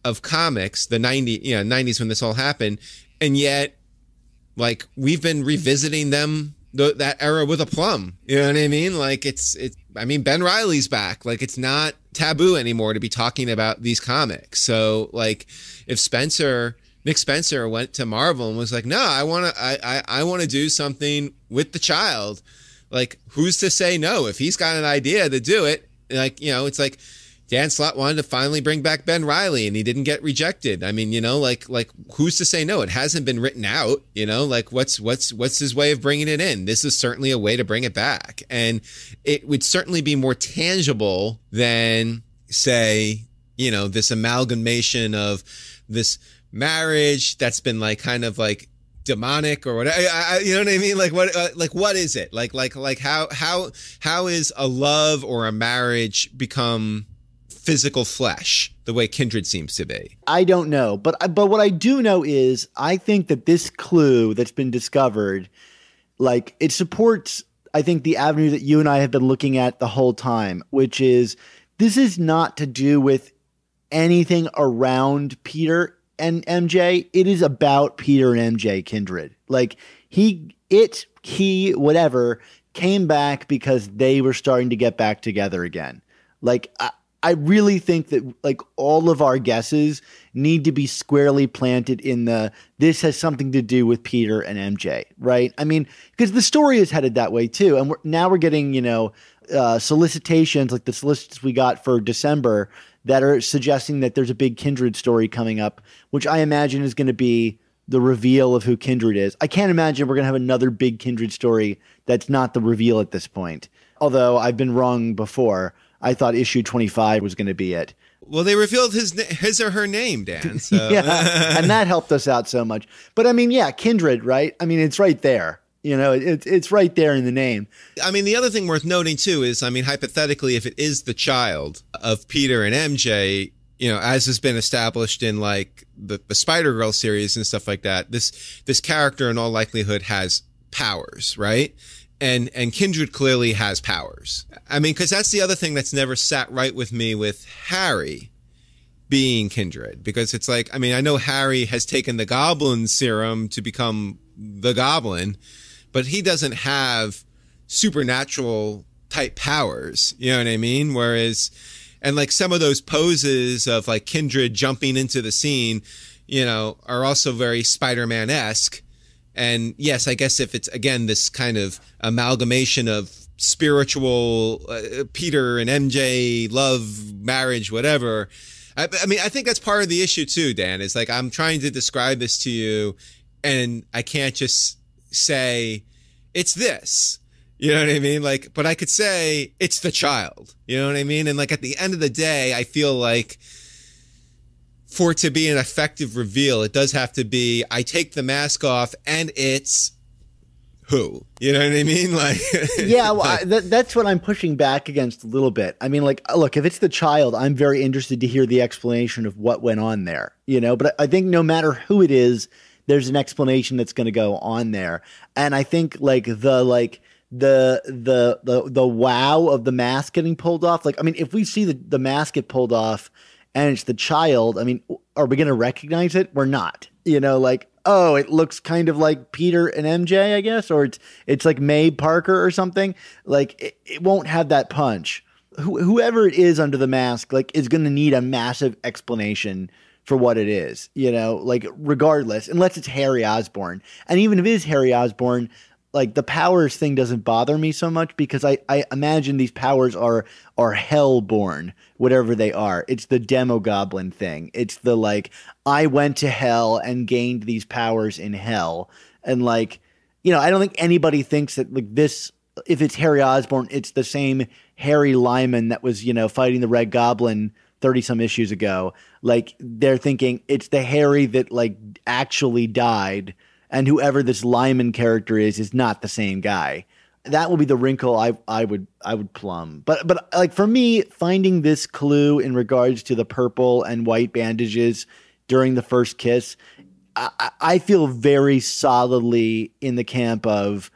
of comics, the 90s when this all happened. And yet, like, we've been revisiting them, that era with aplomb. You know what I mean? Like, I mean, Ben Reilly's back. Like, it's not taboo anymore to be talking about these comics. So, like, if Nick Spencer went to Marvel and was like, no, I want to do something with the child. Like, who's to say no? If he's got an idea to do it, like, you know, it's like Dan Slott wanted to finally bring back Ben Reilly and he didn't get rejected. I mean, you know, like who's to say no? It hasn't been written out, you know, like what's his way of bringing it in? This is certainly a way to bring it back. And it would certainly be more tangible than, say, you know, this amalgamation of this marriage that's been like kind of like demonic or whatever. You know what I mean? Like what is it? Like how is a love or a marriage become physical flesh the way Kindred seems to be? I don't know, but what I do know is I think that this clue that's been discovered, like, it supports, I think, the avenue that you and I have been looking at the whole time, which is this is not to do with anything around Peter and MJ. It is about Peter and MJ Kindred. Like, he whatever came back because they were starting to get back together again. Like, I really think that, like, all of our guesses need to be squarely planted in this has something to do with Peter and MJ, right? I mean, because the story is headed that way too. And now we're getting, you know, solicitations, like the solicits we got for December, that are suggesting that there's a big Kindred story coming up, which I imagine is going to be the reveal of who Kindred is. I can't imagine we're going to have another big Kindred story that's not the reveal at this point. Although I've been wrong before. I thought issue 25 was going to be it. Well, they revealed his or her name, Dan. So. Yeah, and that helped us out so much. But I mean, yeah, Kindred, right? I mean, it's right there. You know, it's right there in the name. I mean, the other thing worth noting, too, is, I mean, hypothetically, if it is the child of Peter and MJ, you know, as has been established in, like, the Spider-Girl series and stuff like that, this character in all likelihood has powers, right? And Kindred clearly has powers. I mean, because that's the other thing that's never sat right with me with Harry being Kindred. Because it's like, I mean, I know Harry has taken the Goblin serum to become the Goblin, but he doesn't have supernatural type powers. You know what I mean? Whereas, and like some of those poses of like Kindred jumping into the scene, you know, are also very Spider-Man-esque. And yes, I guess if it's, again, this kind of amalgamation of spiritual Peter and MJ, love, marriage, whatever. I mean, I think that's part of the issue too, Dan, is like, I'm trying to describe this to you and I can't just say it's this, you know what I mean? Like, but I could say it's the child, you know what I mean? And like, at the end of the day, I feel like, for it to be an effective reveal, it does have to be, I take the mask off and it's who? You know what I mean? Like, yeah, well, that's what I'm pushing back against a little bit. I mean, like, look, if it's the child, I'm very interested to hear the explanation of what went on there, you know, but I think no matter who it is, there's an explanation that's going to go on there. And I think the wow of the mask getting pulled off, like, I mean, if we see the mask get pulled off, and it's the child, I mean, are we going to recognize it? We're not. You know, like, oh, it looks kind of like Peter and MJ, I guess, or it's like May Parker or something. Like, it won't have that punch. Whoever it is under the mask, like, is going to need a massive explanation for what it is, you know, like, regardless, unless it's Harry Osborn. And even if it is Harry Osborn, like, the powers thing doesn't bother me so much because I imagine these powers are hell-born, whatever they are. It's the demo goblin thing. It's the, like, I went to hell and gained these powers in hell. And, like, you know, I don't think anybody thinks that, like, this, if it's Harry Osborn, it's the same Harry Lyman that was, you know, fighting the Red Goblin 30-some issues ago. Like, they're thinking it's the Harry that, like, actually died and whoever this Lyman character is not the same guy. That will be the wrinkle I would plumb. But like for me, finding this clue in regards to the purple and white bandages during the first kiss, I feel very solidly in the camp of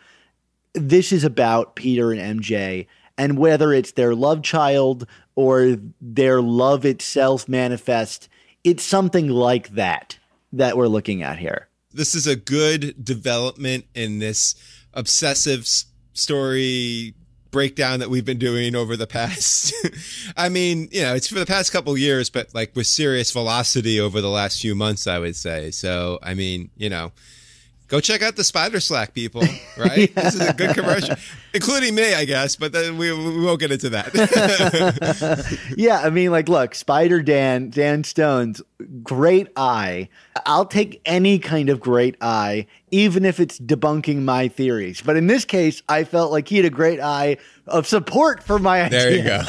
this is about Peter and MJ, and whether it's their love child or their love itself manifest, it's something like that we're looking at here. This is a good development in this obsessive story breakdown that we've been doing over the past. I mean, it's for the past couple of years, but like with serious velocity over the last few months, I would say. So, I mean, go check out the Spider Slack, people, right? Yeah. This is a good commercial, including me, I guess, but then we won't get into that. Yeah, I mean, like, look, Spider Dan Stone's great eye. I'll take any kind of great eye, even if it's debunking my theories. But in this case, I felt like he had a great eye of support for my idea. There you go.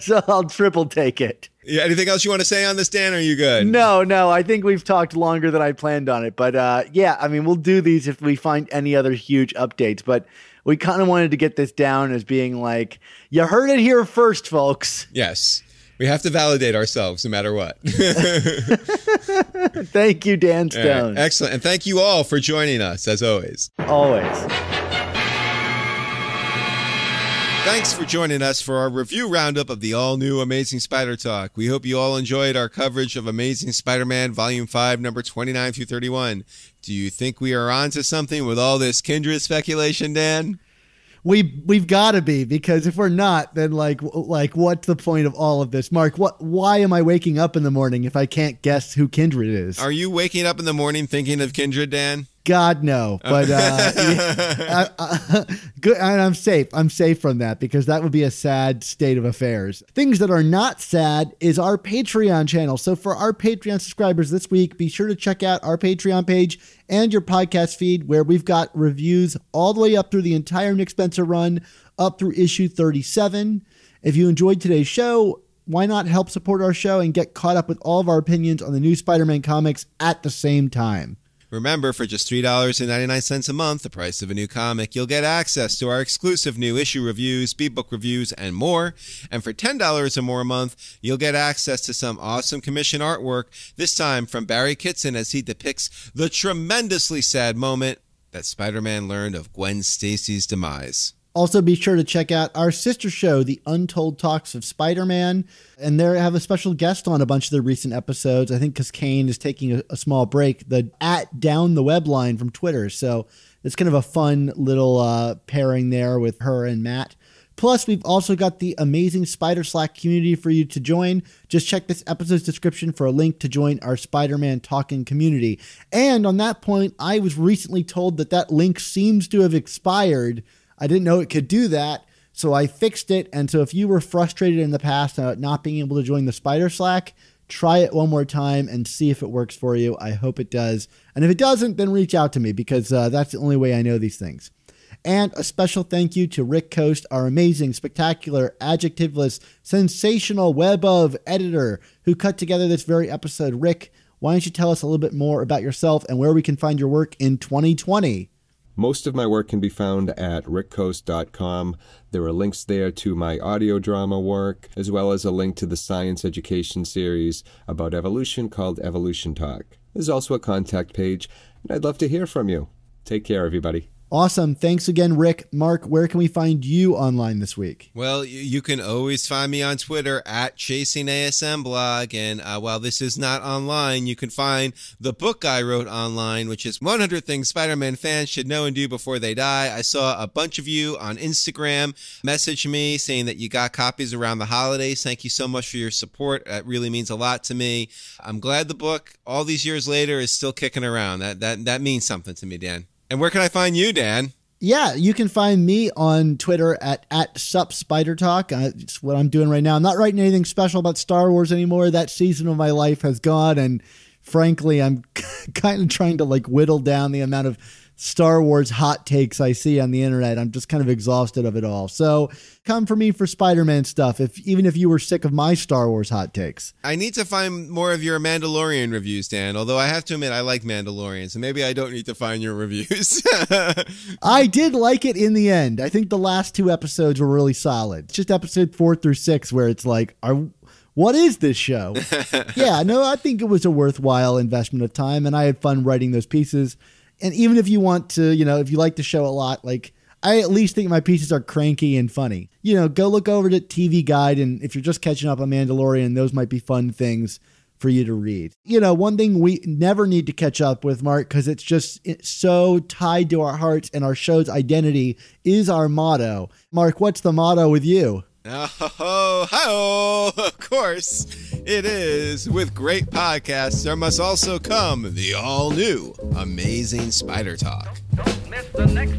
So I'll triple take it. Yeah. Anything else you want to say on this, Dan? Or are you good? No. I think we've talked longer than I planned on it. But yeah, I mean, we'll do these if we find any other huge updates. But we kind of wanted to get this down as being like, you heard it here first, folks. Yes. We have to validate ourselves no matter what. Thank you, Dan Stone. Right. Excellent. And thank you all for joining us, as always. Always. Thanks for joining us for our review roundup of the all-new Amazing Spider Talk. We hope you all enjoyed our coverage of Amazing Spider-Man Volume 5, number 29 through 31. Do you think we are on to something with all this Kindred speculation, Dan? We've got to be, because if we're not, then like what's the point of all of this? Mark, why am I waking up in the morning if I can't guess who Kindred is? Are you waking up in the morning thinking of Kindred, Dan? God, no. But good, and I'm safe. I'm safe from that, because that would be a sad state of affairs. Things that are not sad is our Patreon channel. So for our Patreon subscribers this week, be sure to check out our Patreon page and your podcast feed, where we've got reviews all the way up through the entire Nick Spencer run, up through issue 37. If you enjoyed today's show, why not help support our show and get caught up with all of our opinions on the new Spider-Man comics at the same time? Remember, for just $3.99 a month, the price of a new comic, you'll get access to our exclusive new issue reviews, speedbook reviews, and more. And for $10 or more a month, you'll get access to some awesome commission artwork, this time from Barry Kitson as he depicts the tremendously sad moment that Spider-Man learned of Gwen Stacy's demise. Also, be sure to check out our sister show, The Untold Talks of Spider-Man. And they have a special guest on a bunch of their recent episodes. I think because Kane is taking a small break. The @DownTheWebline from Twitter. So it's kind of a fun little pairing there with her and Matt. Plus, we've also got the amazing Spider Slack community for you to join. Just check this episode's description for a link to join our Spider-Man Talking community. And on that point, I was recently told that link seems to have expired. I didn't know it could do that, so I fixed it. And so if you were frustrated in the past about not being able to join the Spider Slack, try it one more time and see if it works for you. I hope it does. And if it doesn't, then reach out to me, because that's the only way I know these things. And a special thank you to Rick Coste, our amazing, spectacular, adjectiveless, sensational web of editor who cut together this very episode. Rick, why don't you tell us a little bit more about yourself and where we can find your work in 2020? Most of my work can be found at rickcoste.com. There are links there to my audio drama work, as well as a link to the science education series about evolution called Evolution Talk. There's also a contact page, and I'd love to hear from you. Take care, everybody. Awesome. Thanks again, Rick. Mark, where can we find you online this week? Well, you can always find me on Twitter at ChasingASMblog. And while this is not online, you can find the book I wrote online, which is 100 Things Spider-Man Fans Should Know and Do Before They Die. I saw a bunch of you on Instagram message me saying that you got copies around the holidays. Thank you so much for your support. That really means a lot to me. I'm glad the book, all these years later, is still kicking around. That means something to me, Dan. And where can I find you, Dan? Yeah, you can find me on Twitter at SupSpiderTalk. It's what I'm doing right now. I'm not writing anything special about Star Wars anymore. That season of my life has gone, and frankly, I'm kind of trying to whittle down the amount of Star Wars hot takes I see on the internet. I'm just kind of exhausted of it all. So come for me for Spider-Man stuff, even if you were sick of my Star Wars hot takes. I need to find more of your Mandalorian reviews, Dan, although I have to admit I like Mandalorian, so maybe I don't need to find your reviews. I did like it in the end. I think the last 2 episodes were really solid. It's just episode 4 through 6 where it's like, what is this show? Yeah, no, I think it was a worthwhile investment of time, and I had fun writing those pieces. And even if you want to, if you like the show a lot, like, I at least think my pieces are cranky and funny. Go look over to TV Guide, and if you're just catching up on Mandalorian, those might be fun things for you to read. One thing we never need to catch up with, Mark, because it's so tied to our hearts, and our show's identity is our motto. Mark, what's the motto with you? Oh, of course it is. With great podcasts, there must also come the all-new Amazing Spider Talk. Don't miss the next